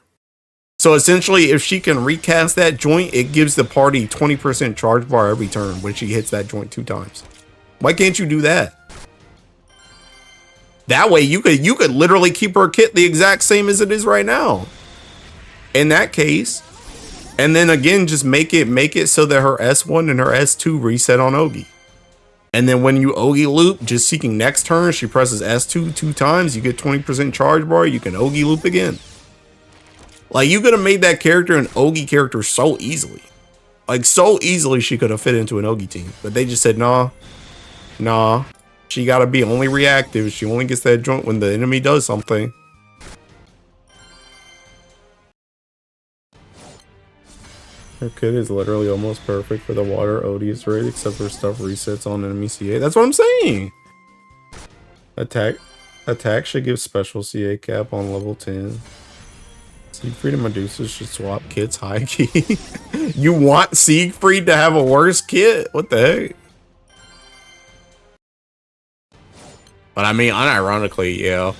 So essentially, if she can recast that joint, it gives the party 20% charge bar every turn when she hits that joint 2 times. Why can't you do that? That way you could literally keep her kit the exact same as it is right now. In that case, and then again, just make it so that her S1 and her S2 reset on Ogi. And then when you Ogi loop, just seeking next turn, she presses S2 2 times, you get 20% charge bar, you can Ogi loop again. Like, you could have made that character an Ogi character so easily. Like, so easily she could have fit into an Ogi team. But they just said, nah, she gotta be only reactive. She only gets that joint when the enemy does something. Her kit is literally almost perfect for the water ODS raid, except for stuff resets on enemy CA. That's what I'm saying. Attack should give special CA cap on level 10. Siegfried and Medusa should swap kits high key. You want Siegfried to have a worse kit? What the heck? But I mean, unironically, yeah.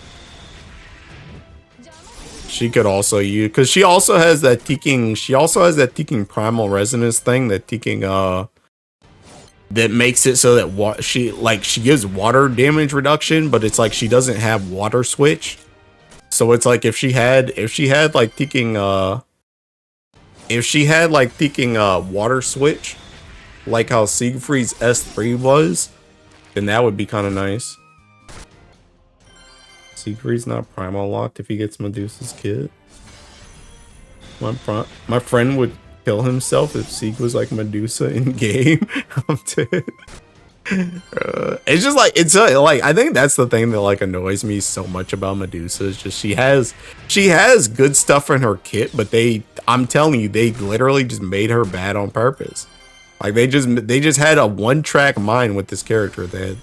She could also use, because she also has that thinking primal resonance thing, that thinking that makes it so that she gives water damage reduction, but it's like she doesn't have water switch. So it's like if she had like thinking water switch, like how Siegfried's S3 was, then that would be kind of nice. Siegfried's not primal locked if he gets Medusa's kit. My friend would kill himself if Sieg was like Medusa in game. I'm dead. It's just like, it's like, I think that's the thing that like annoys me so much about Medusa, is just she has good stuff in her kit, but I'm telling you, they literally just made her bad on purpose. Like they just had a one-track mind with this character. The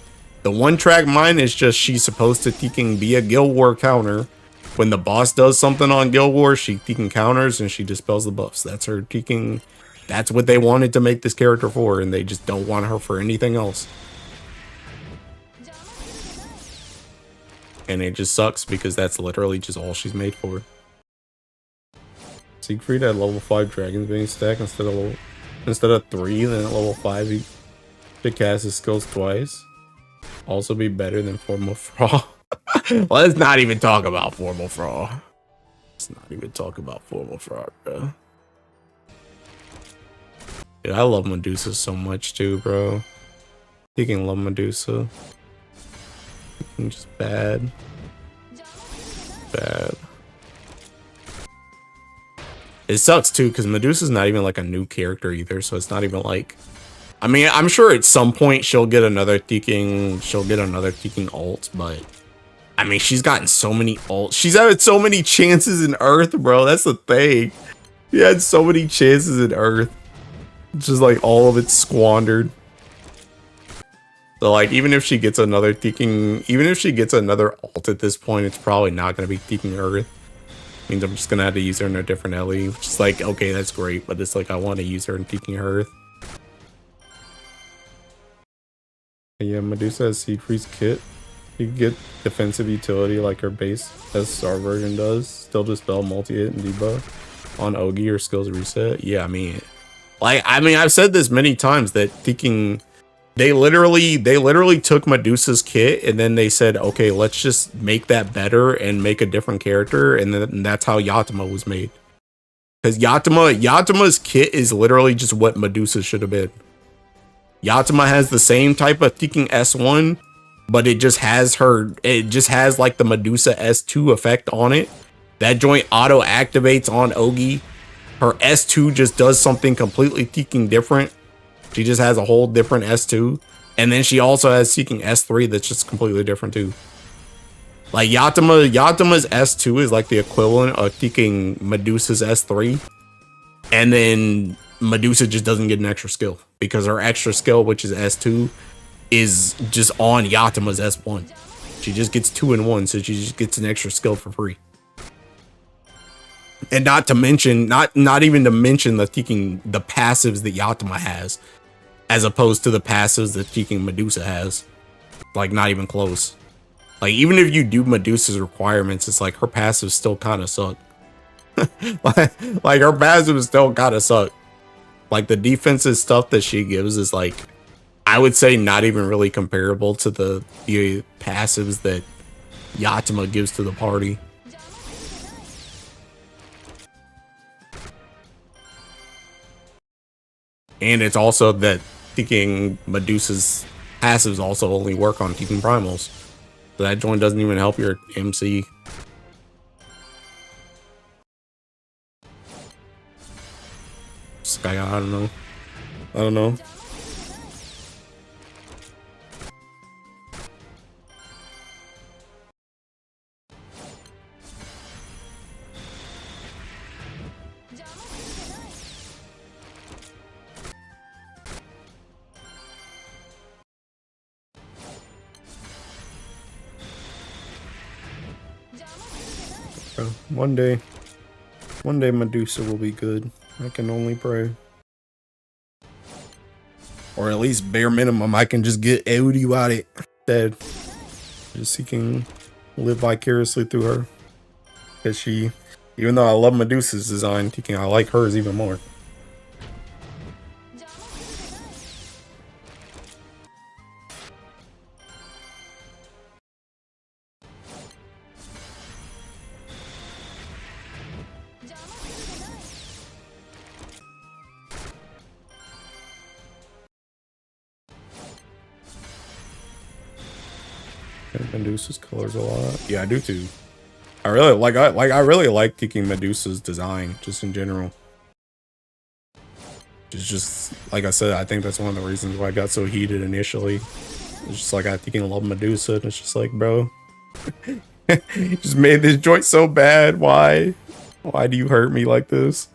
one-track mind is just she's supposed to be a Guild War counter. When the boss does something on Guild War, she counters and she dispels the buffs. That's her teeking. That's what they wanted to make this character for, and they just don't want her for anything else. And it just sucks because that's literally just all she's made for. Siegfried had level 5 Dragon's Bane stack instead of 3, then at level 5 he should cast his skills twice. Also be better than Formal Fraud. Let's not even talk about Formal Fraud. Bro. Dude, I love Medusa so much too, bro. You can love Medusa. Just bad. It sucks too, because Medusa's not even like a new character either, so it's not even like, I mean, I'm sure at some point she'll get another thinking ult, but I mean, she's gotten so many ults. She's had so many chances in Earth, bro. That's the thing. She had so many chances in Earth. It's just like all of it squandered. So like, even if she gets another ult at this point, it's probably not going to be thinking Earth. Means I'm just going to have to use her in a different Ellie, which is like, okay, that's great, but it's like, I want to use her in thinking Earth. Yeah, Medusa has Seed Freeze Kit. You can get defensive utility like her base SR version does. Still dispel, multi-hit, and debuff on Ogi or skills reset. Yeah, I mean, I've said this many times that thinking they literally took Medusa's kit and then they said, okay, let's just make that better and make a different character, and then that's how Yatima was made. Because Yatima's kit is literally just what Medusa should have been. Yatima has the same type of thinking S1, but it just has like the Medusa S2 effect on it. That joint auto activates on Ogi. Her S2 just does something completely thinking different. She just has a whole different S2. And then she also has Seeking S3 that's just completely different too. Like Yatima's S2 is like the equivalent of Seeking Medusa's S3. And then Medusa just doesn't get an extra skill because her extra skill, which is S2, is just on Yatima's S1. She just gets 2 in 1, so she just gets an extra skill for free. And not to mention, not even to mention the passives that Yatima has, as opposed to the passives that Medusa has. Like, not even close. Like, even if you do Medusa's requirements, it's like her passives still kind of suck. like her passives still kind of suck. Like, the defensive stuff that she gives is like, I would say not even really comparable to the passives that Yatima gives to the party. And it's also that thinking Medusa's passives also only work on keeping primals. So that joint doesn't even help your MC. Sky, I don't know. One day Medusa will be good. I can only pray. Or at least bare minimum, I can just get Eudi out it dead. Just he can live vicariously through her. Because she, even though I love Medusa's design, I like hers even more. Medusa's colors a lot. Yeah, I do too. I really like taking Medusa's design just in general. It's just like I said, I think that's one of the reasons why I got so heated initially. It's just like I love Medusa, and it's just like, bro, you just made this joint so bad. Why do you hurt me like this?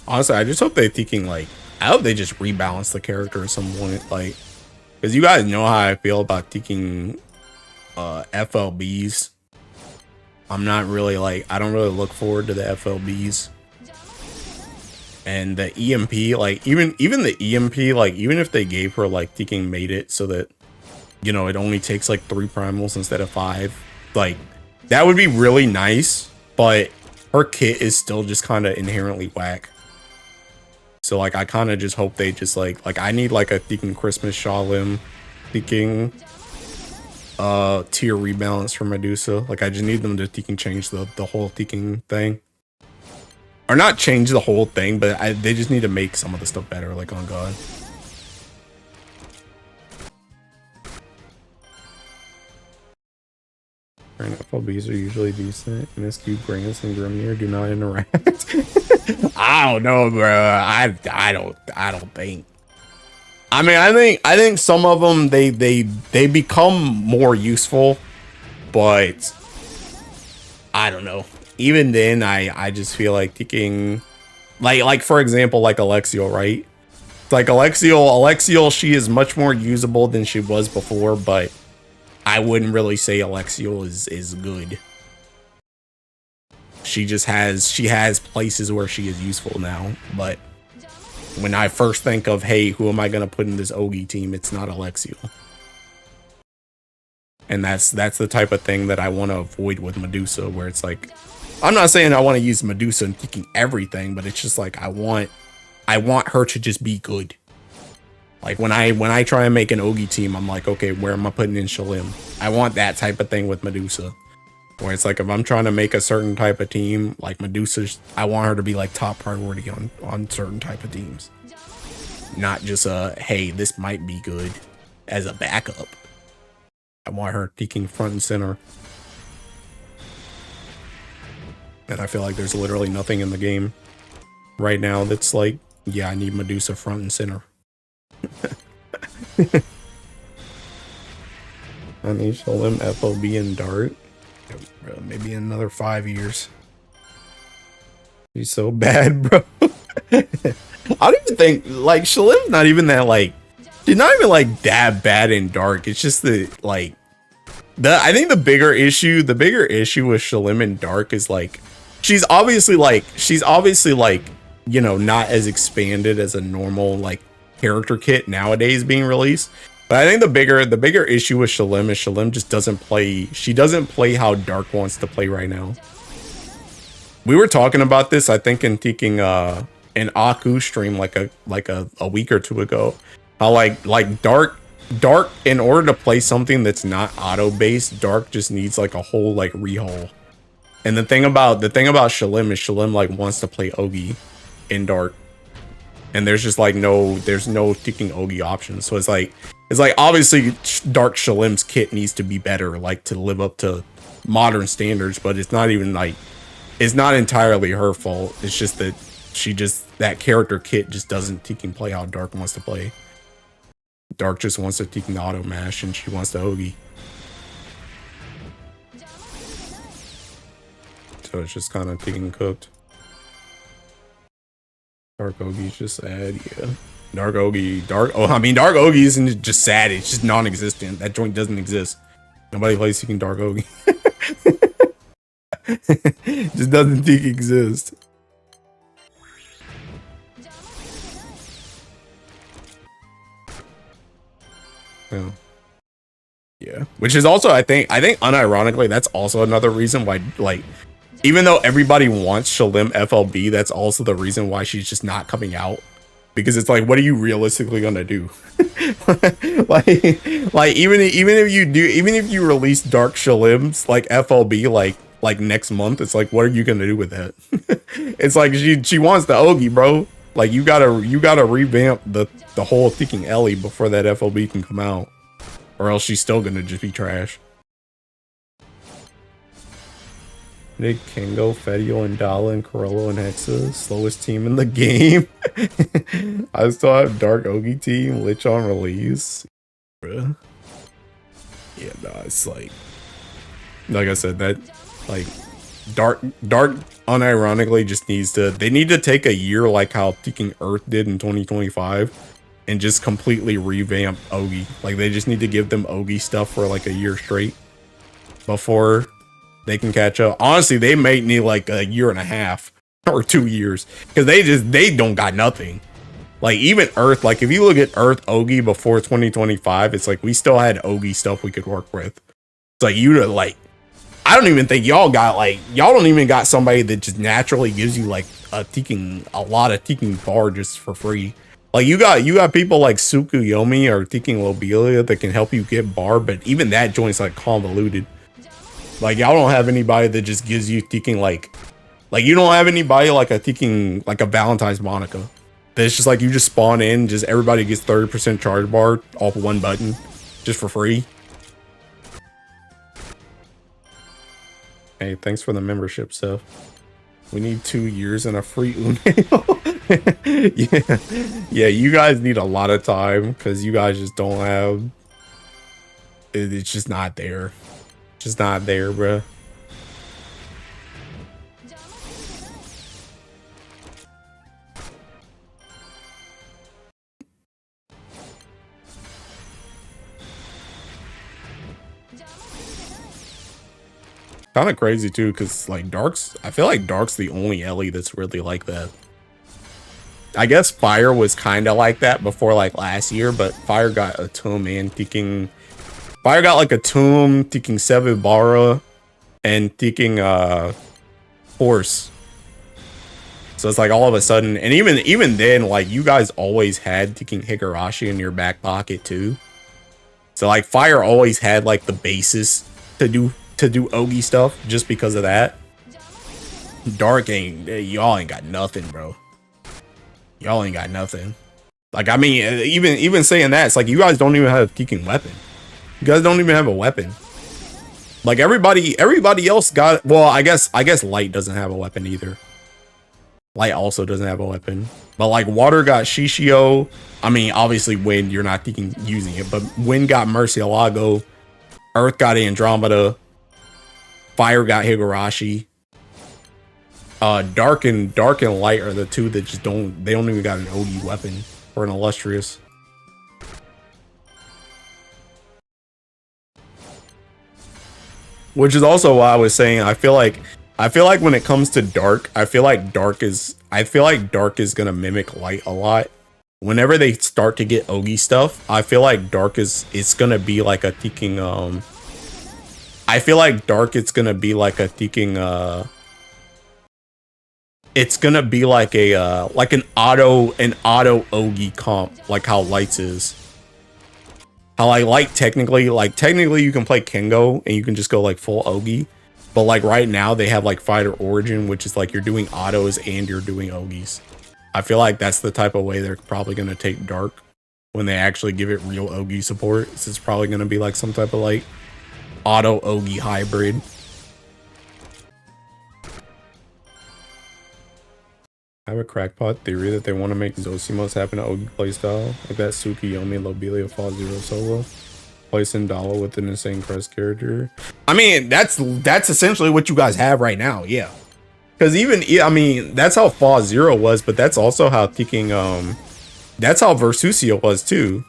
Honestly, I just hope they I hope they just rebalance the character at some point, like, because you guys know how I feel about taking FLBs. I'm not really I don't really look forward to the FLBs. And the EMP, even the EMP, even if they gave her taking made it so that, you know, it only takes 3 primals instead of 5, that would be really nice, but her kit is still just kind of inherently whack. So I kind of just hope they just I need a thinking Christmas Shalim thinking tier rebalance for Medusa. I just need them to thinking change the whole thinking thing. Or not change the whole thing, but they just need to make some of the stuff better, on God. FLBs are usually decent. MSQ Grants and Grimnir do not interact. I don't know, bro. I don't think. I mean, I think some of them they become more useful, but I don't know. Even then, I just feel like taking like for example, like Alexiel, right? Like Alexiel, she is much more usable than she was before, but I wouldn't really say Alexiel is good. She has places where she is useful now, but when I first think of, hey, who am I gonna put in this Ogi team, it's not Alexiel. And that's the type of thing that I want to avoid with Medusa, where it's like, I'm not saying I want to use Medusa and kicking everything, but it's just like I want her to just be good. Like when I try and make an Ogi team, I'm like, okay, where am I putting in Shalim? I want that type of thing with Medusa. Where it's like if I'm trying to make a certain type of team, like Medusa, I want her to be like top priority on certain type of teams. Not just hey, this might be good as a backup. I want her peeking front and center. And I feel like there's literally nothing in the game right now that's like, yeah, I need Medusa front and center. I need Shalim, FOB, and Dart. Maybe in another 5 years. She's so bad, bro. I don't even think, like, Shalim's not even that, like, she's not even, like, that bad in Dark. It's just the, like, I think the bigger issue with Shalim in Dark is, like, she's obviously, like, you know, not as expanded as a normal, like, character kit nowadays being released. But I think the bigger issue with Shalim is Shalim just doesn't play. She doesn't play how Dark wants to play right now. We were talking about this, I think, in taking an Aku stream like a week or two ago. How like Dark in order to play something that's not auto based, Dark just needs like a whole like rehaul. And the thing about Shalim is Shalim like wants to play Ogi in Dark. And there's just like there's no ticking Ogi options. So it's like obviously Dark Shalim's kit needs to be better, like to live up to modern standards, but it's not even like, it's not entirely her fault. It's just that that character kit just doesn't ticking play how Dark wants to play. Dark just wants to ticking auto mash and she wants to Ogi. So it's just kind of ticking cooked. Dark Ogi's just sad, yeah. Dark Ogi isn't just sad, it's just non-existent. That joint doesn't exist. Nobody plays seeking Dark Ogi. Just doesn't think exist. Yeah. Yeah. Which is also, I think unironically, that's also another reason why, like, even though everybody wants Shalim FLB, that's also the reason why she's just not coming out. Because it's like, what are you realistically gonna do? like even if you release Dark Shalim's like FLB like next month, it's like, what are you gonna do with that? It's like she wants the Ogi, bro. Like you gotta revamp the whole ticking Ellie before that FLB can come out, or else she's still gonna just be trash. Nick, Kengo, Fetio, and Dala, and Corello, and Hexa. Slowest team in the game. I still have Dark Ogi team. Lich on release. Bruh. Yeah, nah, it's like I said, that, like, Dark unironically just needs to, they need to take a year like how Teking Earth did in 2025 and just completely revamp Ogi. Like, they just need to give them Ogi stuff for like a year straight before they can catch up. Honestly, they may need like a year and a half or 2 years because they don't got nothing. Like even Earth, like if you look at Earth Ogi before 2025, it's like we still had Ogi stuff we could work with. It's like I don't even think y'all don't even got somebody that just naturally gives you like a lot of Teking bar just for free. Like you got people like Tsukuyomi or Teking Lobelia that can help you get bar, but even that joint's like convoluted. Like y'all don't have anybody that just gives you Teking like you don't have anybody like a Teking like a Valentine's Monica. It's just like you just spawn in, just everybody gets 30% charge bar off one button just for free. Hey, thanks for the membership, Seth. We need 2 years and a free Uneo. Yeah, you guys need a lot of time because you guys just don't have. It's just not there. Just not there, bruh. Kind of crazy too, because like I feel like Dark's the only Ellie that's really like that. I guess Fire was kind of like that before like last year, but Fire got a tomb and taking. Fire got like a tomb, taking Sevibara, and taking Horse. So it's like all of a sudden, and even then, like you guys always had taking Higurashi in your back pocket too. So like Fire always had like the basis to do Ogi stuff just because of that. Dark ain't, y'all ain't got nothing, bro. Y'all ain't got nothing. Like I mean, even saying that, it's like you guys don't even have a kicking weapon. You guys don't even have a weapon. Like everybody else got. Well, I guess Light doesn't have a weapon either. Light also doesn't have a weapon. But like Water got Shishio. I mean, obviously Wind, you're not using it, but Wind got Murcielago. Earth got Andromeda. Fire got Higurashi. Dark and Light are the two that just don't even got an OG weapon or an Illustrious. Which is also why I was saying I feel like when it comes to Dark, I feel like Dark is gonna mimic Light a lot. Whenever they start to get Ogi stuff, I feel like Dark it's gonna be like a Teking I feel like Dark it's gonna be like a Teking it's gonna be like a like an auto Ogi comp, like how Lights is. How I like technically you can play Kengo and you can just go like full Ogi. But like right now they have like Fighter Origin, which is like you're doing autos and you're doing Ogis. I feel like that's the type of way they're probably gonna take Dark when they actually give it real Ogi support. It's probably gonna be like some type of like auto Ogi hybrid. I have a crackpot theory that they want to make Zosimos happen to Ogi playstyle, like that Tsukiyomi Lobelia Fall Zero solo. Place Indala with an insane crest character. I mean, that's essentially what you guys have right now, yeah. Because I mean, that's how Fall Zero was, but that's also how Teking, that's how Versusia was too.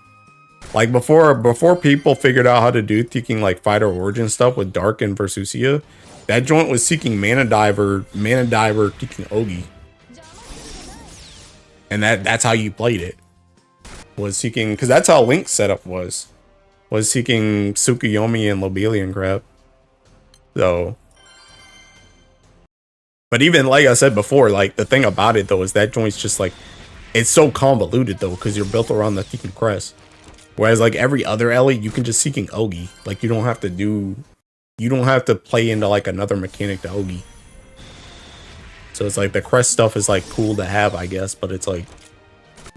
Like before people figured out how to do Teking like Fighter Origin stuff with Dark and Versusia, that joint was seeking Mana Diver Teking Ogi. And that's how you played it. Was seeking, because that's how Link's setup was seeking Tsukuyomi and Lobelian crap. So, but even like I said before, like the thing about it though is that joint's just like, it's so convoluted though because you're built around the Tekken crest. Whereas like every other Ellie, you can just seeking Ogi. Like you don't have to play into like another mechanic to Ogi. So it's like the crest stuff is like cool to have, I guess, but it's like,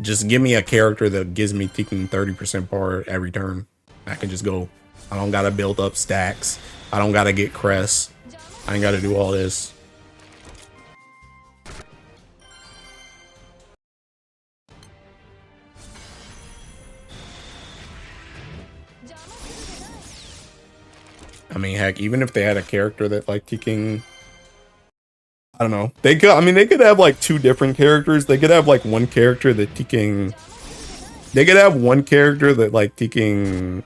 just give me a character that gives me taking 30% power every turn. I can just go. I don't gotta build up stacks. I don't gotta get crests. I ain't gotta do all this. I mean, heck, even if they had a character that like taking, I don't know. They could have like two different characters. They could have like one character that taking. They could have one character that like taking.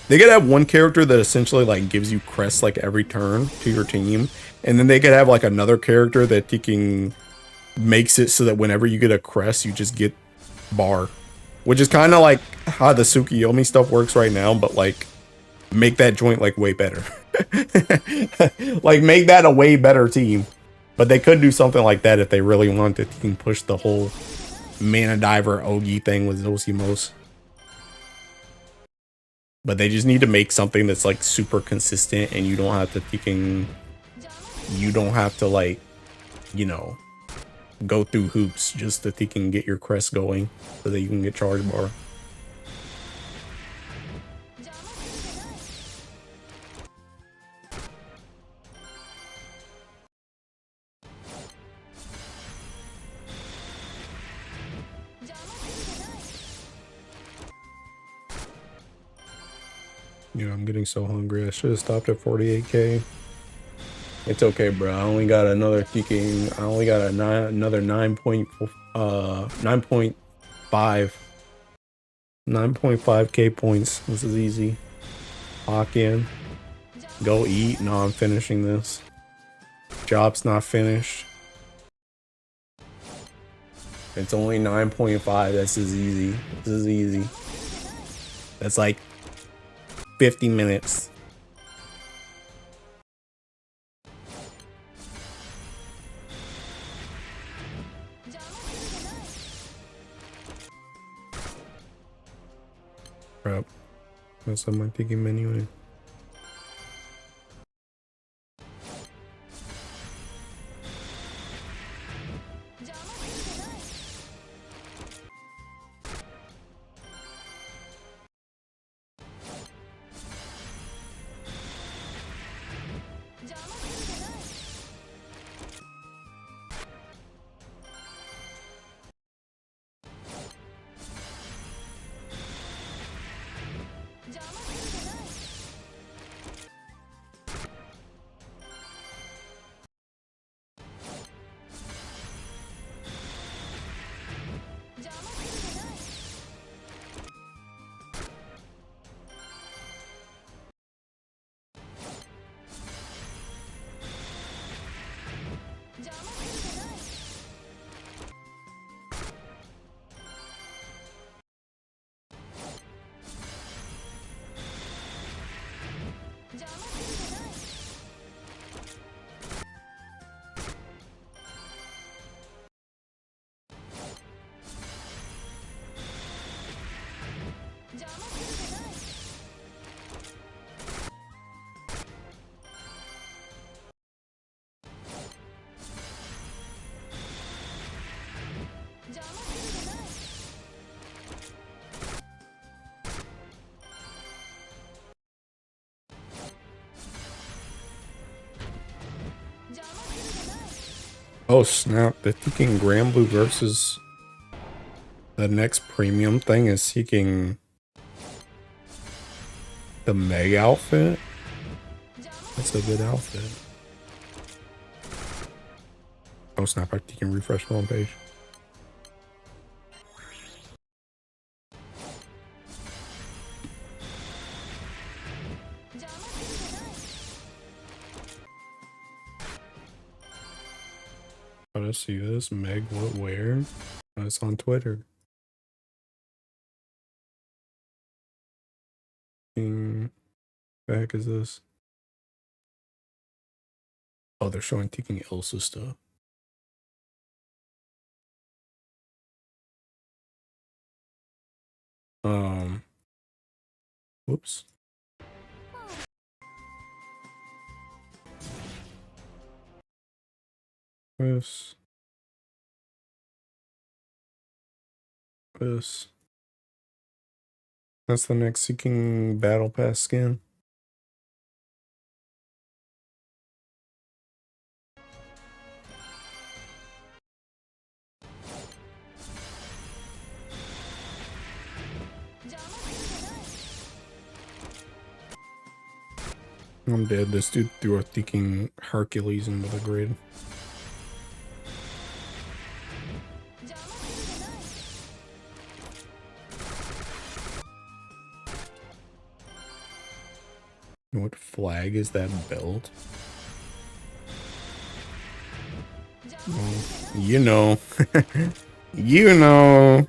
They could have one character that essentially like gives you crests like every turn to your team, and then they could have like another character that taking makes it so that whenever you get a crest, you just get bar, which is kind of like how the Tsukuyomi stuff works right now, but like make that joint like way better. Like make that a way better team. But they could do something like that if they really wanted to push the whole Mana Diver Ogi thing with Zosimos. But they just need to make something that's like super consistent and you don't have to like, you know, go through hoops just to get your crest going so that you can get charge bar. Yeah, I'm getting so hungry. I should have stopped at 48k. It's okay, bro. I only got another kicking. I only got another 9.5k points. This is easy. Lock in. Go eat. No, I'm finishing this. Job's not finished. It's only 9.5. This is easy. This is easy. That's like 50 minutes. Crap. That's on my piggy menu. Oh snap, the seeking Granblue versus the next premium thing is seeking the Meg outfit. That's a good outfit. Oh snap, I can refresh the wrong page. How to see this? Meg what where? Oh, it's on Twitter. The heck is this? Oh, they're showing taking Elsa stuff. Whoops. This. That's the next seeking battle pass skin. I'm dead. This dude threw a seeking Hercules into the grid. What flag is that belt? Oh, you know. You know.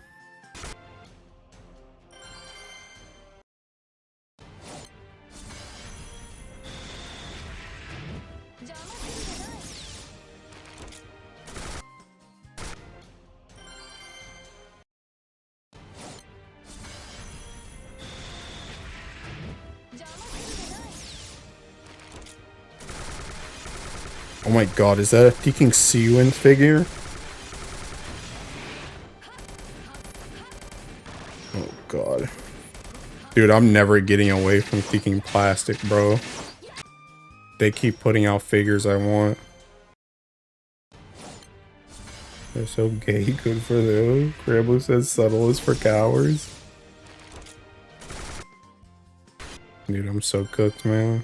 Oh my god, is that a freaking Seawind figure? Oh god. Dude, I'm never getting away from freaking plastic, bro. They keep putting out figures I want. They're so gay, good for them. Crambo says subtle is for cowards. Dude, I'm so cooked, man.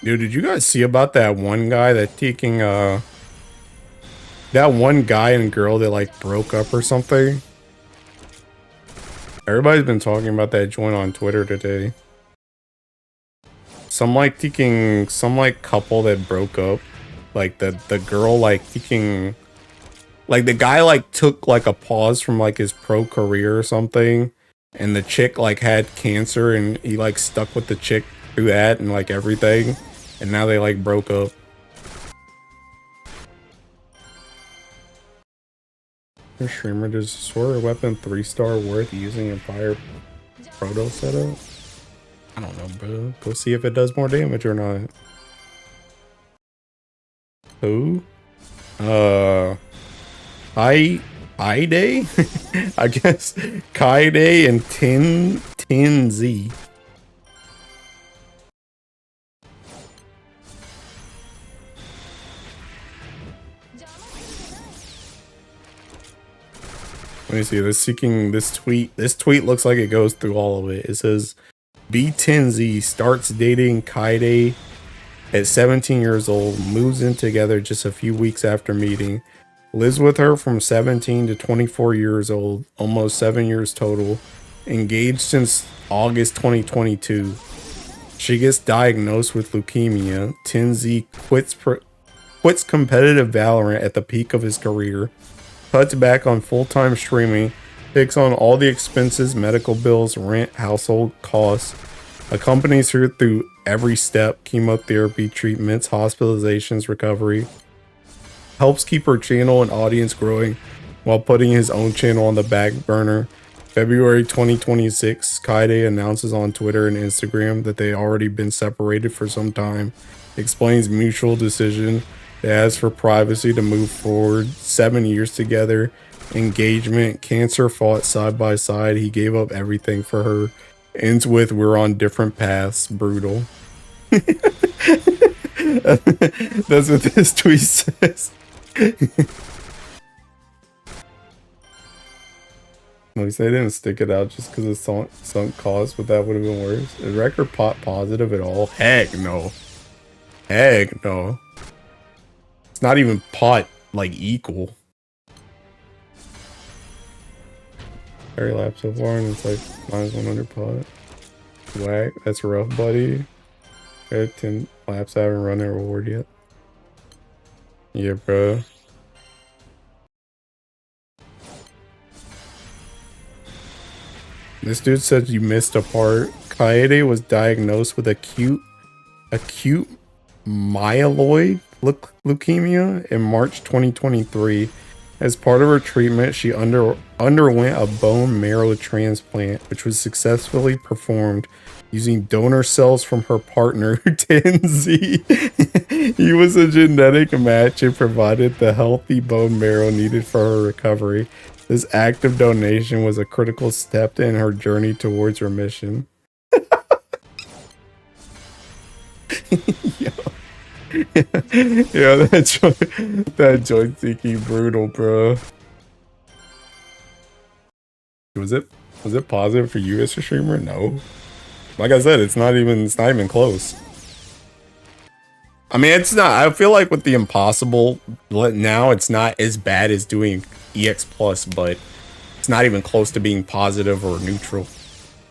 Dude, did you guys see about that one guy that taking that one guy and girl that like broke up or something? Everybody's been talking about that joint on Twitter today. Some like taking some like couple that broke up. Like the girl like taking like the guy like took like a pause from like his pro career or something, and the chick like had cancer and he like stuck with the chick through that and like everything, and now they like broke up. Your streamer, does sword weapon 3-star worth using a fire proto setup? I don't know, bro. Go see if it does more damage or not. Who? Ide? I guess Kaide and Tin-Z. Let me see. This tweet. This tweet looks like it goes through all of it. It says B10Z starts dating Kaide at 17 years old, moves in together just a few weeks after meeting, lives with her from 17 to 24 years old, almost 7 years total, engaged since August 2022. She gets diagnosed with leukemia. Tenzi quits competitive Valorant at the peak of his career, cuts back on full-time streaming, takes on all the expenses, medical bills, rent, household costs, accompanies her through every step, chemotherapy, treatments, hospitalizations, recovery, helps keep her channel and audience growing while putting his own channel on the back burner. February 2026, Kaide announces on Twitter and Instagram that they already been separated for some time, explains mutual decision, they ask for privacy to move forward, 7 years together, engagement, cancer fought side by side, he gave up everything for her, ends with we're on different paths, brutal. That's what this tweet says. At least they didn't stick it out just because of sunk cost, but that would have been worse. Is record pot positive at all? Heck no. Heck no. It's not even pot like equal. Every lap so far and it's like -100 pot. Whack, that's rough, buddy. Okay, 10 laps, I haven't run that reward yet. Yeah, bro. This dude said you missed a part. Kaede was diagnosed with acute myeloid leukemia in March 2023. As part of her treatment, she underwent a bone marrow transplant, which was successfully performed using donor cells from her partner, Tenzi. He was a genetic match and provided the healthy bone marrow needed for her recovery. This act of donation was a critical step in her journey towards remission. Yo. Yeah, that joint seeking brutal, bro. Was it positive for you as a streamer? No. Like I said, it's not even close. I mean, it's not. I feel like with the impossible now, it's not as bad as doing EX plus, but it's not even close to being positive or neutral.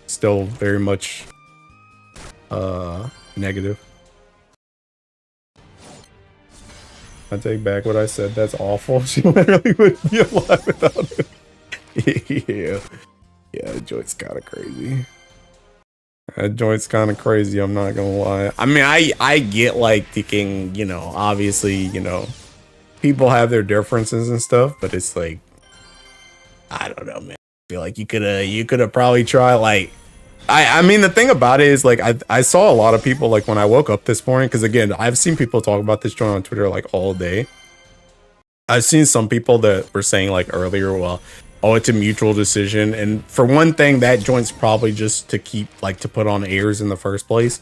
Still very much negative. I take back what I said. That's awful. She literally wouldn't be alive without it. Yeah, that joint's kind of crazy. That joint's kind of crazy, I'm not gonna lie. I mean, I get like thinking, you know, obviously, you know, people have their differences and stuff, but it's like, I don't know, man. Feel like you could have probably tried like I mean the thing about it is like I saw a lot of people like when I woke up this morning, because again I've seen people talk about this joint on Twitter like all day. I've seen some people that were saying like earlier, well, oh, it's a mutual decision, and for one thing that joint's probably just to keep like to put on airs in the first place.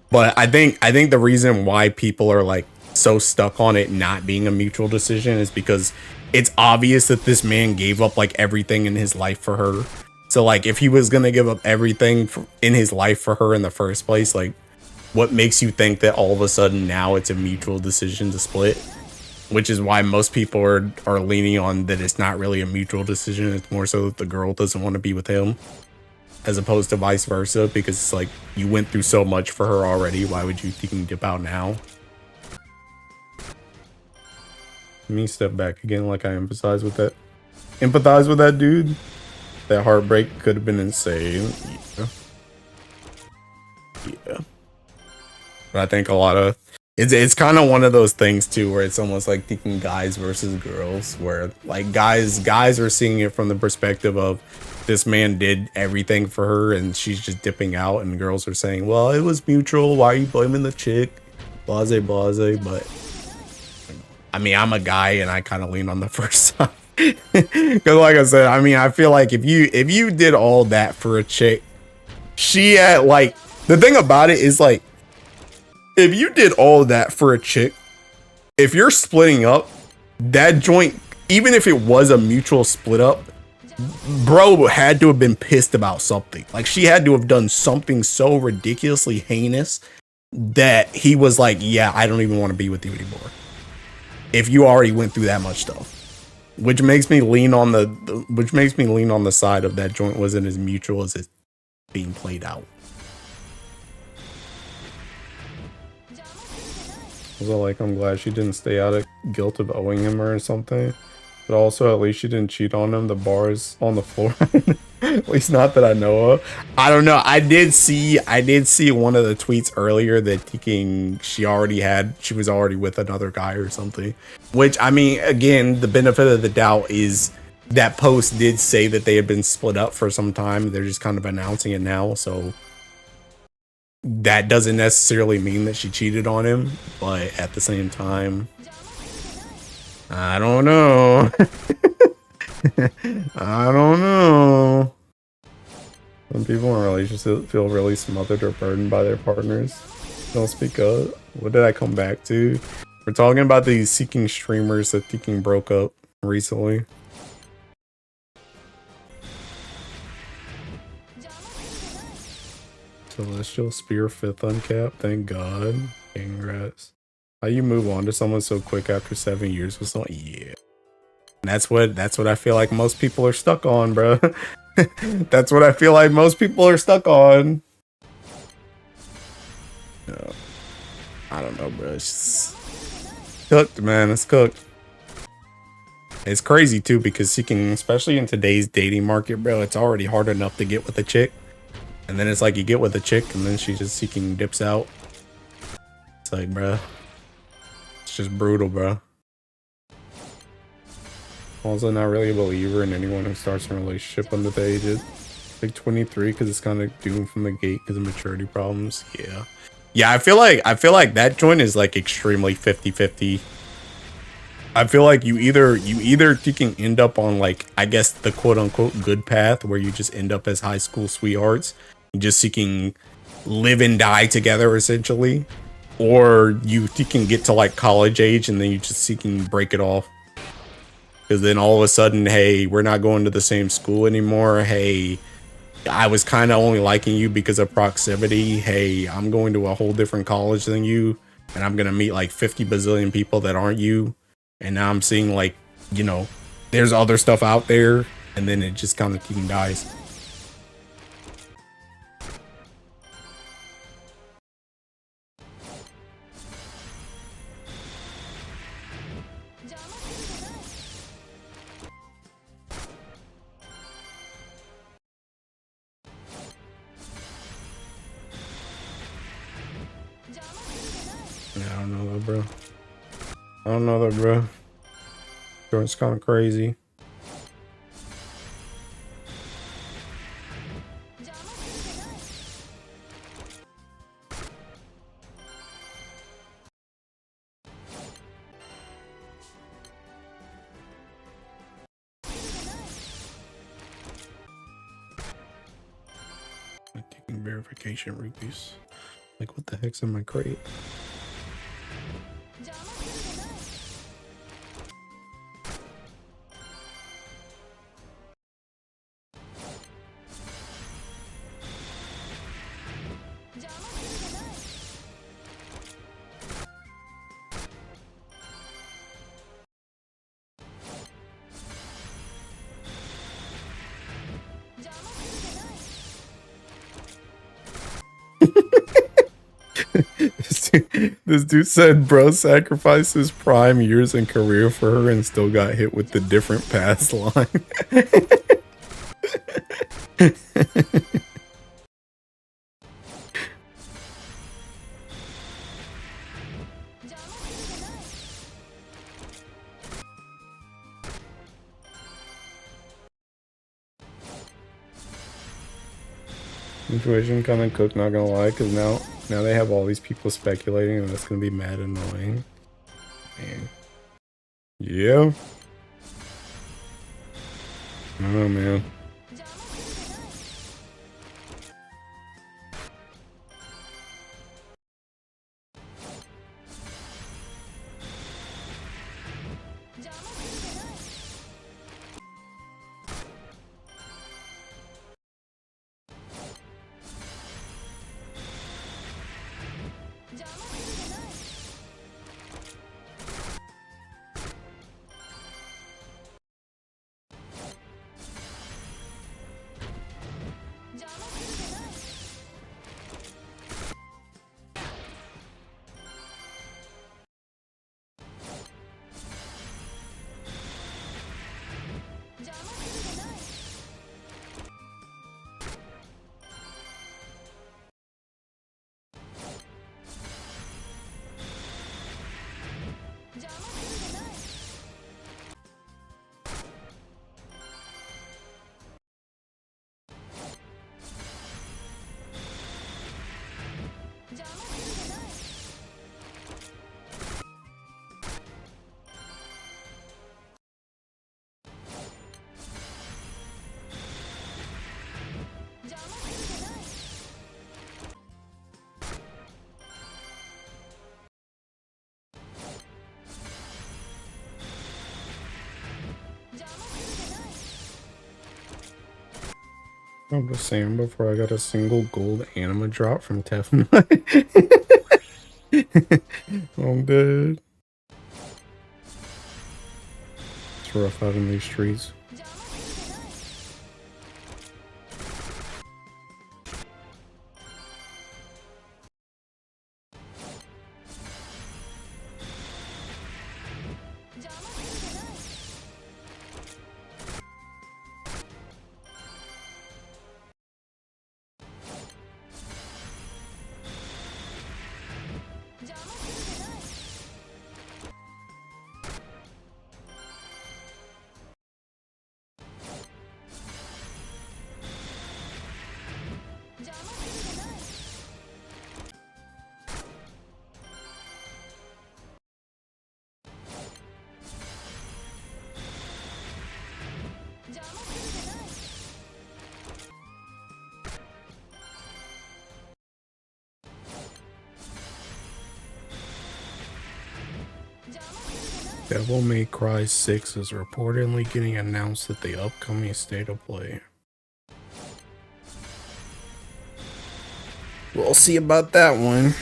But I think the reason why people are like so stuck on it not being a mutual decision is because it's obvious that this man gave up like everything in his life for her. So like if he was gonna give up everything in his life for her in the first place, like what makes you think that all of a sudden now it's a mutual decision to split? Which is why most people are leaning on that it's not really a mutual decision. It's more so that the girl doesn't want to be with him, as opposed to vice versa, because it's like you went through so much for her already. Why would you think dip out now? Let me step back again, like I empathize with that dude. That heartbreak could have been insane. Yeah. But I think a lot of it's kind of one of those things too, where it's almost like thinking guys versus girls, where like guys are seeing it from the perspective of this man did everything for her and she's just dipping out, and girls are saying, well, it was mutual, why are you blaming the chick, blase blase. But I mean, I'm a guy and I kind of lean on the first side, because like I said, I mean, I feel like if you did all that for a chick, she had like, the thing about it is like, if you did all that for a chick, if you're splitting up, that joint, even if it was a mutual split up, bro had to have been pissed about something. Like she had to have done something so ridiculously heinous that he was like, yeah, I don't even want to be with you anymore. If you already went through that much stuff, which makes me lean on the side of that joint wasn't as mutual as it's being played out. So like, I'm glad she didn't stay out of guilt of owing him or something, but also at least she didn't cheat on him. The bar's on the floor. At least not that I know of. I don't know. I did see one of the tweets earlier that thinking she was already with another guy or something, which I mean, again, the benefit of the doubt is that post did say that they had been split up for some time. They're just kind of announcing it now, so that doesn't necessarily mean that she cheated on him, but at the same time, I don't know. I don't know. Some people in relationships feel really smothered or burdened by their partners. Don't speak up. What did I come back to? We're talking about these Seeking streamers that Seeking broke up recently. Celestial Spear 5th uncap, thank God. Congrats. How you move on to someone so quick after 7 years with someone? Yeah. That's what I feel like most people are stuck on, bro. That's what I feel like most people are stuck on. No. I don't know, bro. It's just cooked, man. It's cooked. It's crazy too, because Seeking, especially in today's dating market, bro, it's already hard enough to get with a chick. And then it's like you get with a chick and then she just Seeking dips out. It's like, bro, it's just brutal, bro. Also not really a believer in anyone who starts a relationship under the age of like 23, because it's kind of doomed from the gate because of maturity problems. Yeah, I feel like that joint is like extremely 50-50. I feel like you either can end up on like, I guess, the quote unquote good path where you just end up as high school sweethearts, just seeking live and die together essentially, or you can get to like college age and then you just seeking break it off, because then all of a sudden, hey, we're not going to the same school anymore. Hey, I was kind of only liking you because of proximity. Hey, I'm going to a whole different college than you, and I'm gonna meet like 50 bazillion people that aren't you, and now I'm seeing like, you know, there's other stuff out there, and then it just kind of dies. Yeah, I don't know that, bro. I don't know that, bro. It's kind of crazy. getting verification rupees. Like, what the heck's in my crate? This dude said, bro, sacrificed his prime years and career for her and still got hit with the different pass line. Situation kind of cooked, not gonna lie, because now they have all these people speculating and that's gonna be mad annoying. Man. Yeah. Oh man. I'm just saying, before I got a single gold anima drop from Tefnut. I'm dead. It's rough out in these streets. Devil May Cry 6 is reportedly getting announced at the upcoming State of Play. We'll see about that one.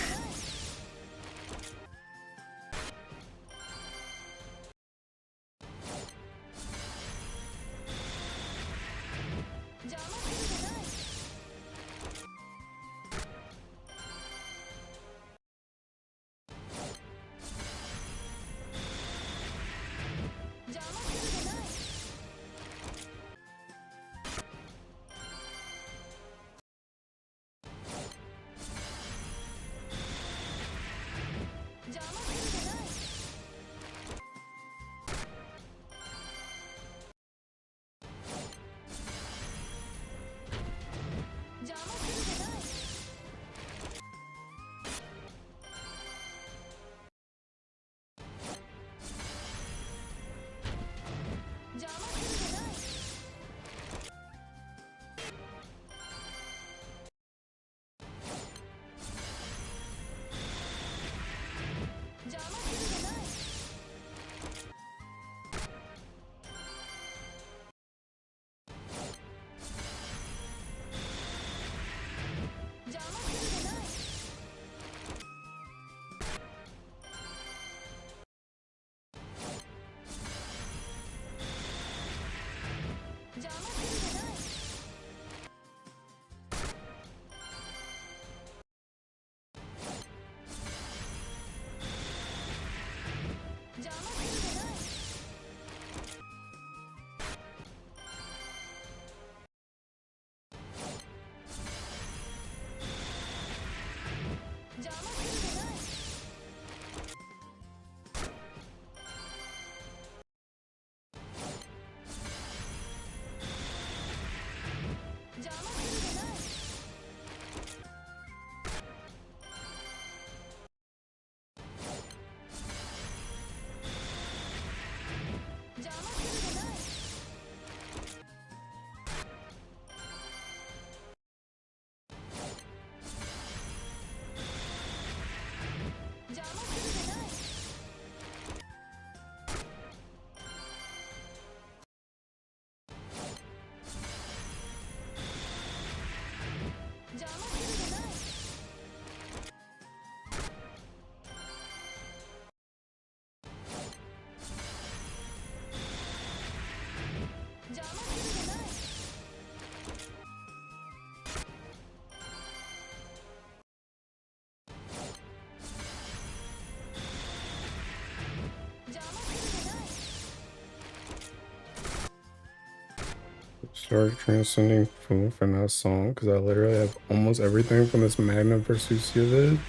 Start transcending Foof in that song because I literally have almost everything from this Magna Versusia vid.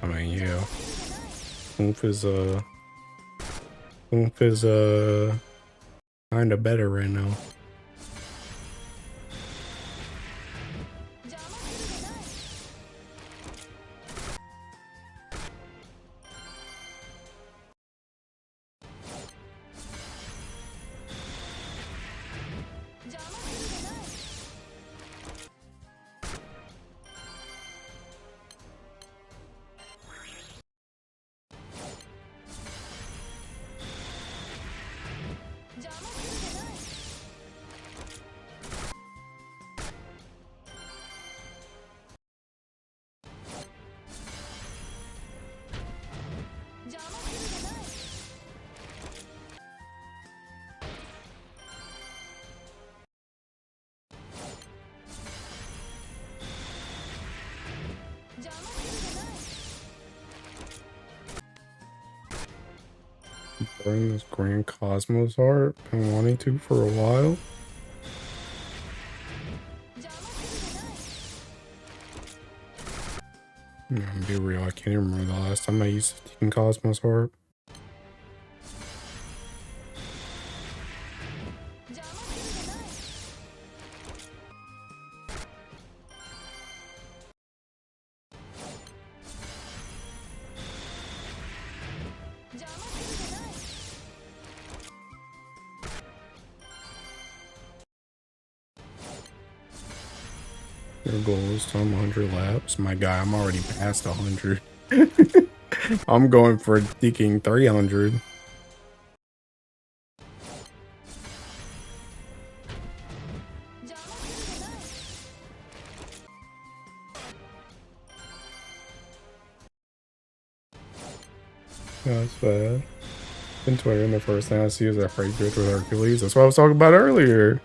I mean, yeah. Foof is kinda better right now. Burn this Grand Cosmos art. Been wanting to for a while. Be real, I can't even remember the last time I used 15 Cosmos art. Your goal is time 100 laps. My guy, I'm already past 100. I'm going for thinking 300. That's bad. In Twitter, and the first thing I see is that freight bridge with Hercules. That's what I was talking about earlier.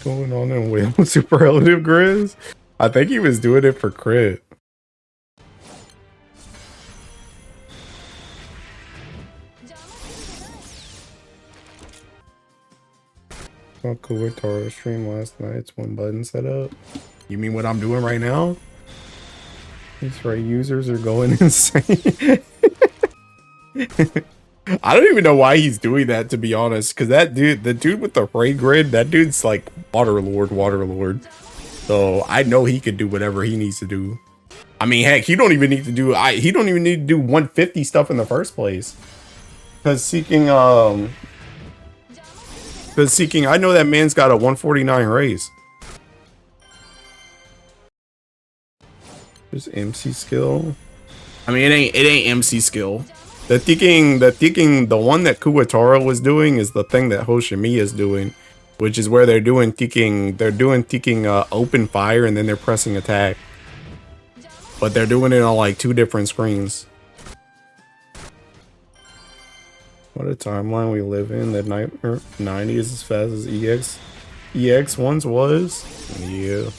Going on in whale superlative grizz? I think he was doing it for crit. Not cool with Taro stream last night. It's one button setup. You mean what I'm doing right now? These right users are going insane. I don't even know why he's doing that, to be honest, because that dude, the dude with the ray grid, that dude's like water lord. So I know he could do whatever he needs to do. I mean, heck, he don't even need to do 150 stuff in the first place. Because seeking, I know that man's got a 149 raise. There's MC skill. I mean, it ain't MC skill. The one that Kuwatara was doing is the thing that Hoshimi is doing, which is where they're doing open fire and then they're pressing attack. But they're doing it on like 2 different screens. What a timeline we live in. That 90 is as fast as EX EX ones was? Yeah.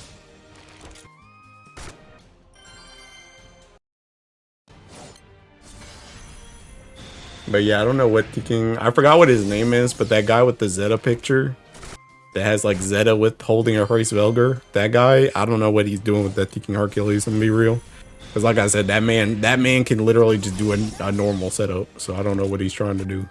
But yeah, I don't know what King. I forgot what his name is, but that guy with the Zeta picture that has like Zeta with holding a Race Velger. That guy, I don't know what he's doing with that King Hercules. I'm gonna be real, because like I said, that man can literally just do a normal setup. So I don't know what he's trying to do.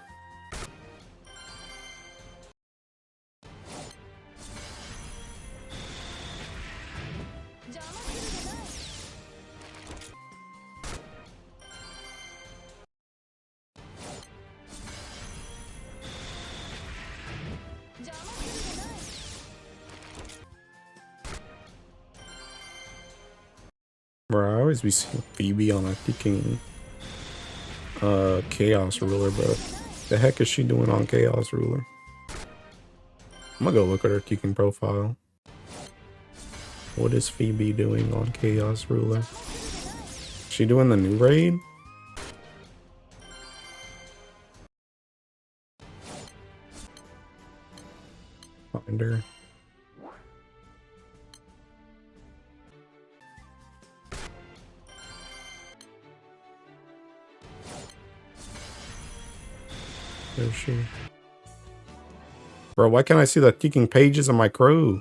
Bro, I always be seeing Phoebe on a King Chaos Ruler, bro. The heck is she doing on Chaos Ruler? I'm gonna go look at her King profile. What is Phoebe doing on Chaos Ruler? She doing the new raid? Find her. Where's she? Bro, why can't I see the ticking pages of my crew?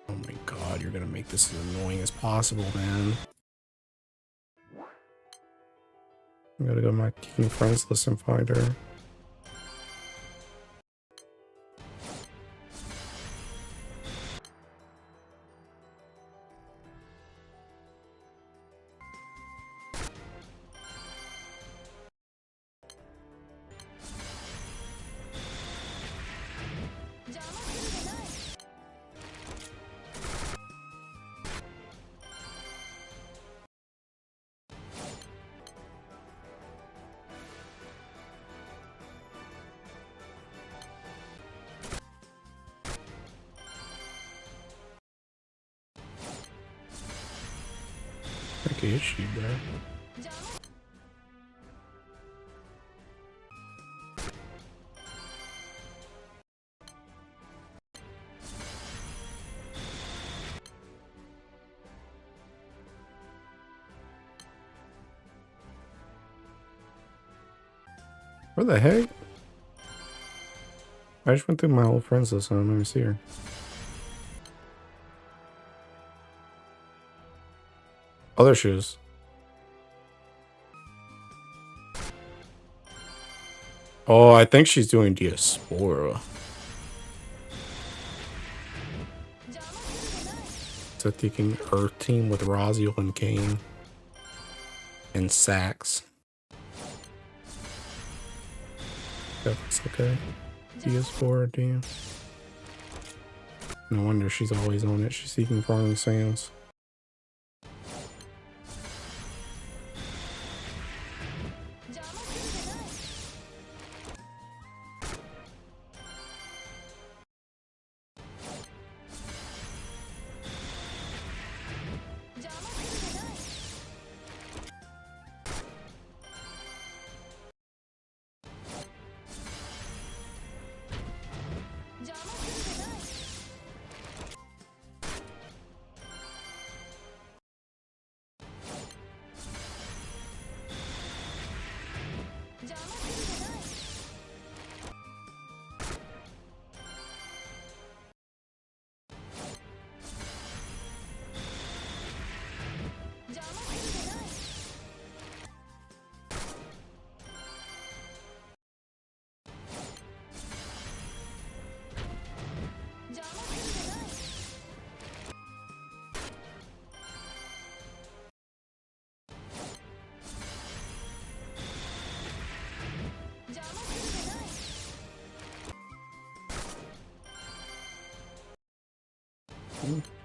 Oh my god, you're gonna make this as annoying as possible, man. I gotta go to my ticking friends list and find her. Where is she, bro? Where the heck? I just went through my whole friends list and I don't even see her. Oh, there she is. Oh, I think she's doing Diaspora. So taking Earth Team with Raziel and Kane. And Sax. That's okay. Diaspora, damn. No wonder she's always on it. She's seeking farming sands.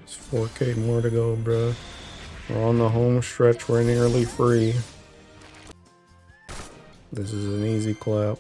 Just 4K more to go, bro. We're on the home stretch. We're nearly free. This is an easy clap.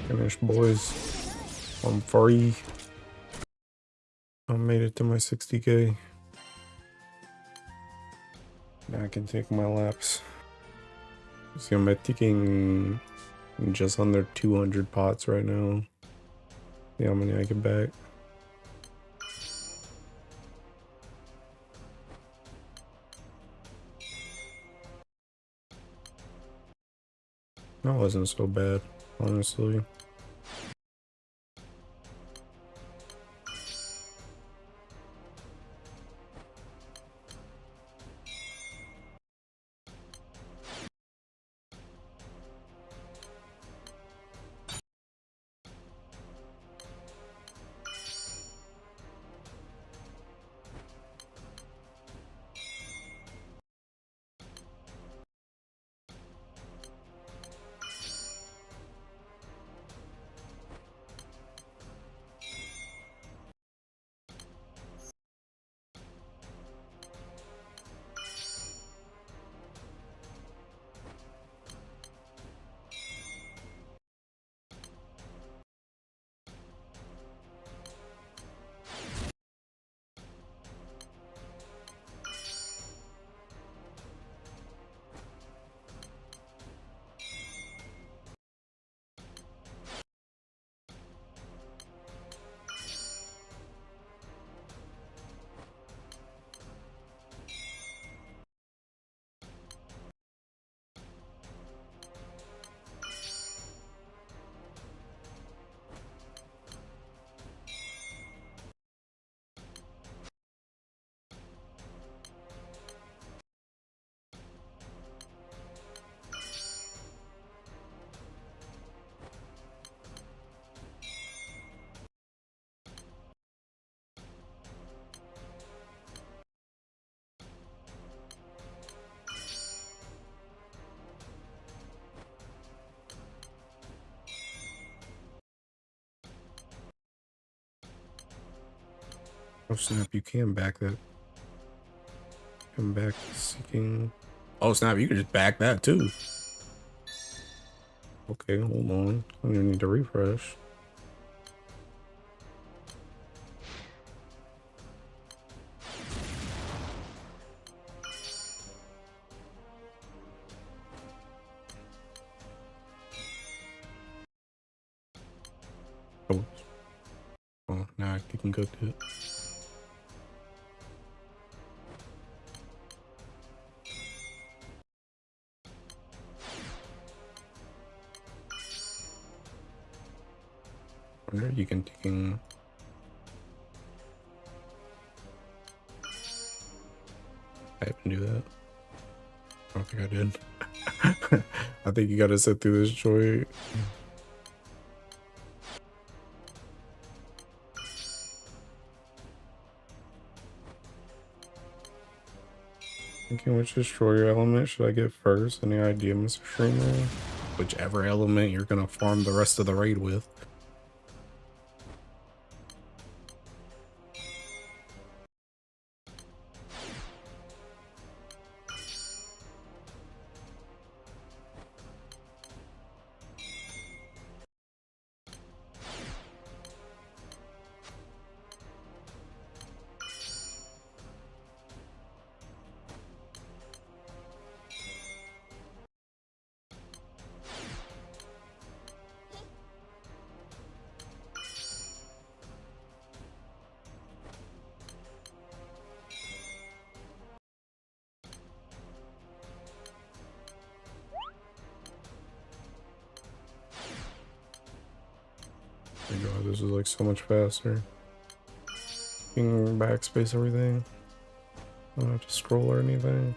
Finished, boys. I'm free. I made it to my 60K. Now I can take my laps. See, I'm taking just under 200 pots right now. See how many I get back. That wasn't so bad, honestly. Oh snap, you can back that. Come back seeking. Oh snap, you can just back that too. Okay, hold on. I don't even need to refresh. Oh, oh, now I can go to it. Wonder you can taking. I can do that. I don't think I did. I think you gotta sit through this joint. Thinking which destroyer element should I get first? Any idea, Mr. Streamer? Whichever element you're gonna farm the rest of the raid with. Oh my god, this is like so much faster. Can backspace everything. I don't have to scroll or anything.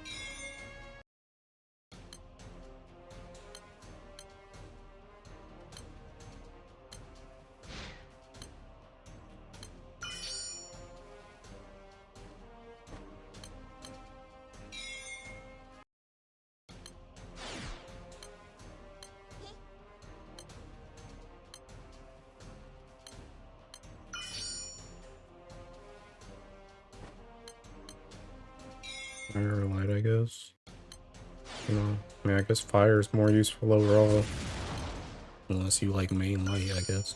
Fire or light, I guess. You know, I mean, I guess fire is more useful overall. Unless you like main light, I guess.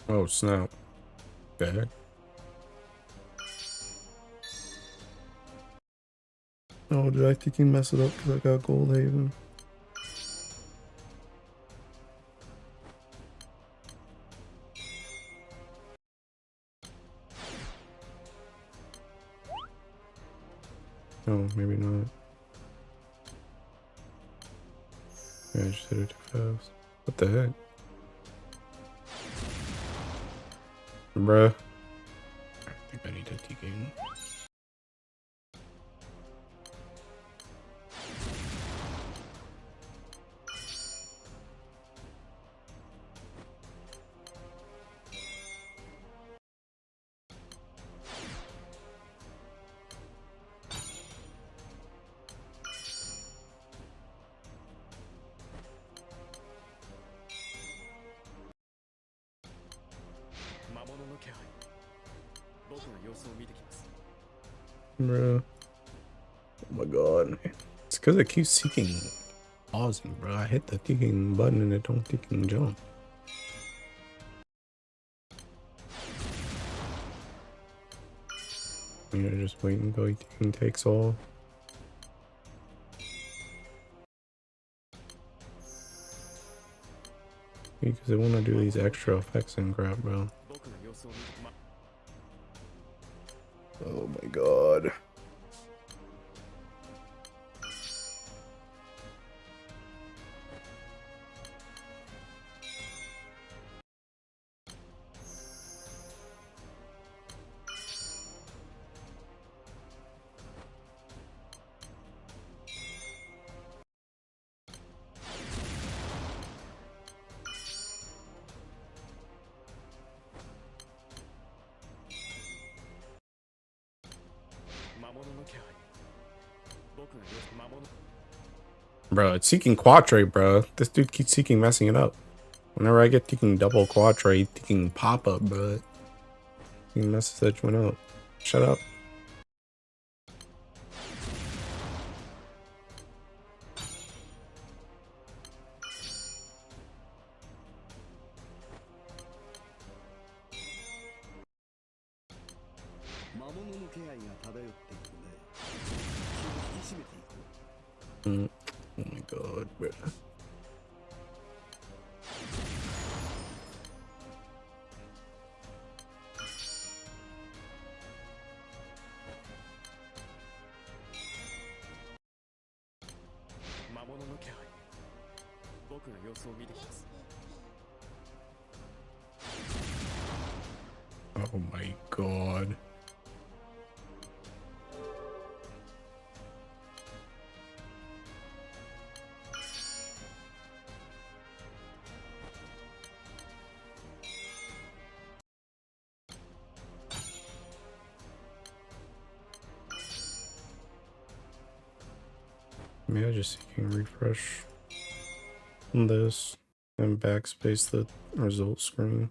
Oh snap. Okay. Oh, did I think you mess it up because I got Gold Haven? No, maybe not. Yeah, I just hit it too fast. What the heck? Bruh. I think I need to TK. Bruh. Oh my god. It's because it keeps seeking pausing, bro. I hit the ticking button and it don't ticking jump. You know, just wait until he takes all. Because they want to do these extra effects and crap, bro. Oh my god. Bro, it's seeking quadra, bro. This dude keeps seeking messing it up. Whenever I get seeking double quadra, seeking pop up, bro. He messes that one up. Shut up. Oh my god, bro. Oh my god. Maybe I just seeking refresh on this and backspace the result screen.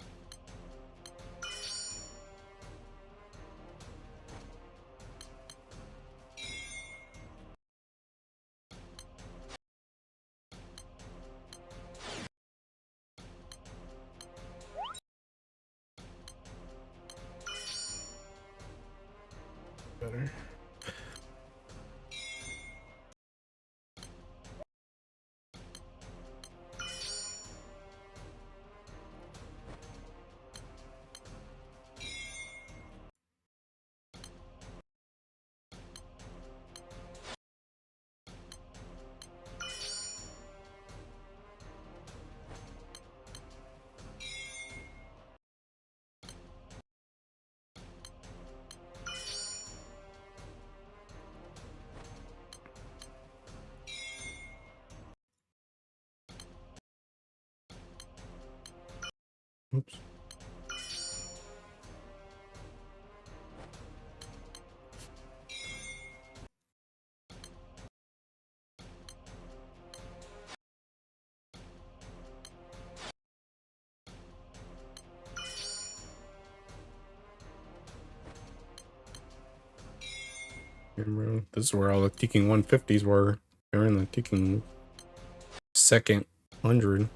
Better. Oops. Remember, this is where all the ticking 150s were. They're in the ticking second 100.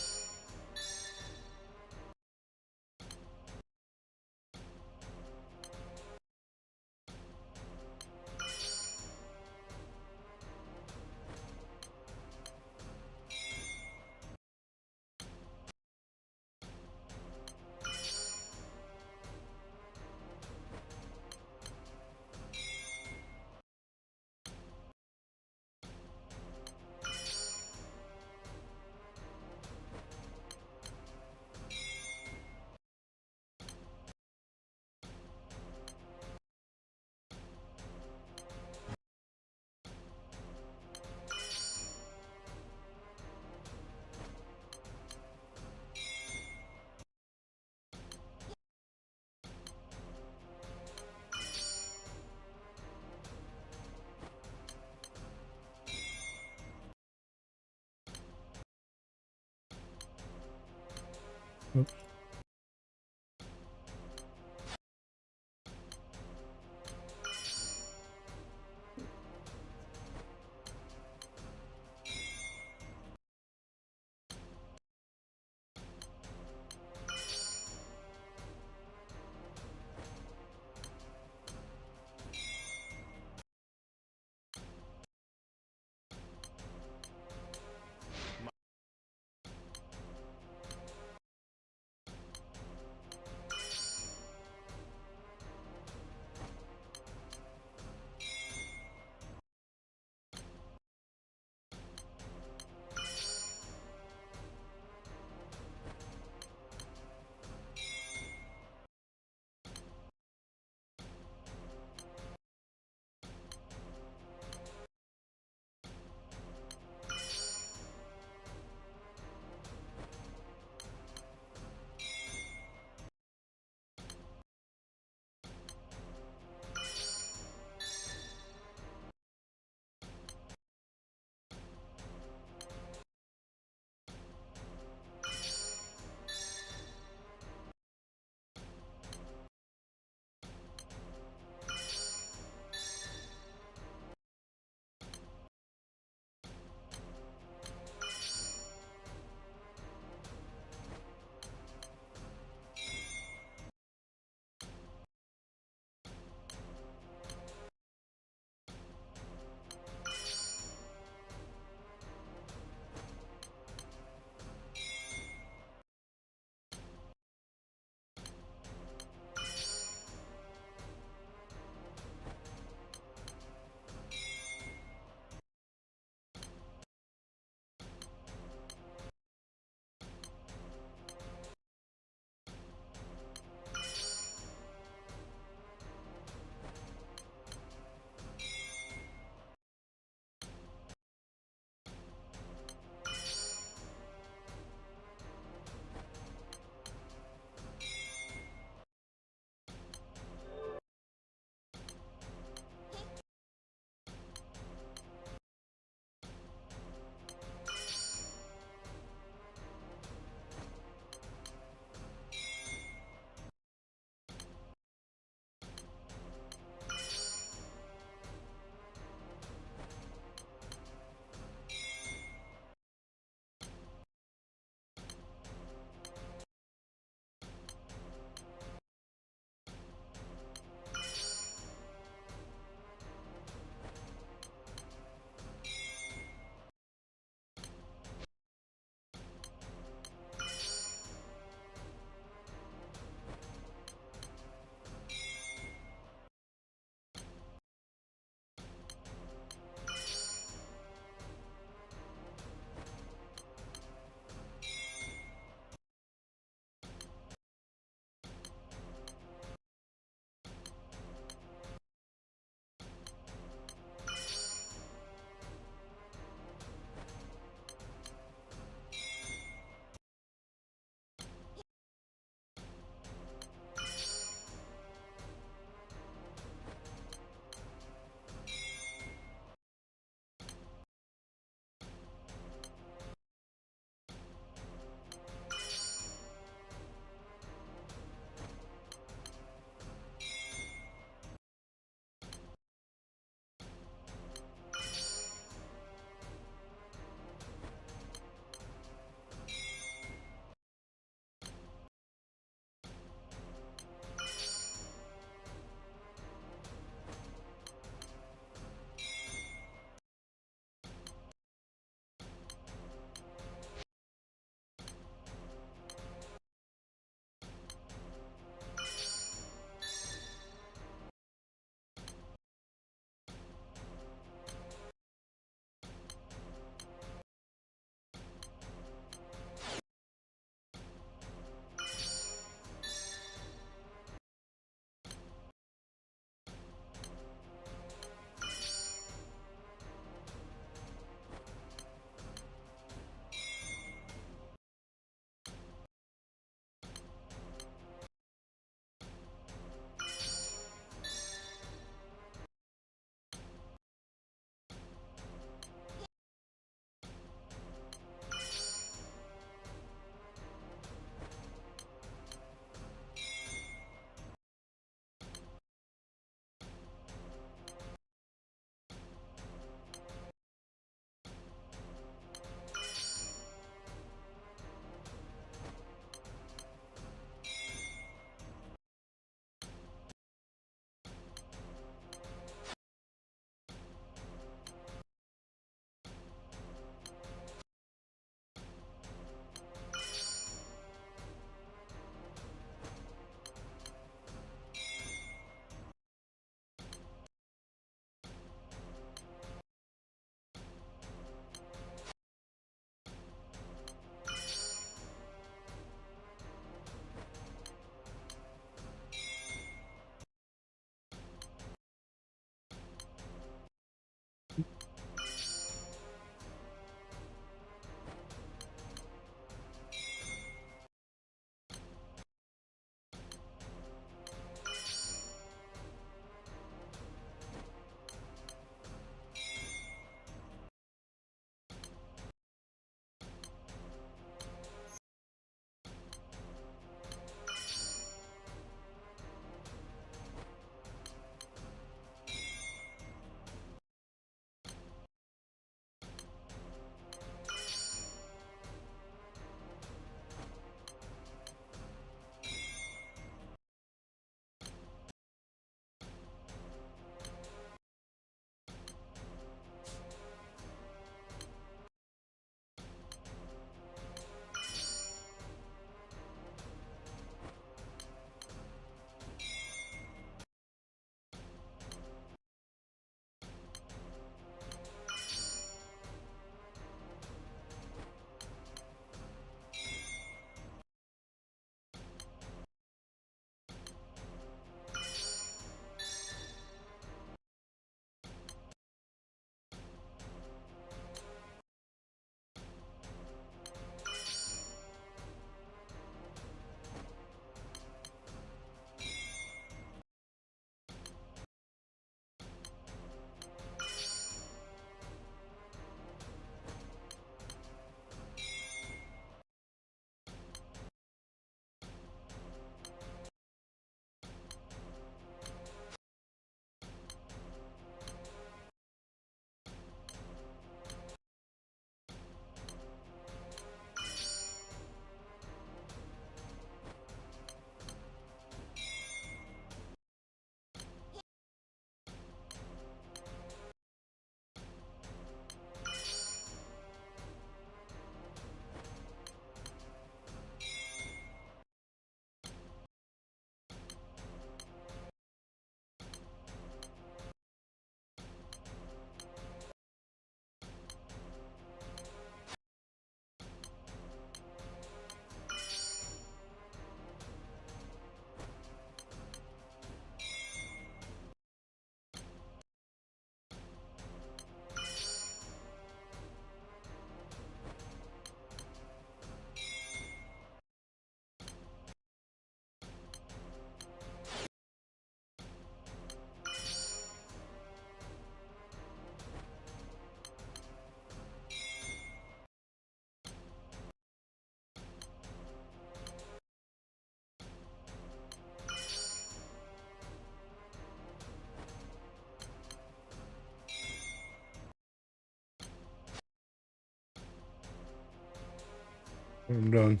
I'm done.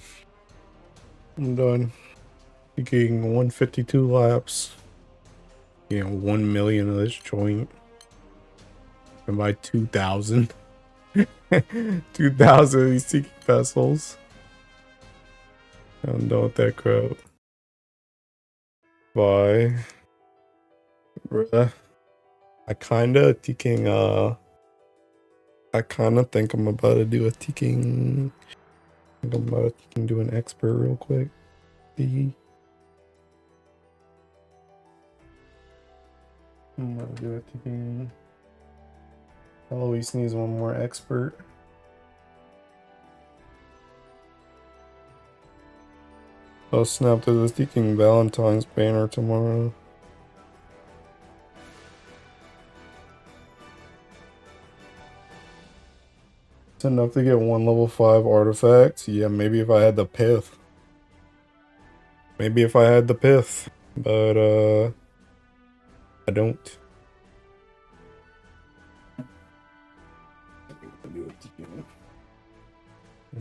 I'm done. Taking 152 laps. You know, 1 million of this joint. And buy 2,000. 2,000 of these tiki vessels. I'm done with that crap. Bye. Bruh. I kinda think I'm about to do a ticking. I think I'm about to do an expert real quick. I'm gonna do a ticking. Eloise needs one more expert. I'll snap to the ticking Valentine's banner tomorrow. It's enough to get one level 5 artifact. Yeah, maybe if I had the pith. Maybe if I had the pith. But, I don't. I'll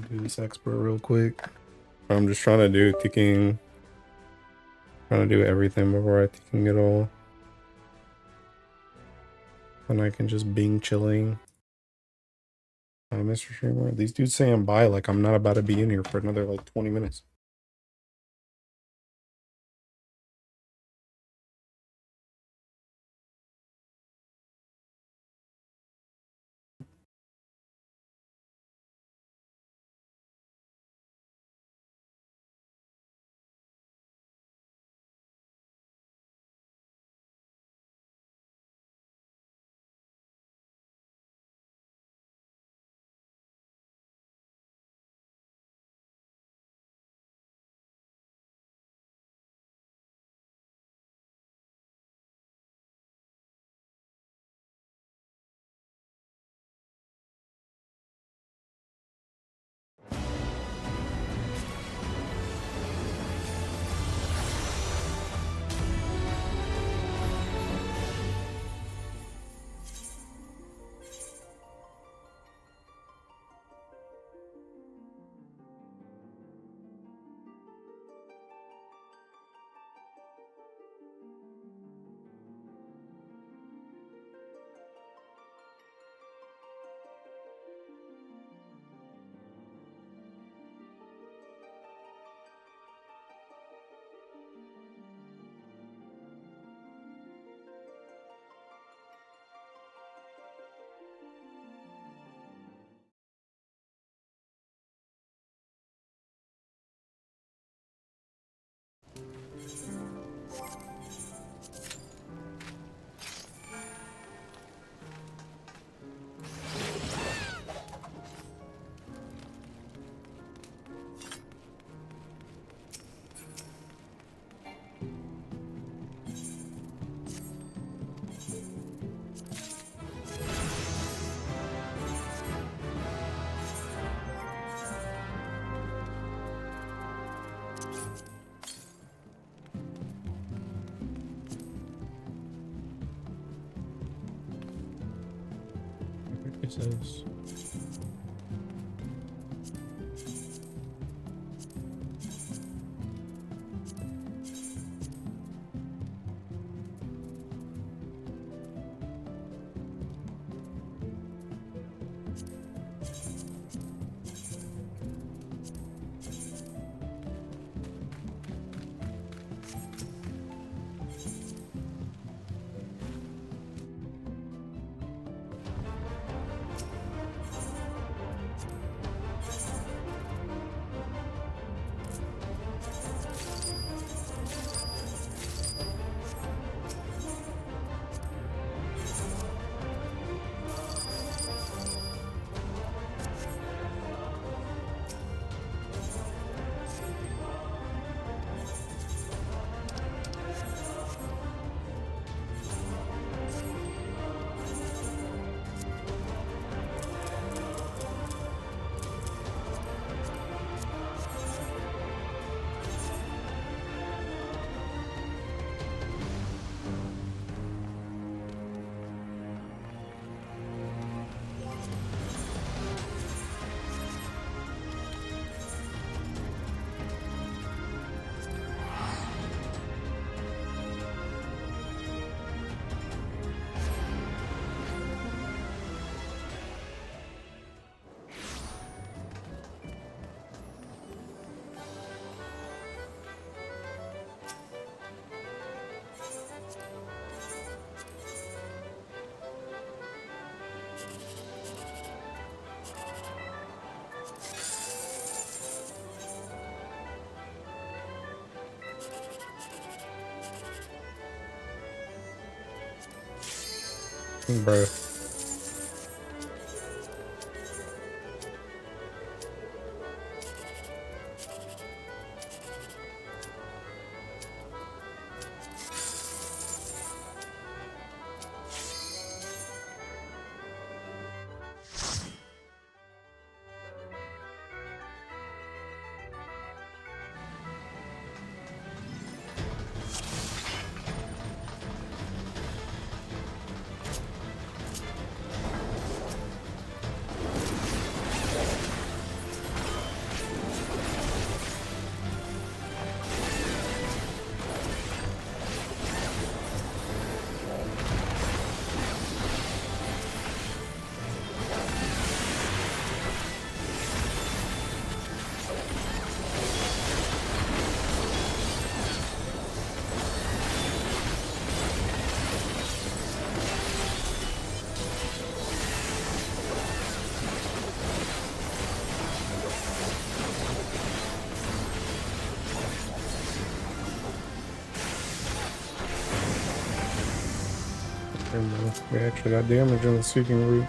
do this expert real quick. I'm just trying to do ticking. Trying to do everything before I ticking it all. And I can just Bing chilling. Hi, Mr. Streamer. These dudes saying bye like I'm not about to be in here for another like 20 minutes. It says. Bruh. We actually got damage in the seeking root.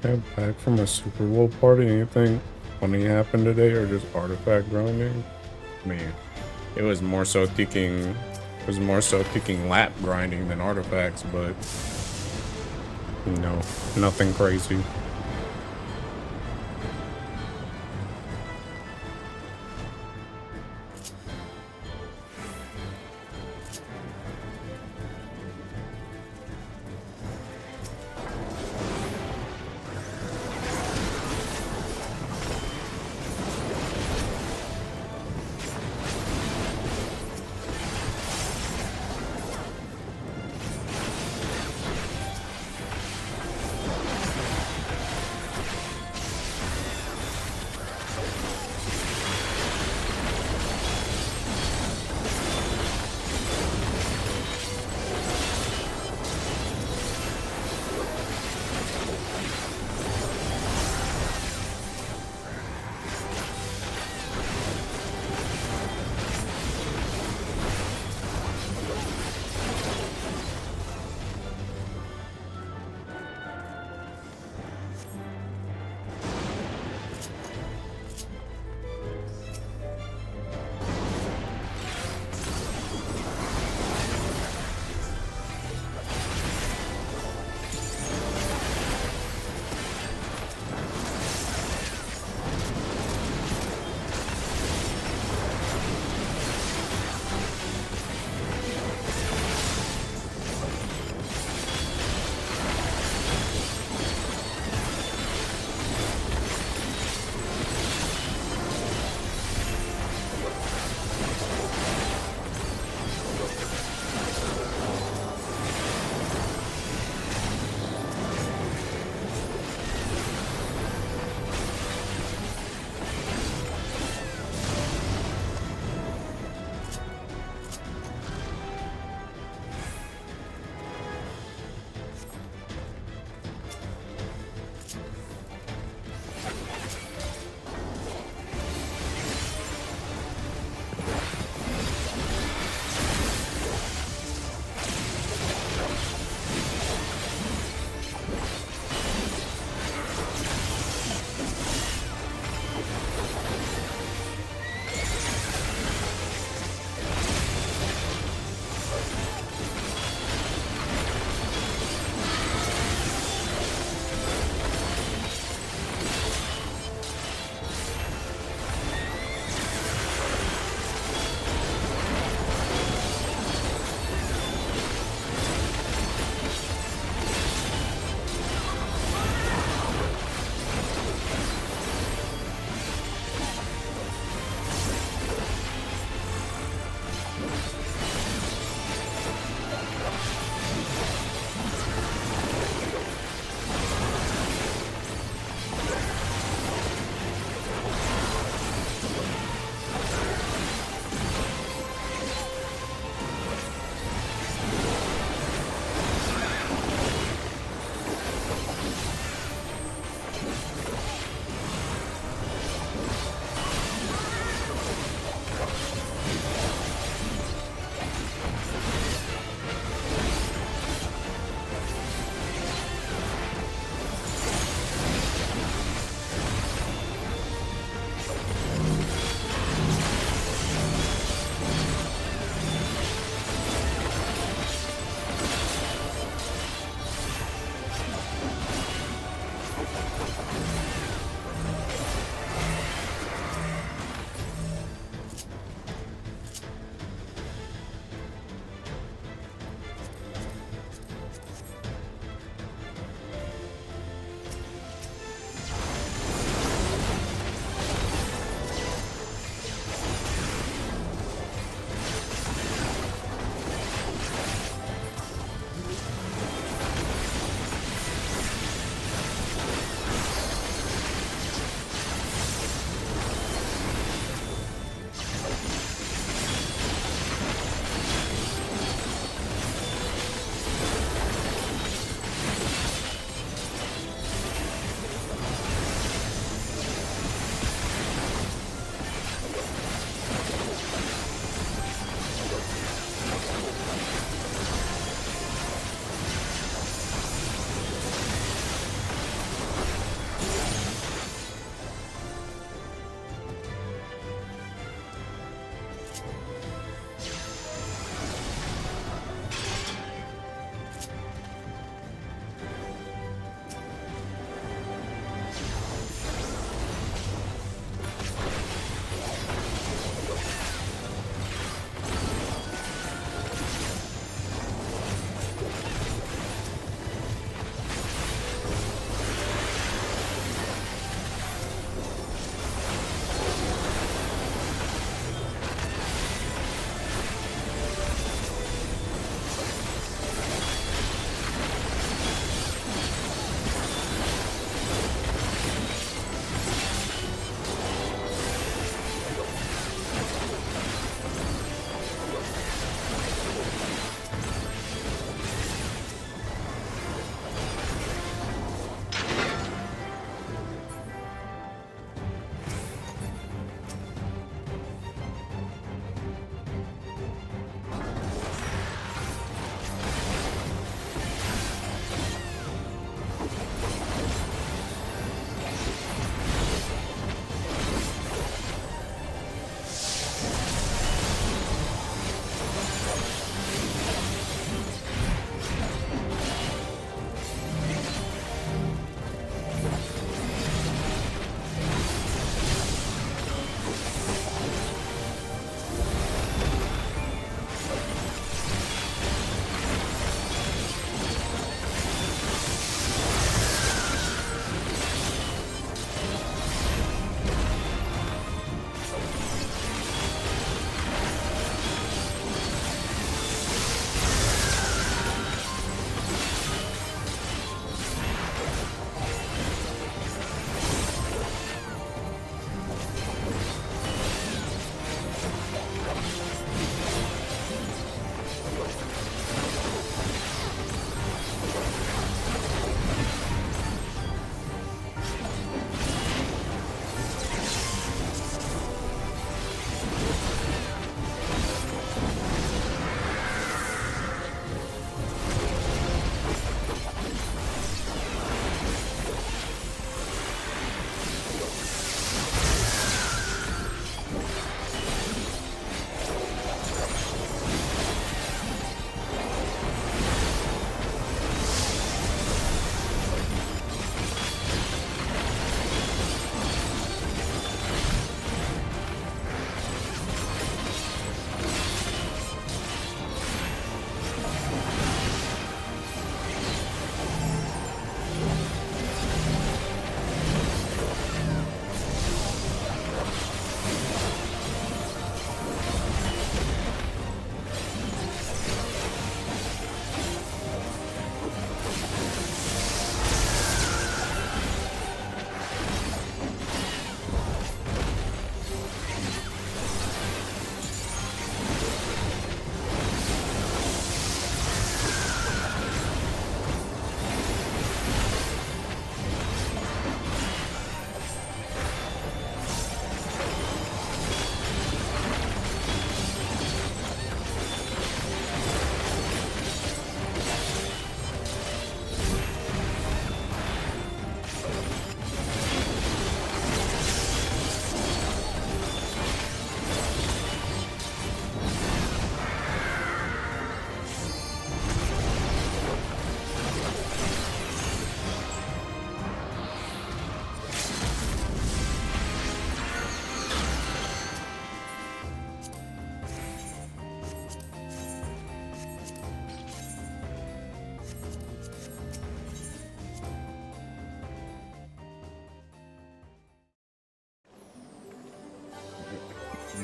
Yeah, back from a Super Bowl party. Anything funny happened today, or just artifact grinding? Man, it was more so thinking. It was more so thinking lap grinding than artifacts, but no, nothing crazy.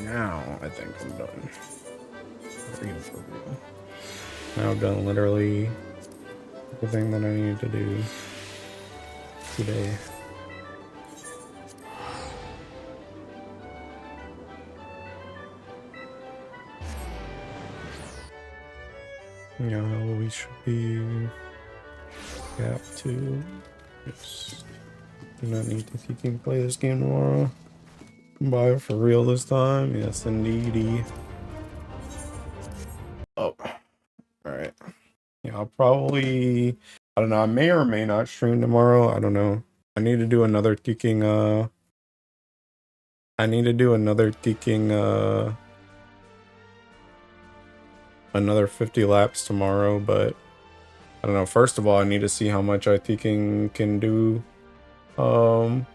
Now I think I'm done. For real, for real. Now I've done literally everything that I needed to do today. Yeah, we should be gap 2. Yes. Do not need to think you can play this game tomorrow. Buy it for real this time. Yes, indeedy. Oh, alright. Yeah, I'll probably, I don't know, I may or may not stream tomorrow. I don't know. I need to do another kicking, another 50 laps tomorrow, but I don't know. First of all, I need to see how much I kicking can do. How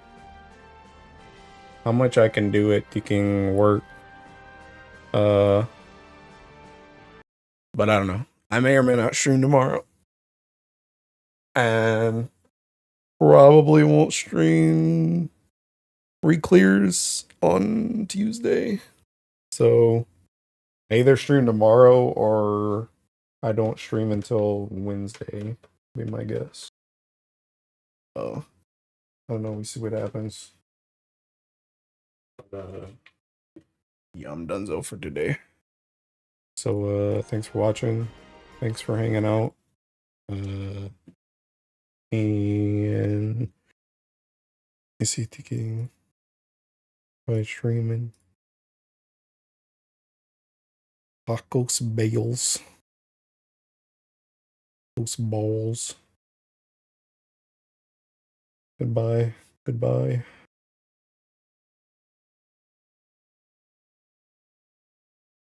much I can do at kicking work. But I don't know. I may or may not stream tomorrow. And probably won't stream re-clears on Tuesday. So I either stream tomorrow or I don't stream until Wednesday, be my guess. Oh, I don't know. We see what happens. Yeah, I'm donezo for today. So thanks for watching. Thanks for hanging out. And is he thinking by streaming? Tacos bales. Those balls. Goodbye. Goodbye.